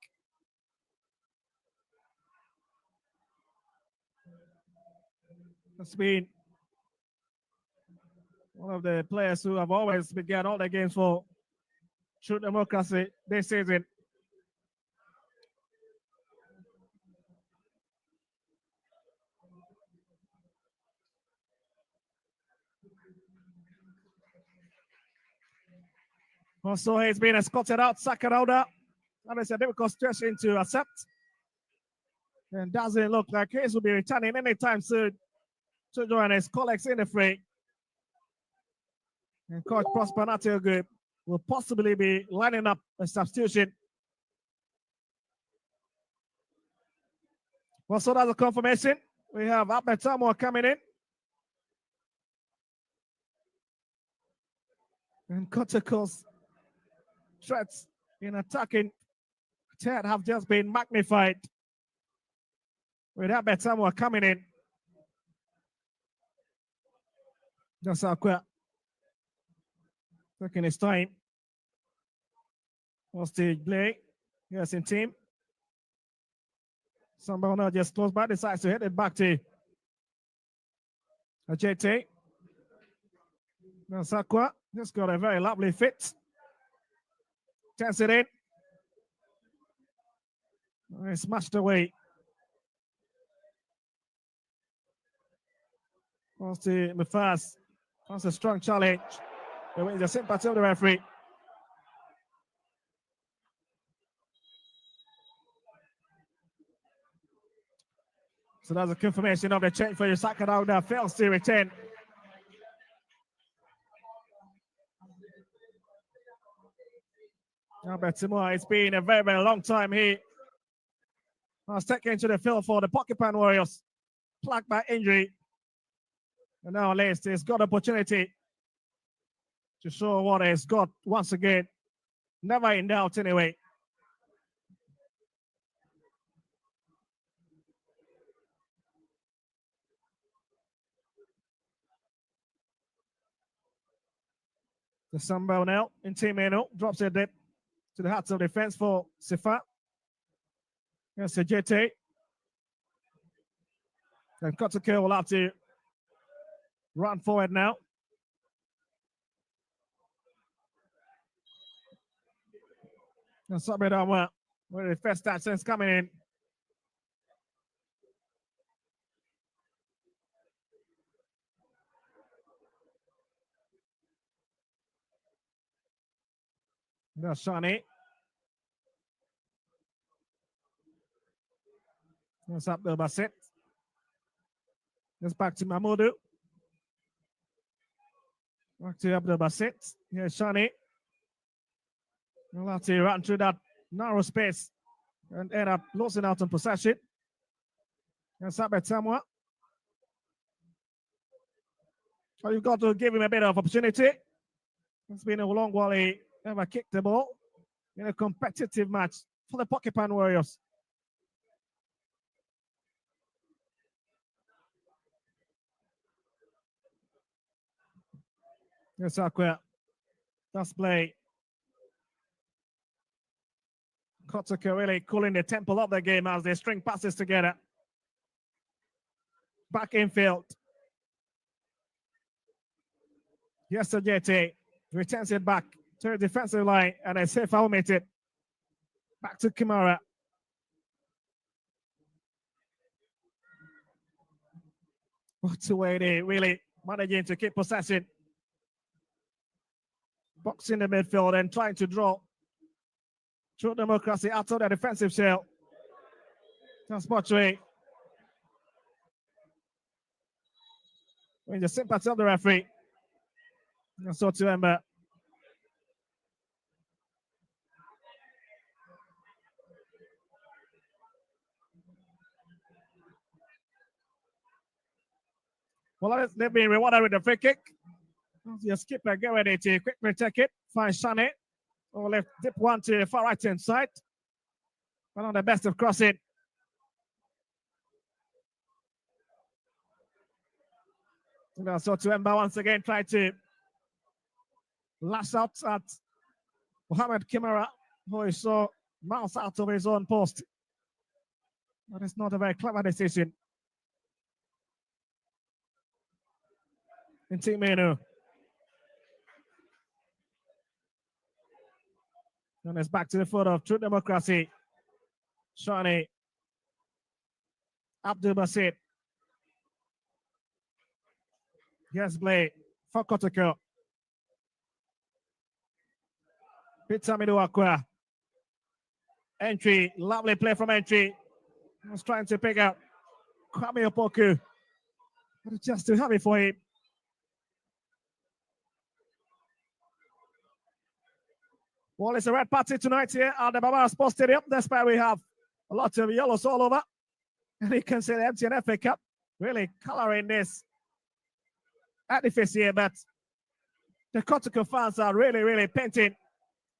Has been one of the players who have always begun all the games for True Democracy this season. Also, he's been escorted out, Sakarauda. That is a difficult situation to accept. And doesn't look like he will be returning anytime soon to join his colleagues in the fray. And Coach Prosper Natiogu will possibly be lining up a substitution. Well, so that's a confirmation. We have Ahmed Tamwa coming in. And Kotoko's threats in attacking Ted have just been magnified. With Ahmed Tamwa coming in. That's how quick. Taking his time. Hostage play. Yes, in team. Somebody now just close by, decides to hit it back to JT. Now Sakwa just got a very lovely fit. Turns it in. He smashed away. Wants to Mufas. That's a strong challenge. It wins the sympathy of the referee. So that's a confirmation of the change for Sakadao that fails to return. Albert Timur, it's been a very, very long time here. Was taken to the field for the Porcupine Warriors. Plagued by injury. And now at least he's got opportunity to show what he's got once again. Never in doubt anyway. The Sambal now in team Eno drops it deep to the hearts of defense for Sifa. Yes, the JT. And Kotoko will have to run forward now. And Sabedama, where the first actions coming in. That's Shani. That's Abdul Basit. That's back to Mahmoudou. Back to Abdul Basit. Here's Shani. We'll have to run through that narrow space and end up losing out on possession. And Sabet Samoa. So you've got to give him a bit of opportunity. It's been a long while he never kicked the ball in a competitive match for the Porcupine Warriors. Yes, Aqua. That's play. Kotoko really cooling the tempo of the game as they string passes together. Back infield. Yes, JT returns it back to the defensive line and a safe omitted. Back to Kimara. What's the way they really managing to keep possession. Boxing the midfield and trying to draw True Democracy out of the defensive shell. That's Botchway. With the sympathy of the referee. And so to Ember. Well, they've been rewarded with the free kick. Your skipper get ready to quickly take it. Find Shane. Or left dip one to the far right hand side. One of the best of crossing. So to Ember once again try to lash out at Mohamed Kimara, who is so mouse out of his own post. But it's not a very clever decision. In team menu. And it's back to the foot of True Democracy. Shani. Abdul Basit. Yes, Blay. For Kotoko. Peter Miduakwa. Entry. Lovely play from Entry. He was trying to pick up Kwame Opoku. But it's just too heavy for him. Well, it's a red party tonight here at the Barbara Sports Stadium. That's why we have a lot of yellows all over. And you can see the MTN FA Cup really coloring this edifice here. But the Kotoko fans are really painting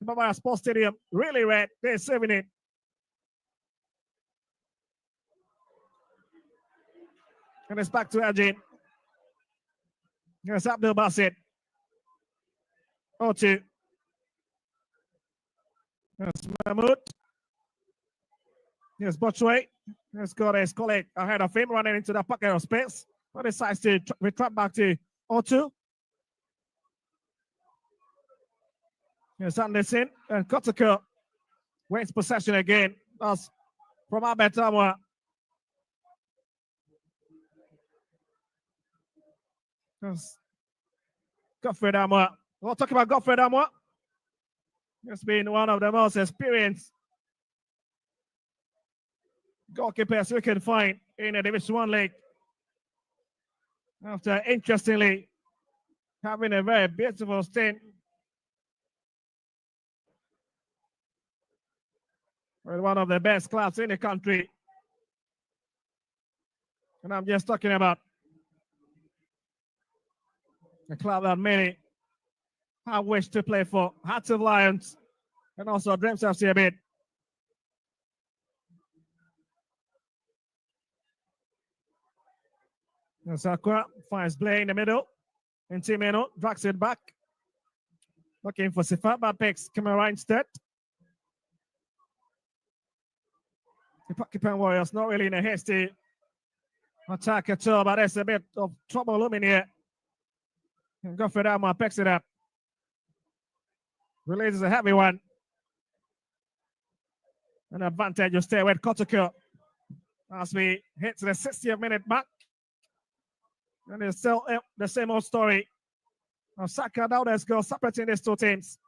the Barbara Sports Stadium really red. They're serving it. And it's back to Ajin. Here's Abdul Basit. 0-2. Yes, Mahmoud. Yes, Botchway. He's got his colleague ahead of him running into the pocket of space. But decides to retract back to 0-2. Here's Anderson and Kotoko waits possession again. That's from Abetamwa. Yes. Godfrey Damwa. We'll talk about Godfrey Damwa. He's been one of the most experienced goalkeepers we can find in a Division 1 league. After, interestingly, having a very beautiful stint with one of the best clubs in the country. And I'm just talking about a club that many have wished to play for, Hearts of Lions, and also Dreams FC a bit. And Sakura finds Blay in the middle. And Timeno drags it back. Looking for Sifa, but picks Kimura instead. The Porcupine Warriors not really in a hasty attack at all, but there's a bit of trouble looming here. And Godfrey Dama picks it up. Releases a heavy one. An advantage will stay with Kotoko as we hit the 60th minute mark. And it's still the same old story of Saka Dauda's goal separating these two teams.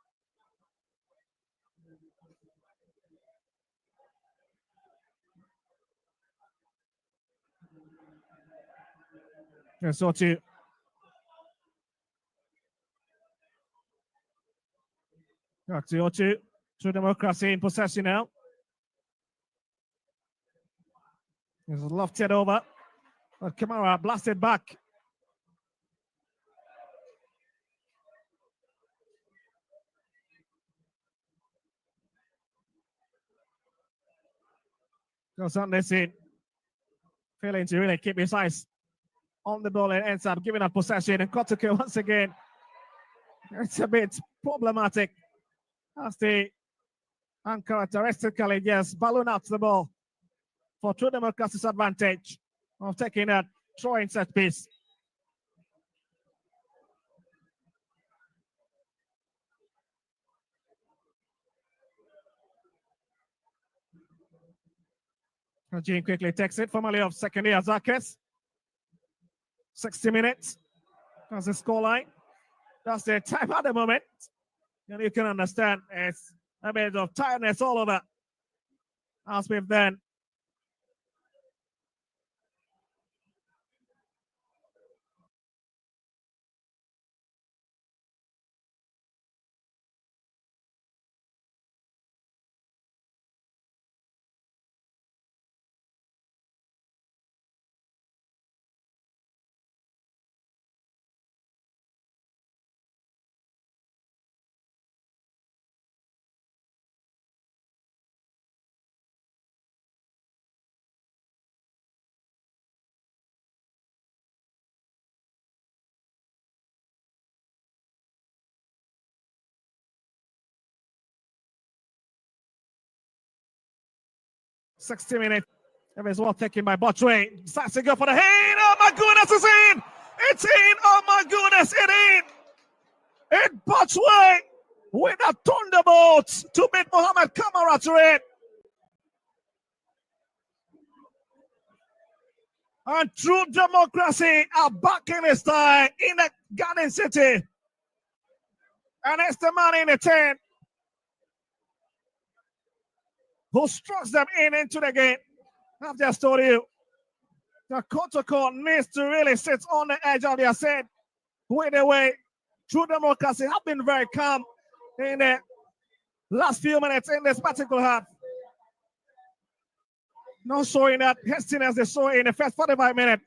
And so to back to Otu. True Democracy in possession now. He's lofted over. Kamara blasted back. Goes on this in. Failing to really keep his eyes on the ball and ends up giving up possession. And Kotoko once again. It's a bit problematic as they uncharacteristically just balloon out the ball for True Democracy's advantage of taking a throwing set piece. Eugene quickly takes it, formerly of second year Zakes. 60 minutes. That's the scoreline. That's the time at the moment. And you can understand it's a bit of tiredness all over. As we've done. $60 minutes. It is well taken by Botchway. Starts to go for the hand. Oh my goodness, it's in! It's in! Oh my goodness, it in! It Botchway with a thunderbolt to beat Mohamed Kamara to it. And True Democracy are back in the style in the Garden City. And it's the man in the 10 who strikes them into the game. I've just told you, the Kotoko needs to really sit on the edge of their seat with the way True Democracy have been very calm in the last few minutes in this particular half. Not showing that hastiness they saw in the first 45 minutes.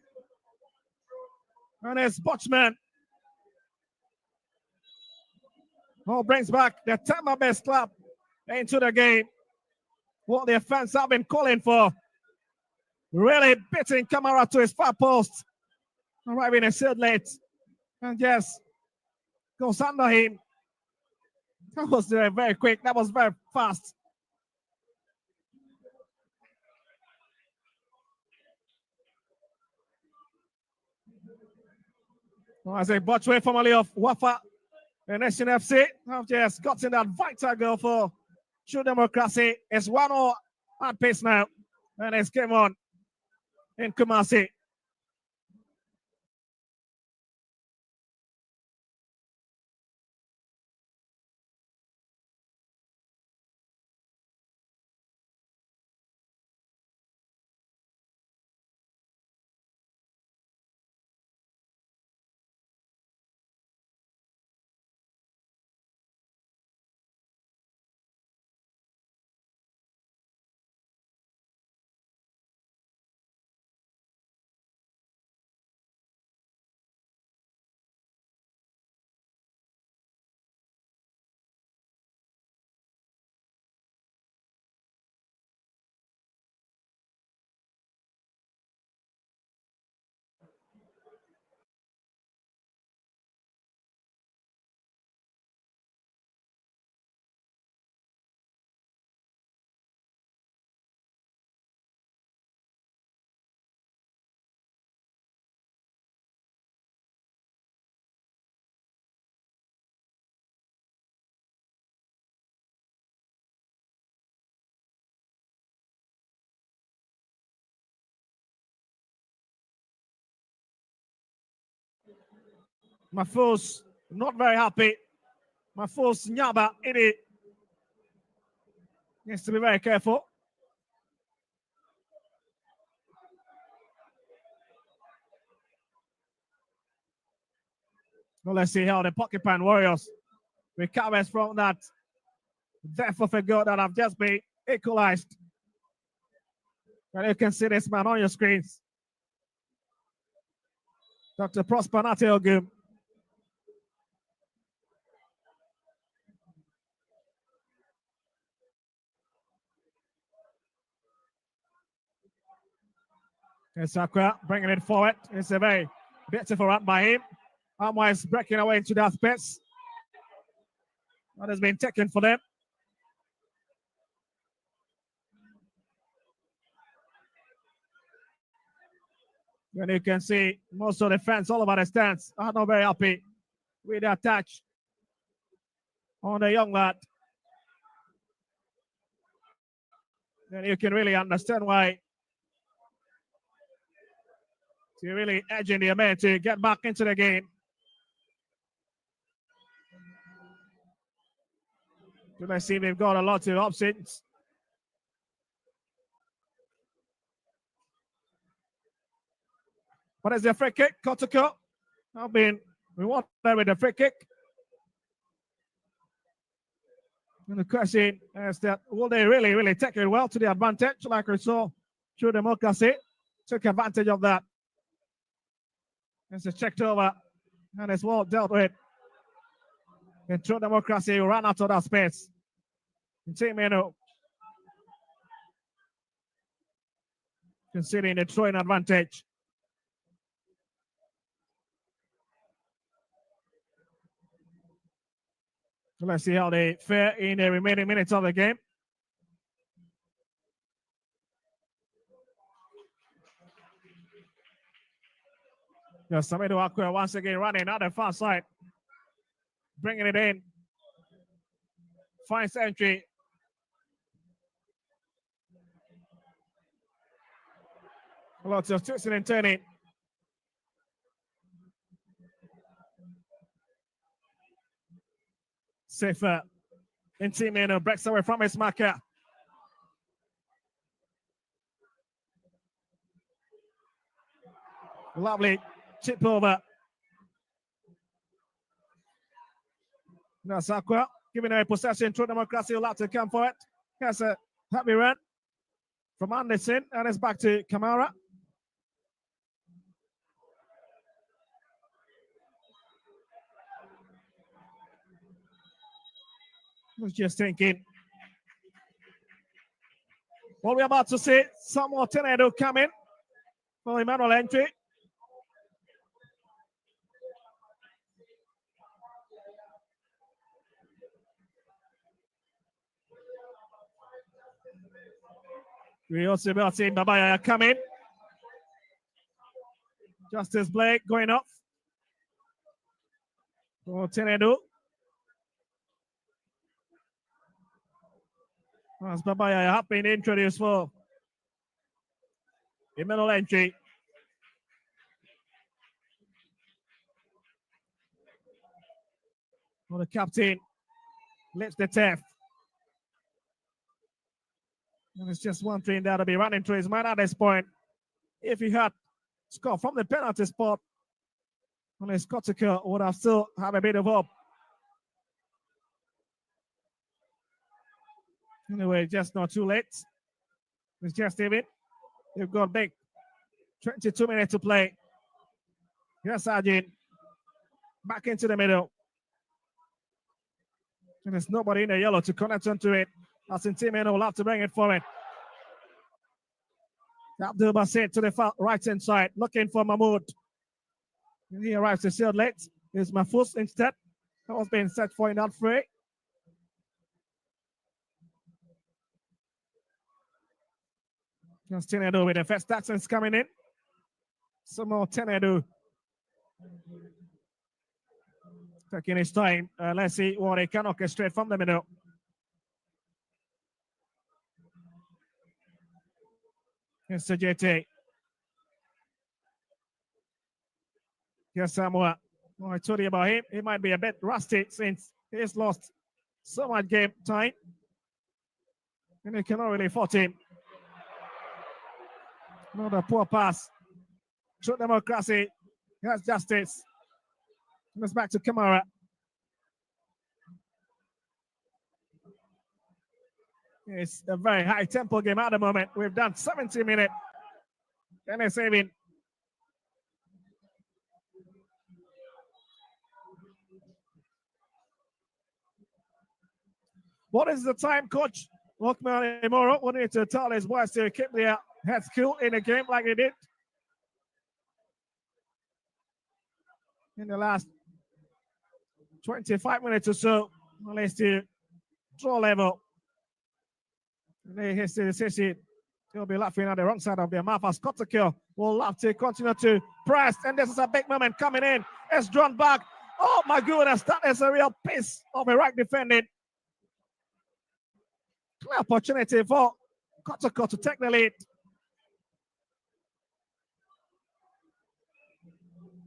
And it's Botchman who brings back the Tampa Bay Club into the game. What their fans have been calling for. Really beating Kamara to his far post. Arriving a third late. And just goes under him. That was very quick. That was very fast. Well, I say Botchway, formerly of Wafa and SNFC, have just gotten that vital goal for True Democracy. It's 1-0 at pace now. And it's game on in Kumasi. Mafus not very happy. Mafus Nyaba Idi needs to be very careful. Well, let's see how the Porcupine Warriors recovers from that death of a goal that have just been equalized. And you can see this man on your screens. Dr. Prosper Nateogum. And Sakura bringing it forward. It's a very beautiful run by him. Otherwise breaking away into that space. What has been taken for them. And you can see most of the fans all over the stands are not very happy with that touch on the young lad. And you can really understand why. You're really edging the man to get back into the game. Let's see, they've got a lot of options. But it's a free kick. Kotoko have been rewarded with a free kick. And the question is that will they really take it well to the advantage, like we saw through democracy? Took advantage of that. It's checked over and it's well dealt with. And through democracy, ran out of that space. And Team Meno considering the throwing advantage. So let's see how they fare in the remaining minutes of the game. Yes, Samedo Akua once again running out the far side. Bringing it in. Finds entry. Lots of twisting and turning. Safer. And Team Meno breaks away from his marker. Lovely chip over. Now Sakwa giving away possession through democracy. Will have to come for it. Here's a happy run from Anderson, and it's back to Kamara. I was just thinking what we're about to see. Some more tornado coming for Emmanuel entry. We also about seeing Babaya coming. Justice Blake going off for Tenedo. As Babaya have been introduced for Emmanuel entry. Well, the captain lifts the turf. And it's just one thing that'll be running through his mind at this point. If he had scored from the penalty spot, well, his Kotoko would have still have a bit of hope. Anyway, just not too late. It's just even. They've got big 22 minutes to play. Yes, Sergeant. Back into the middle. And there's nobody in the yellow to connect onto it. Asante Kotoko will have to bring it forward. Abdul Basit to the far right-hand side, looking for Mahmoud. And he arrives to shield late. It's Mahfouz instead. That was being set for in that fray. Just Tenedo with the first actions coming in. Some more Tenedo. Taking his time. Let's see what they can orchestrate from the middle. Here's JT. Here's Samoa. Oh, I told you about him. He might be a bit rusty since he's lost so much game time. And he cannot really fault him. Another poor pass. True democracy. Here's Justice. And it's back to Kamara. It's a very high tempo game at the moment. We've done 70 minutes. And they're saving. What is the time, Coach Lokman Imoro? We need to tell his boys to keep their heads cool in a game like they did in the last 25 minutes or so. At least to draw level. They hit the sissy. He'll be laughing at the wrong side of their mouth as Kotoko will have to continue to press. And this is a big moment coming in. It's drawn back. Oh my goodness, that is a real piece of a right defending. Clear opportunity for Kotoko to take the lead.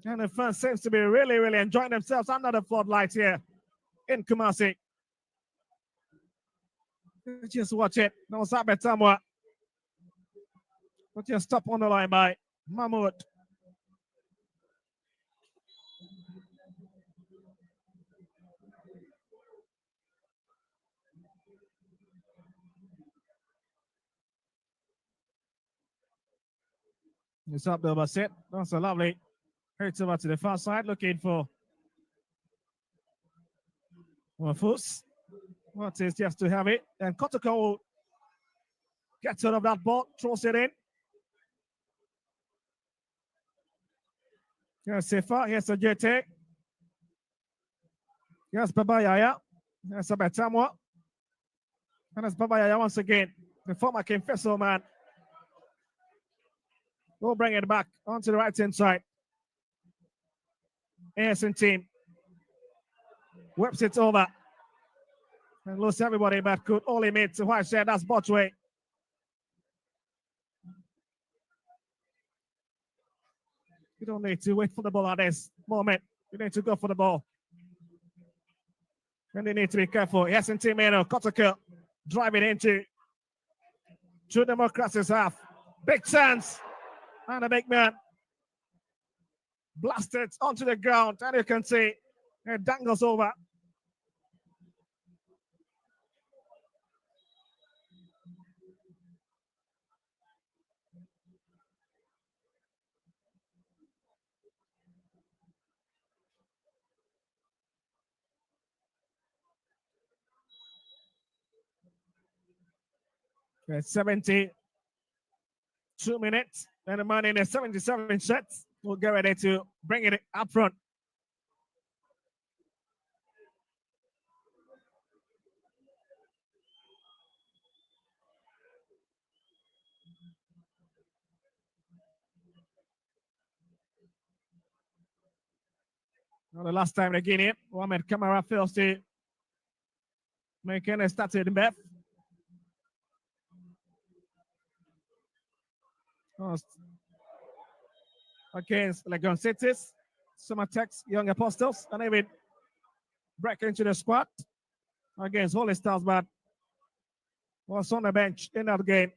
And the fans seems to be really, really enjoying themselves under the floodlights here in Kumasi. Just watch it. No Sabe Tamwa. But just stop on the line by Mahmoud. It's up there, that's it. That's a lovely hit over to the far side, looking for Wafus. What is just to have it. And Kotoko will get out of that ball, throws it in. Here's Sefa, here's a JT. Here's Babayaya. Here's a Betamwa. And it's Babayaya once again. The former King Fessel man. We'll bring it back onto the right hand side. ASN team whips it over. And lose everybody, but could only meet to White Shed. That's Botchway. You don't need to wait for the ball at this moment. You need to go for the ball. And they need to be careful. Yes, and team Kotoko driving into True Democracy's half. Big chance. And a big man blasted onto the ground. And you can see it dangles over. It's 72 minutes. And the man in the 77 shots will get ready to bring it up front. Well, the last time again here, Mohamed Kamara fails to make any start in Beth. Against Legon Cities, Sumatex, Young Apostles, and even break into the squad against Holy Stars, but was on the bench in that game.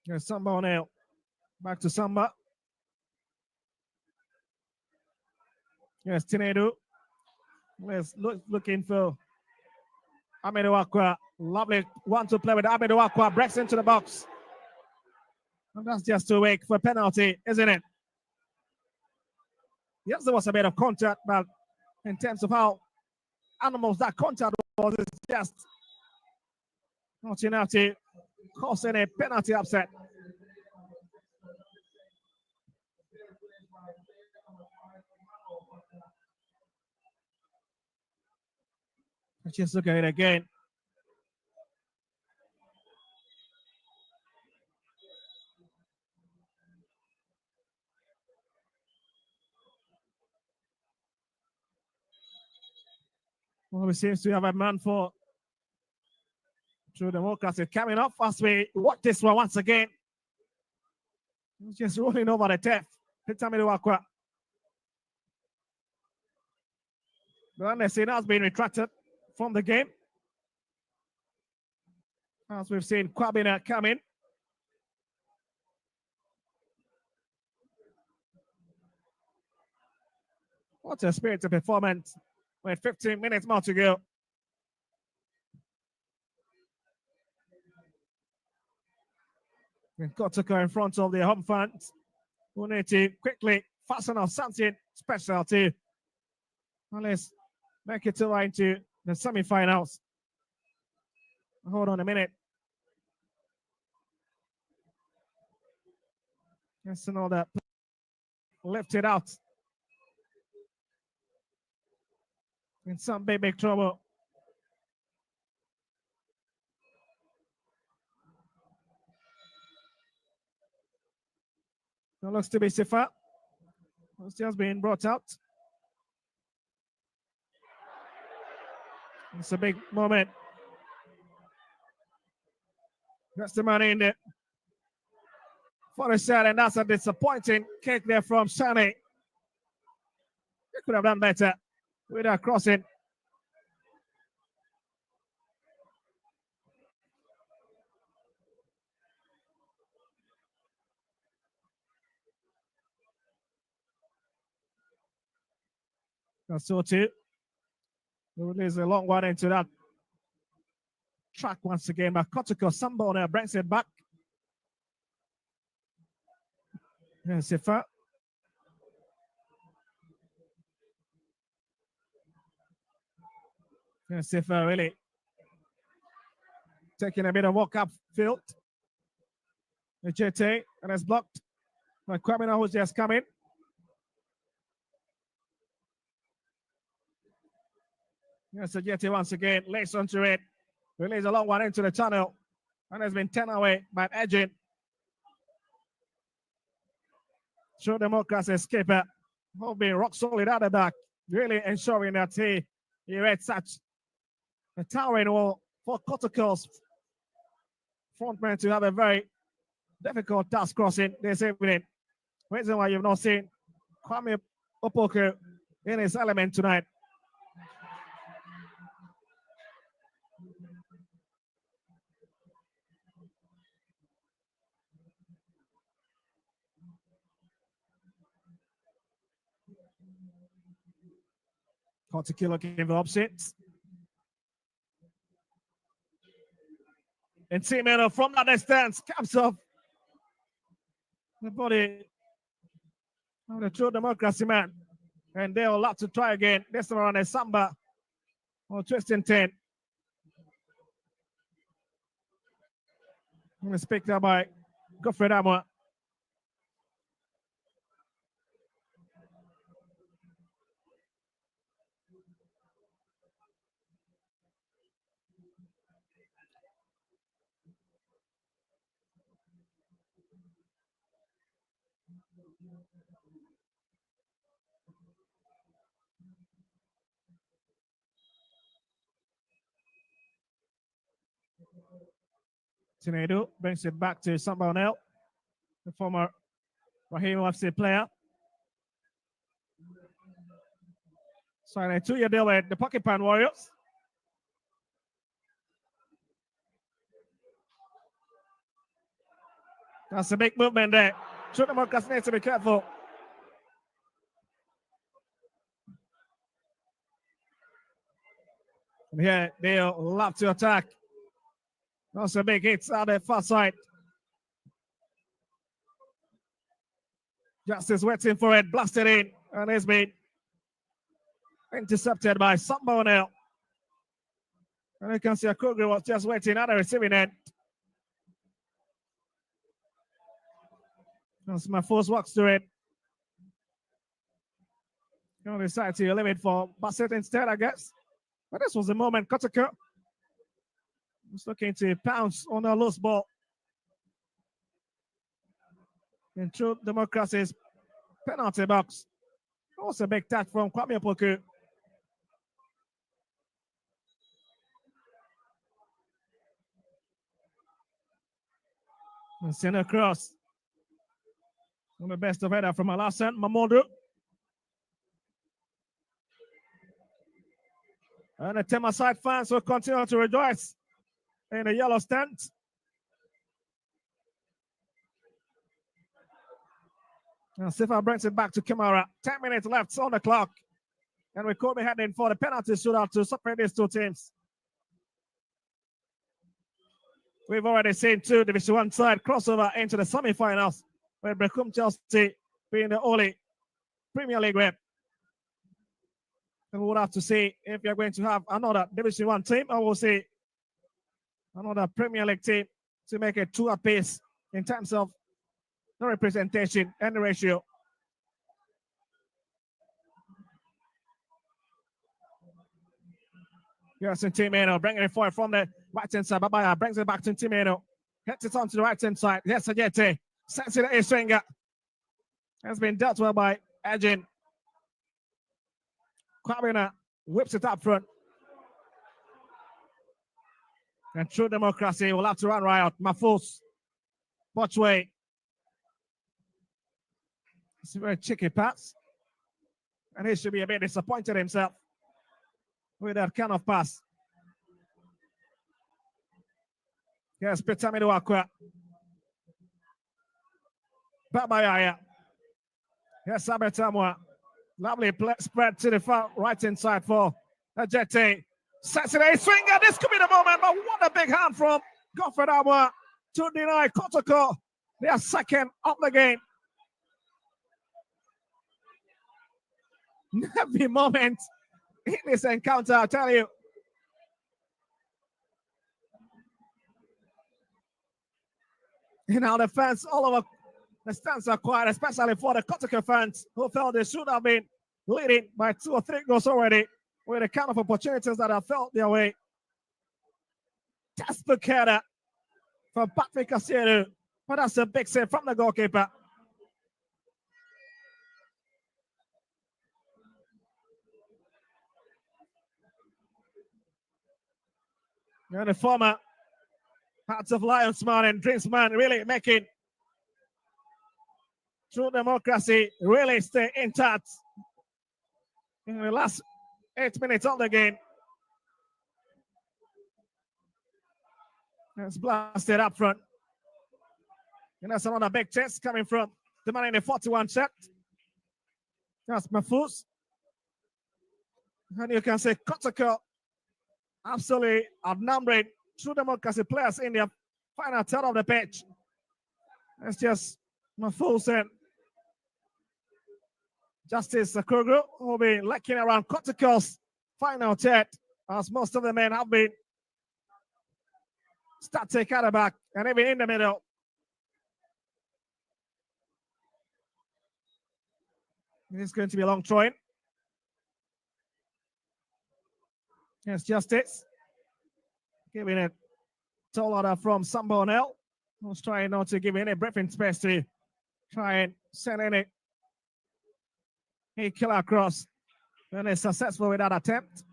There's Samba now. Back to Samba. Yes, Tinedu. Let's looking for Amadou Aqua. Lovely one to play with Amadou Aqua. Breaks into the box. And that's just too weak for penalty, isn't it? Yes, there was a bit of contact, but in terms of how animals that contact was, it's just not enough to cause any penalty upset. Let's just look at it again. Well, we seem to have a man for True Democracy coming up as we watch this one once again. He's just rolling over the turf. Pitamiluakwa. The Anderson has been retracted from the game. As we've seen Kwabena come in. What a spirited performance with 15 minutes more to go. And Kotoko in front of the home fans who need to quickly fasten off something special to let's make it into the semi-finals. Hold on a minute. Let's know that lift it out. In some big trouble. It looks to be Sifa. It's just being brought out. It's a big moment. That's the money in there. For the shot, and that's a disappointing kick there from Shani. He could have done better without crossing. That's so too. Release a long one into that track once again, but Kotoko Sambo now brings it back. Here's Sifa. Here's Sifa really taking a bit of walk up field. The JT, and it's blocked by Kwamina, who's just coming. Yes, the JT once again lays onto it. Release a long one into the tunnel. And has been 10 away by Edging. True Democracy escaper. Being rock solid at the back. Really ensuring that he read such a towering wall for Kotoko's frontman to have a very difficult task crossing this evening. Reason why you've not seen Kwame Opoku in his element tonight. Kotoko looking for options. And Timeno from that distance comes off the body of the True Democracy man. And they'll have to try again. This time around a Samba or twisting 10. It's picked up by Godfrey Amwa. Tinedo brings it back to someone else, the former Rahim FC player. Sign a 2-year deal with the Porcupine Warriors. That's a big movement there. True Democrats need to be careful. And here they'll love to attack. That's a big hit out the far side. Justice waiting for it, blasted in, and it's been intercepted by Samba now. And you can see Akogri was just waiting at the receiving end. As my force walks to it. You decide to leave it for Bassett instead, I guess. But this was the moment Kotoko was looking to pounce on a loose ball. In True Democracy's penalty box. That was a big touch from Kwame Opoku. And center cross. On the best of header from Alassane Mamoudou. And the Temaside fans will continue to rejoice in the yellow stand. And Sifa brings it back to Kamara. 10 minutes left on the clock. And we could be heading for the penalty shootout to separate these two teams. We've already seen two Division 1 side crossover into the semi-finals, with Brecum Chelsea being the only Premier League rep. And we'll have to see if you're going to have another Division 1 team, or we'll see another Premier League team to make it two apiece in terms of the representation and the ratio. Here's Timeno bringing it forward from the right hand side. Babaya brings it back to Timeno. Hits it onto the right hand side. Yes, Ajete sends it to Isringa. Has been dealt with by Ajin. Kwabena whips it up front. And True Democracy will have to run right out. Mafus. Botchway. It's a very cheeky pass. And he should be a bit disappointed himself with that kind of pass. Yes, Petamido Aqua. Babayaya. Yes, Abetamwa. Lovely spread to the far right hand side for Ajete. Saturday swinger. This could be the moment, but what a big hand from Godfred Amwa to deny Kotoko their second of the game. Every moment in this encounter, I tell you. You know, the fans all over the stands are quiet, especially for the Kotoko fans who felt they should have been leading by 2 or 3 goals already with the kind of opportunities that have felt their way. Just Bukera from Patrick Casieru, but that's a big save from the goalkeeper. And the former Hearts of Lions man and Dreams man really making True Democracy really stay intact in the last 8 minutes of the game. It's blasted up front. And that's another big chance coming from the man in the 41 shirt. That's Mafus. And you can say Kotoko absolutely outnumbering True Democracy players in the final third of the pitch. It's just Mafus and Justice Kruger will be lacking around Kotoko's final third, as most of the men have been static at the back and even in the middle. It's going to be a long throw in. Yes, Justice. Giving it tall order from Sambonel. Who's trying not to give any breathing space to try and send any killer across. And is successful with that attempt.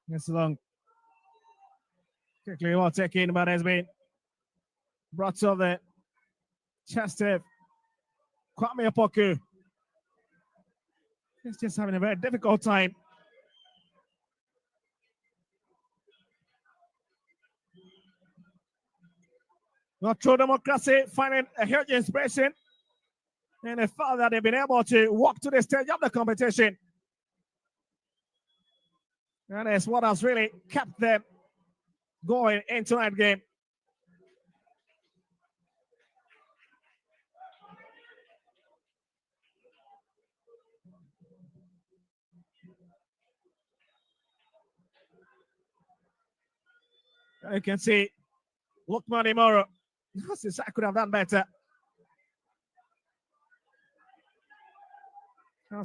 It's long. Quickly well taken, but has been brought to the chest of Kwame Apoku. He's just having a very difficult time. Well, True Democracy finding a huge inspiration in the fact that they've been able to walk to the stage of the competition. And it's what has really kept them going into that game. You can see Lukman Imoro. I could have done better.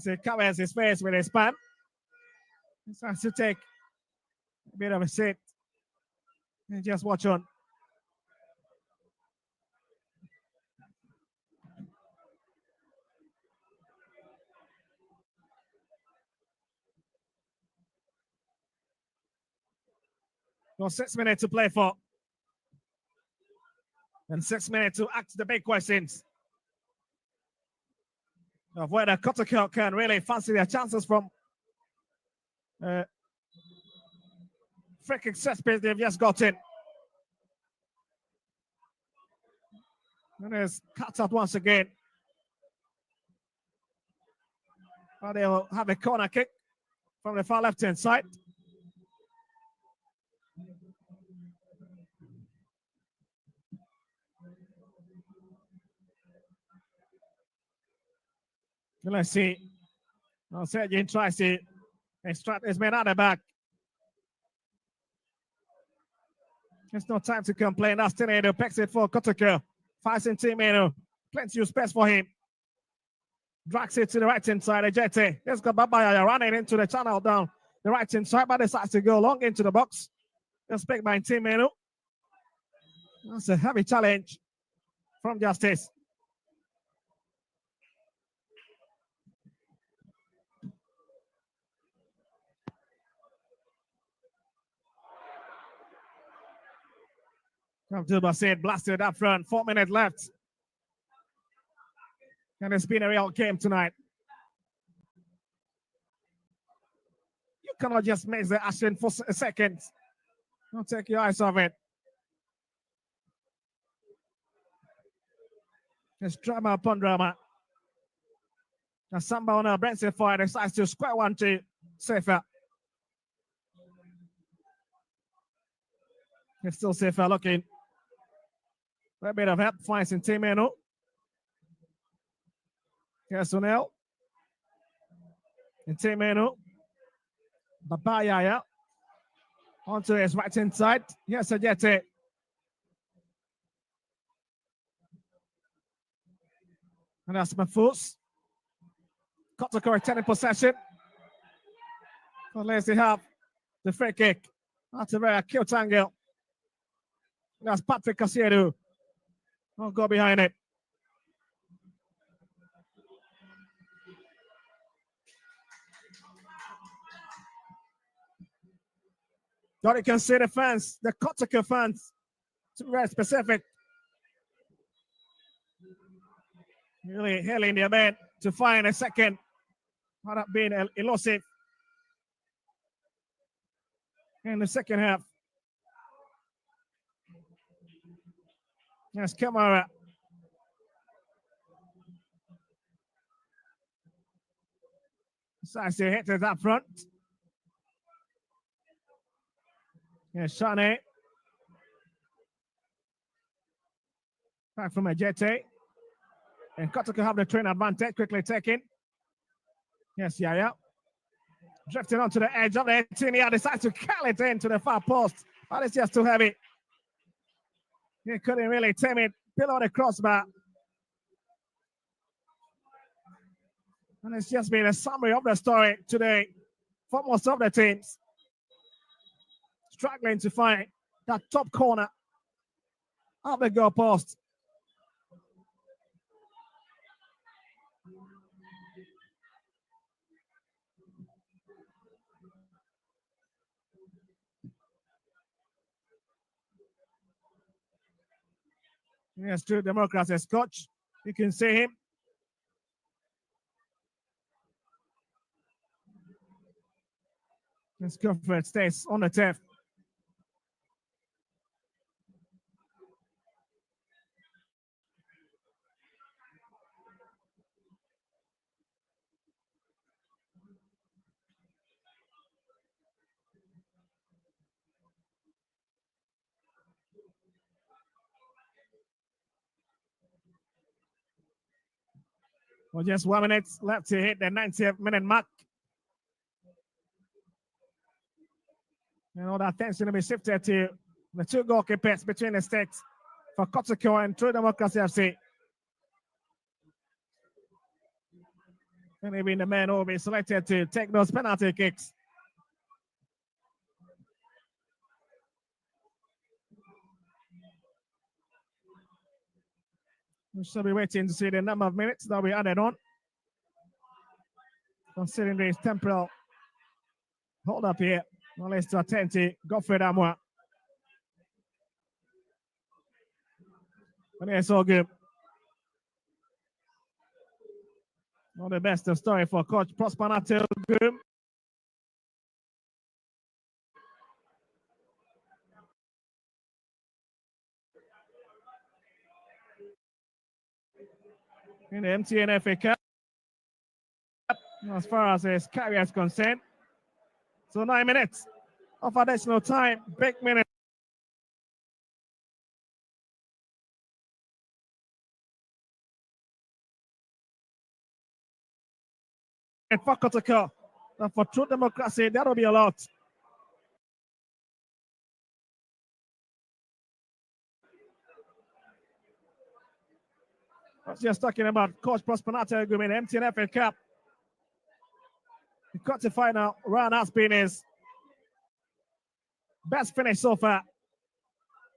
He covers his face with his palm. He has to take a bit of a seat and just watch on. Got 6 minutes to play for. And 6 minutes to ask the big questions of whether Kotoko can really fancy their chances from free kick set piece they've just gotten. And there's cut out once again. They'll have a corner kick from the far left-hand side. Let's see. Sergeant tries to extract his man out of the back. There's no time to complain. That's Tornado. Picks it for Kotoko. Fights in Timeno. Plenty of space for him. Drags it to the right-hand side. Ejete. Let's go Babaya running into the channel down the right-hand side, but decides to go long into the box. Let's pick by Timeno. That's a heavy challenge from Justice. Abdul said blasted up front. 4 minutes left. And it's been a real game tonight. You cannot just miss the action for a second. Don't take your eyes off it. It's drama upon drama. And Samba on a Brentford fire decides to square one to Safer. It's still Safer looking. A bit of help finds in Timeno. Here's Sunel. And Timeno. Babaya onto his right hand side. Here's Ajete. And that's Mafus. Kotoko returning possession. Unless they have the free kick. That's a very cute angle. That's Patrick Casiedo. I'll go behind it. But you can see the fans, the Kotoko fans, to be very specific. Really hailing their man to find a second. Not up being elusive in the second half. Yes, Kamara. Decides to hit it up front. Yes, Shane. Back from Ajete. And Kotoko have the train advantage, quickly taken. Yes, Yaya. Drifting onto the edge of the 18, decides to curl it into the far post. But it's just too heavy. He couldn't really tame it below the crossbar. And it's just been a summary of the story today for most of the teams. Struggling to find that top corner of the goal post. Yes, True Democrats' coach. You can see him. Let's go for it. Stays on the turf. Well, just 1 minute left to hit the 90th minute mark. And all that attention to be shifted to the two goalkeepers between the stakes for Kotoko and True Democracy FC. And maybe the man who will be selected to take those penalty kicks. We shall be waiting to see the number of minutes that we added on. Considering this temporal hold up here. Well, let's attend to Godfrey Amwa. But it's all good. All the best of story for Coach Prosper Natil. in the MTN FA Cup as far as his career is concerned. So 9 minutes of additional time, big minute. And for Kotoko, and for True Democracy, that'll be a lot. I was just talking about Coach Prospernato agreement, MTN FA Cup. The quarterfinal round has been his best finish so far.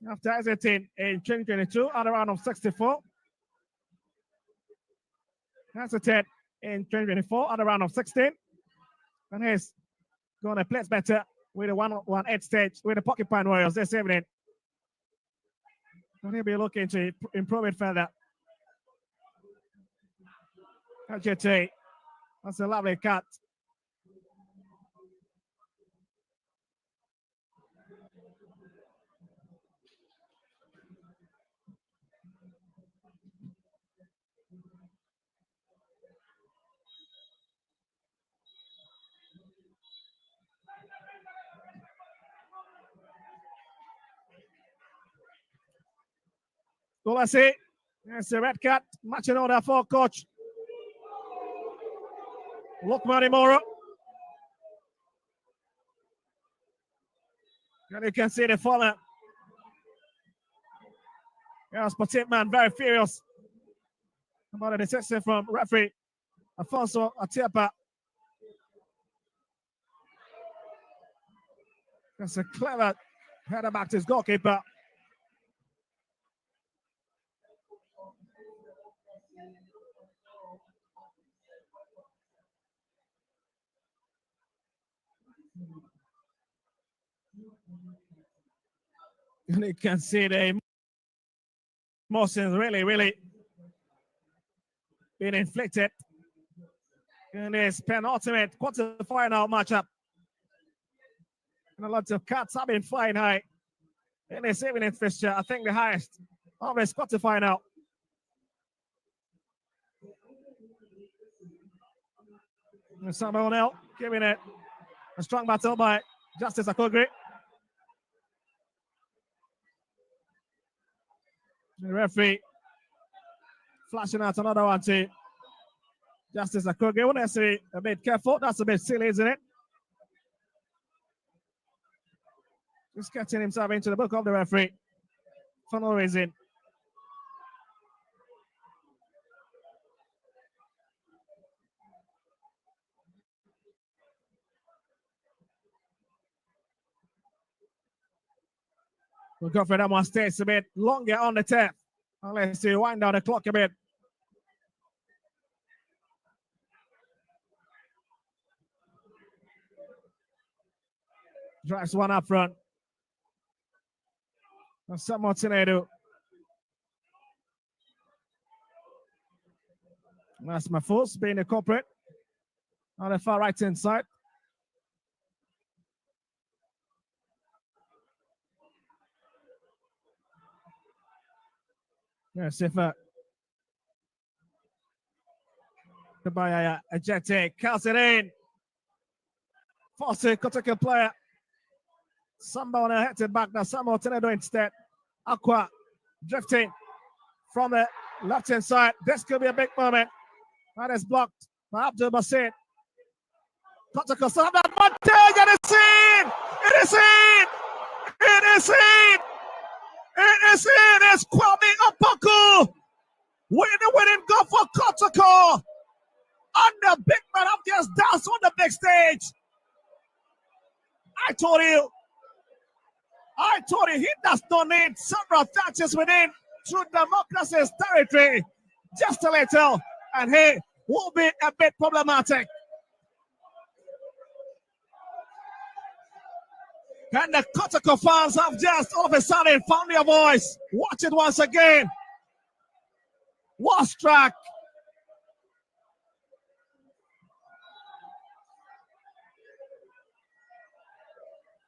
After exiting in 2022 at a round of 64. Exited in 2024 at a round of 16. And he's going to place better with the 1-1-8 stage with the Porcupine Warriors this evening. And he'll be looking to improve it further. LGT, that's a lovely cut. So let's see. There's a red card. Matching order for coach Lukman Moro. And you can see the follow. Yes, Petite Man very furious about the decision from referee Alfonso Atiapa. That's a clever header back to his goalkeeper. And you can see the emotions really being inflicted in this penultimate quarterfinal matchup. And a lot of cards have been flying high in this evening fixture. I think the highest of this quarterfinal. And Samuel Nell giving it a strong battle by Justice Akogri. The referee flashing out another one to Justice Akogri. Wouldn't necessarily a bit careful. That's a bit silly, isn't it? Just getting himself into the book of the referee for no reason. We'll go for that one. Stays a bit longer on the tap. Unless you wind down the clock a bit. Drives one up front. Sam Montenegro. That's Mafus being the culprit on the far right hand side. Yes, if Kabaya ejected, curls it in. Forcing Kotoko player. Samba on a headed back now. Sam Montenegro instead. Aqua drifting from the left hand side. This could be a big moment. That is blocked by Abdul Basit. Kotoko still have that advantage, and it's in! It is in! It is in! It is in! It's Kwame Opoku with the winning goal for Kotoko. And the big man have just danced on the big stage. I told you, he does not need several touches within True Democracy's territory. Just a little, and he will be a bit problematic. And the Kotoko fans have just all of a sudden found their voice. Watch it once again. What strike.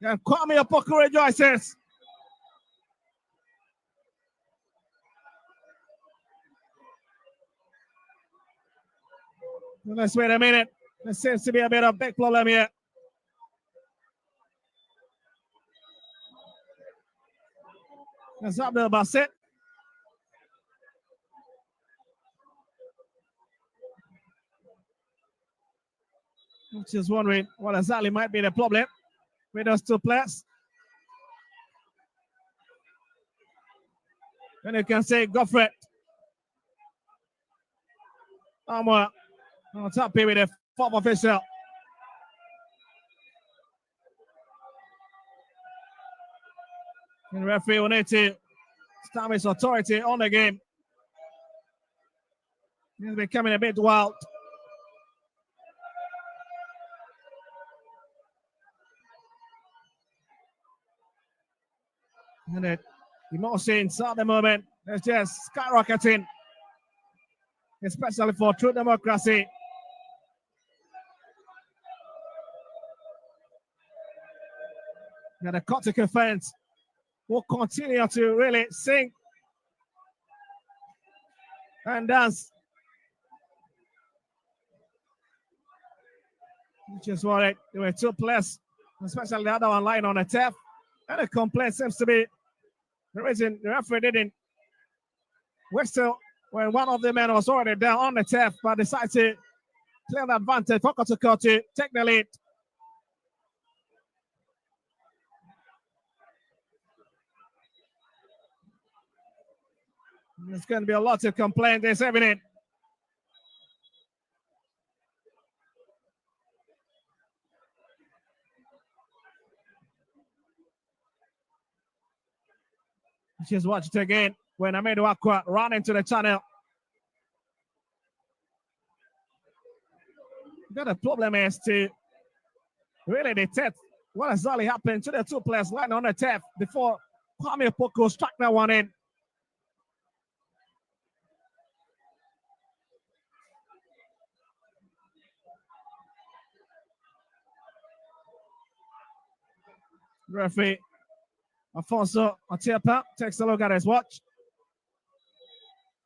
And Kwame Opoku rejoices. Let's wait a minute. There seems to be a bit of big problem here. That's Abdul Basit. Just wondering what exactly might be the problem with those two players. And you can say, go for it. I'm not happy with the fourth official. And the referee will need to stamp his authority on the game. He's becoming a bit wild. And the emotions at the moment is just skyrocketing, especially for true democracy. And the Kotoko fans will continue to really sing and dance. Which is what there were two players, especially the other one lying on the turf. And the complaint seems to be the reason the referee didn't whistle when one of the men was already down on the turf, but decided to claim the advantage for Kotoko to take the lead. There's going to be a lot of complaints this evening. Just watch it again when Amedu Aqua run into the channel. The problem is to really detect what exactly happened to the two players lying on the turf before Kwame Poko struck that one in. Referee Afonso Atiepa takes a look at his watch.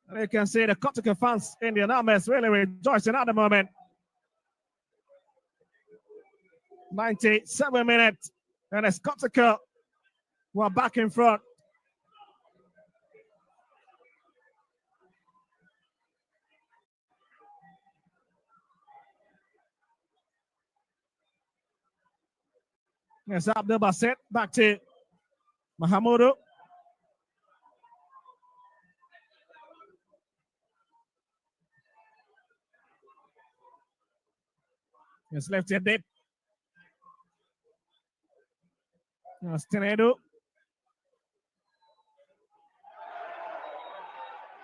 And you can see the Kotoko fans in the numbers really rejoicing at the moment. 97 minutes, and it's Kotoko who are back in front. Yes, Abdul Basit back to Mahamudu. Yes, left it deep. Yes, Tenedo.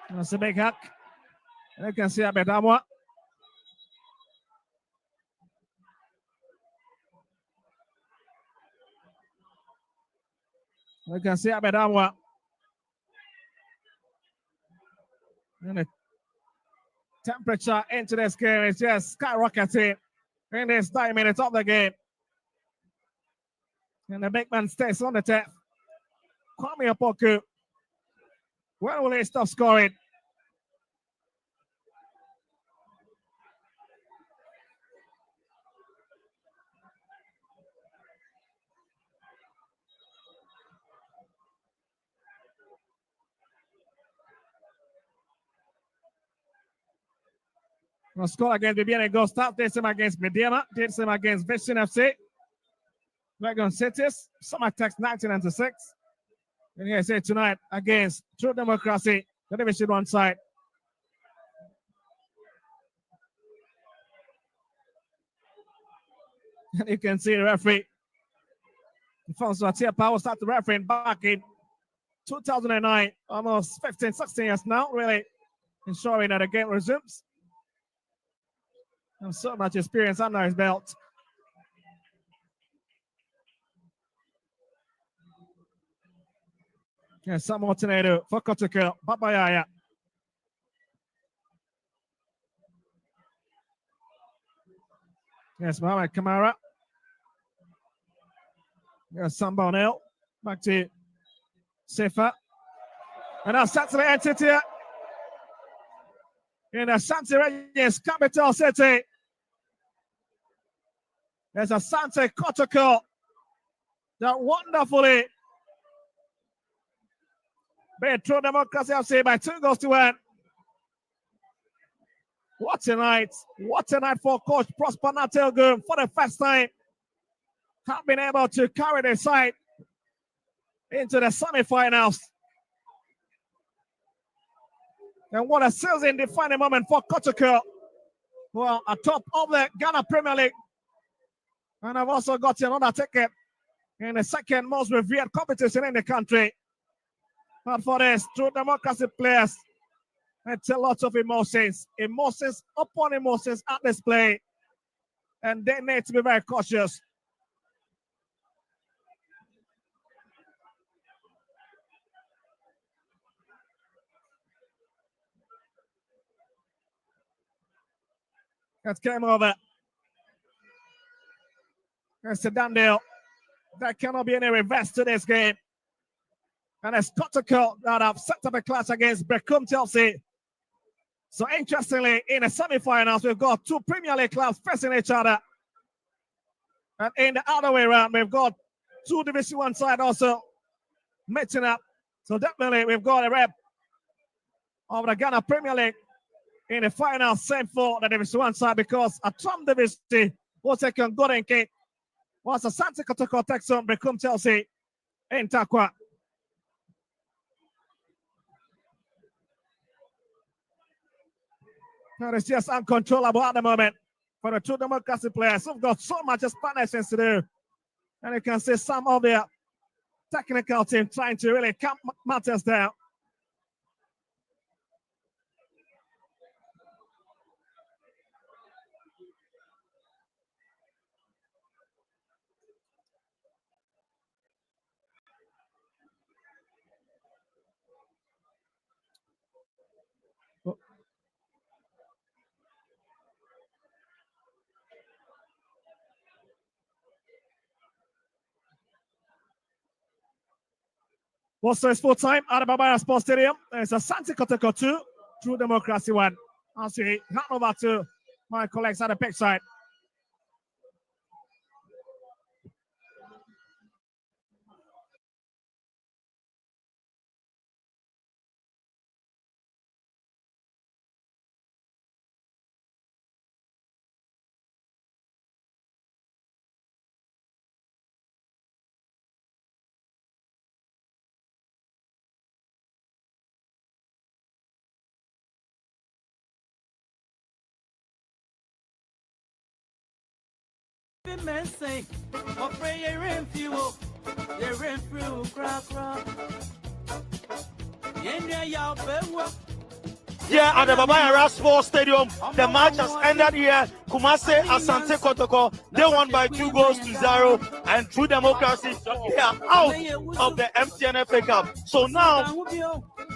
That's a big hack. You can see Abedamwa. You can see Abedamwa. And the temperature into this game is just skyrocketing in this 9 minutes of the game. And the big man stays on the tap. Kwame Opoku. When will he stop scoring? We'll score against Bibiana Go Start. Did some against Mediana. Did some against Vision FC. Dragon Cities. Summer Text 1996. And here I say tonight against True Democracy, the Division 1 side. And you can see the referee. Afonso Atiepa will start the refereeing back in 2009, almost 15, 16 years now, really ensuring that the game resumes. And so much experience under his belt. Yes, some more tornado for Kotoko, Babayaya. Yes, Mohamed Kamara. Yes, Samba O'Neill. Back to Sefa. And now Saturday entered here. in the Asante Region's capital city. There's Asante Kotoko that wonderfully beat True Democracy FC by 2-1. What a night. What a night for Coach Prosper Natelgum for the first time. Have been able to carry the side into the semi-finals. And what a season-defining moment for Kotoko. Well, atop of the Ghana Premier League. And I've also got another ticket in the second most revered competition in the country. But for this, True Democracy players, it's a lot of emotions. Emotions upon emotions at display. And they need to be very cautious. That came over. It's a done deal. There cannot be any reverse to this game. And it's Kotoko that have set up a clash against Becum Chelsea. So interestingly, in the semi-finals, we've got two Premier League clubs facing each other. And in the other way around, we've got two Division 1 side also meeting up. So definitely we've got a rep of the Ghana Premier League in the final, same for the Division 1 side, because a Trump Division will take on Golden Gate. Once Asante Kotoko takes on Becum Chelsea in Takwa. That is just uncontrollable at the moment for the True Democracy players. We've got so much explanations to do. And you can see some of their technical team trying to really calm matters down. Also, it's full time at the Babaya Sports Stadium. It's Asante Kotoko 2, True Democracy 1. I'll see hand over to my colleagues at the pitch side. Yeah, at the Babaya Sports Stadium, the match has ended here. Kumase Asante Kotoko, they won by 2-0, and True Democracy, they are out of the MTNFA Cup. So now,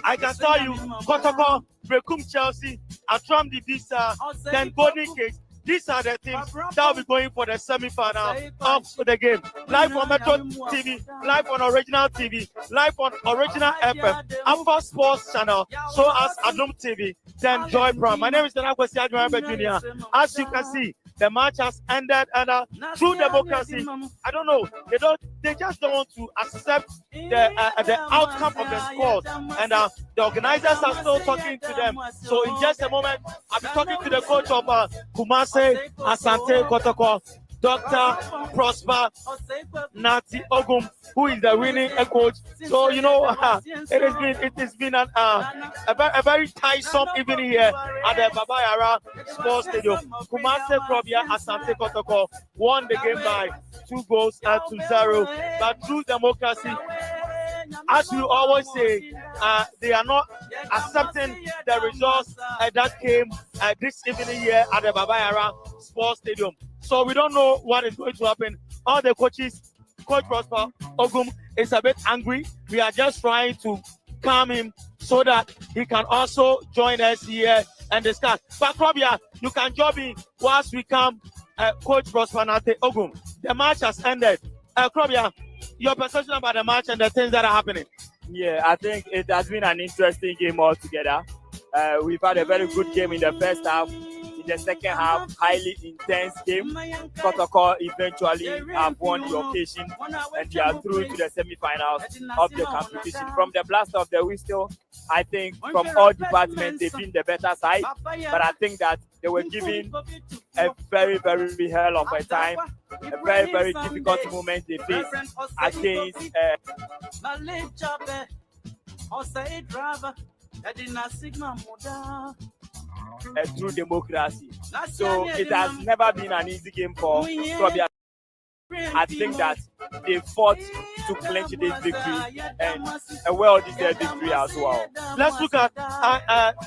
I can tell you, Kotoko, Becum Chelsea, Atram Divisa, then Golden Gate. These are the teams that will be going for the semi-final of the game. Live on Metro TV, live on Original TV, live on Original FM, Alpha Sports Channel, so as Adum TV, then Joy Prime. My name is Dana Kwesi Admirable Jr. As you can see, the match has ended, and True Democracy, I don't know, they just don't want to accept the outcome of the score, and the organizers are still talking to them. So in just a moment, I'll be talking to the coach of Kumase Asante Kotoko, Dr. Prosper Nati Ogum, who is the winning coach. So it has been a very tiresome evening here at the Babaya Sports Stadium. Kumase Krobia Asante Kotoko won the game by 2-0, but True Democracy, as you always say, they are not accepting the results that came this evening here at the Babaya Sports Stadium. So we don't know what is going to happen. All the coaches, Coach Prosper Ogum is a bit angry. We are just trying to calm him so that he can also join us here and discuss. But Krobia, you can join me whilst we come, Coach Prosper Ogum. The match has ended. Krobia, your perception about the match and the things that are happening. Yeah, I think it has been an interesting game altogether. We've had a very good game in the first half. In the second half, highly intense game. Kotoko eventually have won the occasion and they are through to the semi-finals of the competition. From the blast of the whistle, I think from all departments they've been the better side, but I think that they were given a very, very hell of a time, a very, very difficult moment they faced against a true democracy. So it has never been an easy game for Krobia. I think that they fought to clinch this victory and a well-deserved victory as well. Let's look at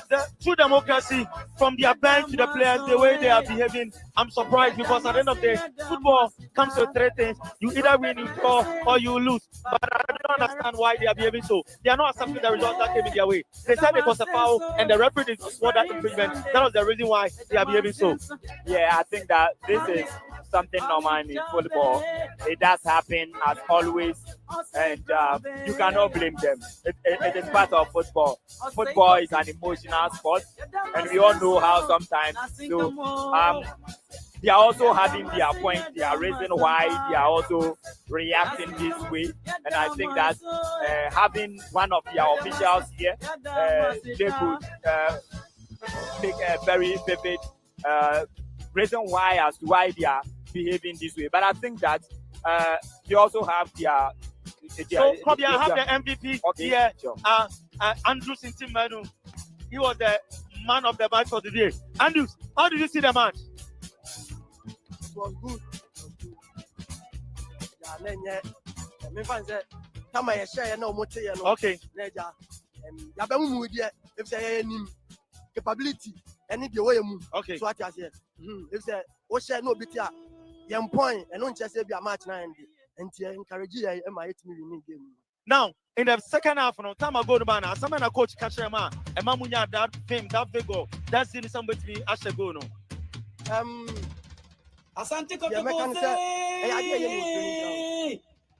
the true democracy from their bench to the players, the way they are behaving. I'm surprised because at the end of the day, football comes with three things. You either win, you draw, or you lose. But I don't understand why they are behaving so. They are not accepting the results that came in their way. They said it was a foul and the referee did score that infringement. That was the reason why they are behaving so. Yeah, I think that this is something normal in football. It does happen as always, and you cannot blame them. It is part of football. Football is an emotional sport, and we all know how sometimes. So they are also having their point. They are reason why they are also reacting this way, and I think that having one of their officials here, they could make a very vivid reason why as to why they are behaving this way. But I think that they also have their. So, Kobe, I have the MVP here. Sure. Andrews Intimanu. He was the man of the match for the day. Andrews, how did you see the match? It was good. Okay. Capability and the way you move. Okay. So what I said. If say what share no bit young point and don't just say be a match now and encourage you and my 8 million game. Now, in the second half, no time ago, the man, some man a coach catch a man, and Mamunya that fame, that vigor, that's in somebody to be as a go no. Asante Kotoko.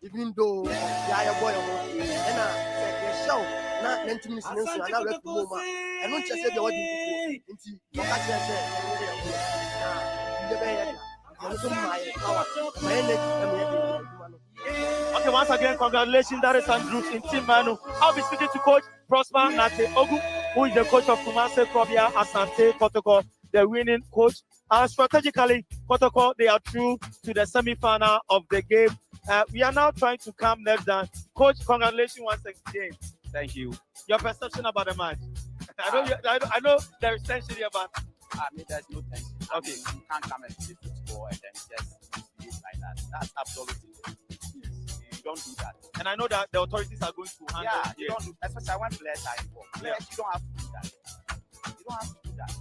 Even though they are a boy and a show, not 90 minutes and I left the moment. And don't just say the wedding into your Okay, once again, congratulations. That is Andrews in Team Manu. I'll be speaking to Coach Prosper Nate Ogu, who is the coach of Kumase Krobia Asante Kotoko, the winning coach. Strategically, Kotoko, they are through to the semi-final of the game. We are now trying to calm them down. Coach, congratulations once again. Thank you. Your perception about the match? I know there is tension here, but I mean, there's no tension. Okay, you can't come and play football and then just behave like that. That's absolutely you don't do that. And I know that the authorities are going to handle it. You don't do, especially when players are involved. Players, you don't have to do that. You don't have to do that.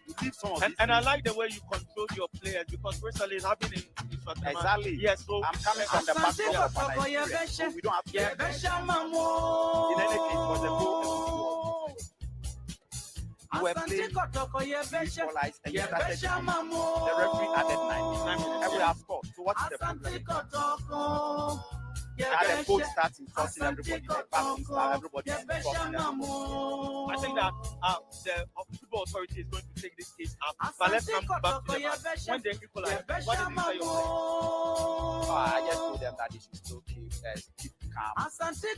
You leave some of and I like the way you control your players because recently it's happening in Swatman. Exactly. Yes, so I'm coming from the background of an experience. So we don't have to do that. In any case, it was a goal. You were playing, you equalized, and you started the referee added 9 minutes, and we have scored. So what is the problem? Now the coach starts enforcing everybody, the passing style, everybody is enforcing everybody. I think that the football authority is going to take this case up. But let's come back to the match. When they equalize, what did you say? I just told them that they should still keep calm. When they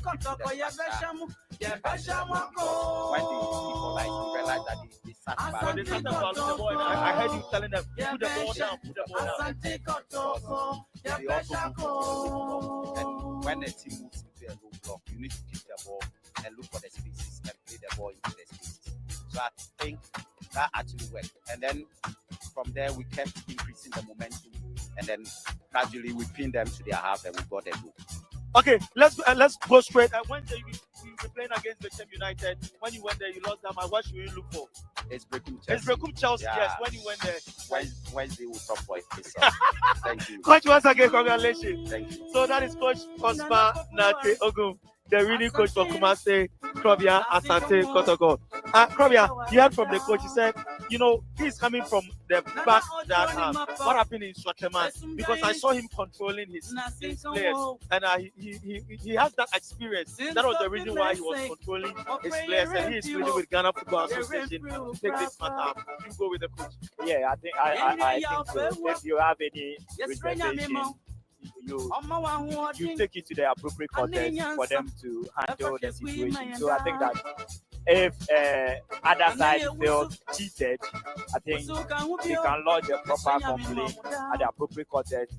equalize, they realize that they sat back. So they started following the ball. I heard you telling them, put the ball down, put the ball down. They also move and when the team moves into a low block, you need to keep the ball and look for the spaces and play the ball into the spaces. So I think that actually worked. And then from there, we kept increasing the momentum. And then gradually we pinned them to their half and we got a goal. Okay, let's go straight. When you were playing against the Team United, when you went there, you lost that match. What should you look for? It's Brekum Chelsea. It's Brekum Chelsea, Yeah. yes. When you went there. Wednesday will top boy. Thank you. Coach, once again, congratulations. Thank you. So that is Coach Prosper Nate Ogun, the winning coach for Kumase Krobia Asante Kotoko. Krobia, you heard from the coach. He said you know, he's coming from the back that what happened in Swatreman, because I saw him controlling his players, and he has that experience. That was the reason why he was controlling his players, and he is pleading with Ghana Football Association to take this matter up. You go with the coach. Yeah, I think so. If you have any reservation, you take it to the appropriate context for them to handle the situation. So I think that if other side feels cheated, I think we can lodge a proper complaint at the appropriate context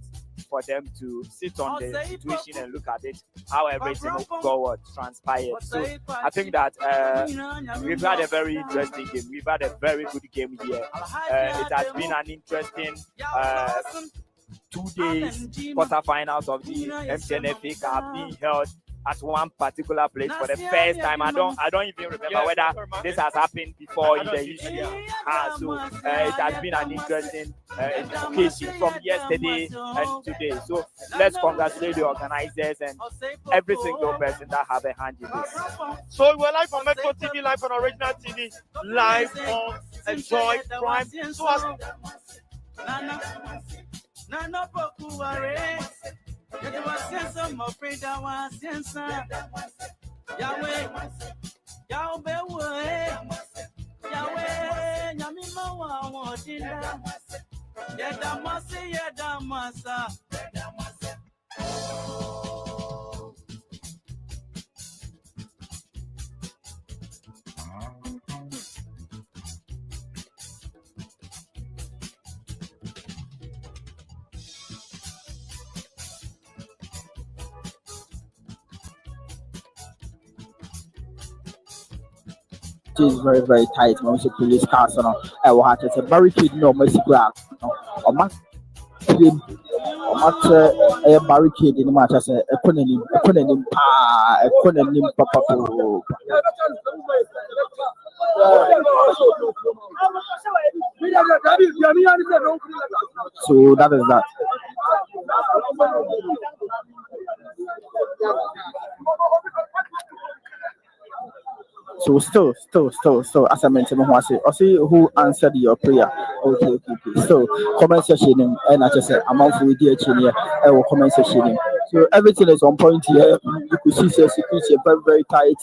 for them to sit on the situation and look at it, how everything forward transpired. So I think that we've had a very interesting game. We've had a very good game here. It has been an interesting 2 days quarterfinals of the MTN Cup being held at one particular place for the first time. I don't even remember whether this has happened before in the history. So it has been an interesting occasion from yesterday and today. So let's congratulate the organizers and every single person that have a hand in this. So we're live on Metro TV, live on Original TV, live on Enjoy Prime. So Nana Pokuare, it was some of freedom, was Yahweh, Yahweh, Yahweh, Yamima, Wadina, Yadamasi, Yadamasa. Is very, very tight. When we police cars on I will have to barricade no mercy grab or a barricade in the match as a economy papa. So that is that. So still, as I mentioned, I see who answered your prayer. Okay. So comment section and I just said amount for the here. Comment section. So everything is on point here. You could see security very, very tight.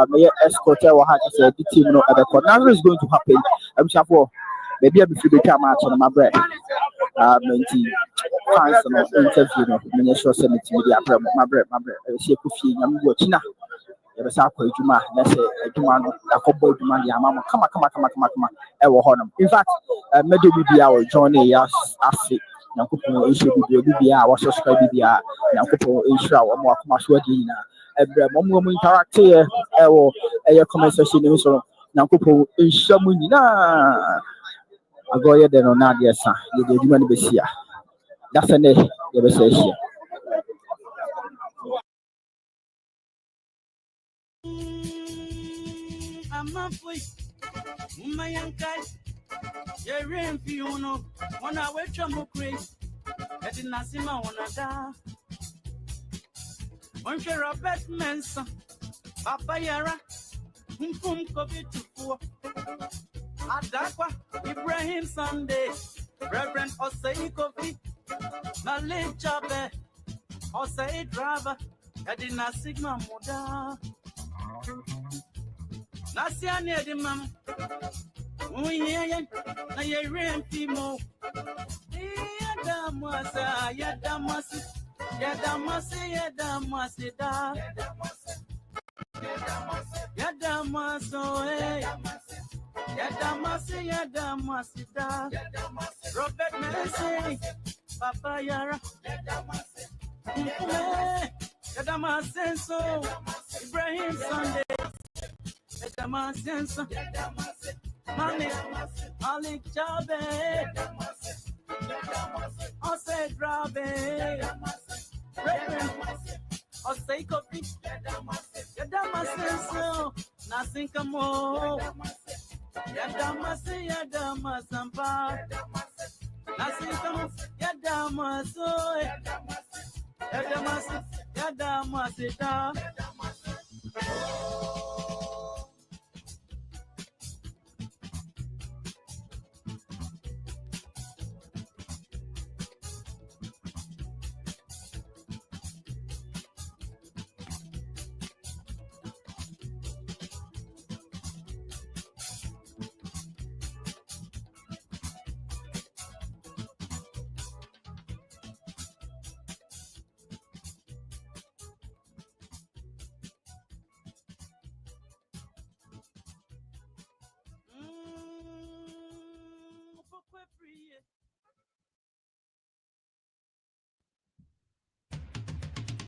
May escort our heart the team no other court. Now is going to happen. I'm sure for maybe I'll be free to come out on my breath. Fans no interview no. Many sure send it to me. My breath. She could feel I'm watching now. Let's say Juma, Akobo Juma, Yamama, come. In fact, maybe we are joining us. Nakupo issue be a was subscribe be a Nakupo issue or more commercial dinner. Every moment interact here, a comment section. So Nakupo issue Munina. I go ahead and on Nadia, son. You did human be here. That's a name, you will say here. I'm not free. My young guy, you're in Fiuno. When I wait from Mokri, I did not see my one ada. When you're a bad man, Papa Yara, COVID to poor. Adakwa, Ibrahim Sunday, Reverend Asante Kotoko, Malay Chabe, Osei Driver, I did not sigma Moda. Nasia near the mam. We hear na ye rain fimo. Yadamasi da. Robert Messi, Papa Yara. Yadamasi so. Ibrahim Sunday. Yadamasi. Malik Chabe. Ose Drabe. Ose Kopi. Yadamasi so. Nothing come more. Yadamasi Yadamasampa. Nothing come. Yadamaso. Yadamasi Yadamasita.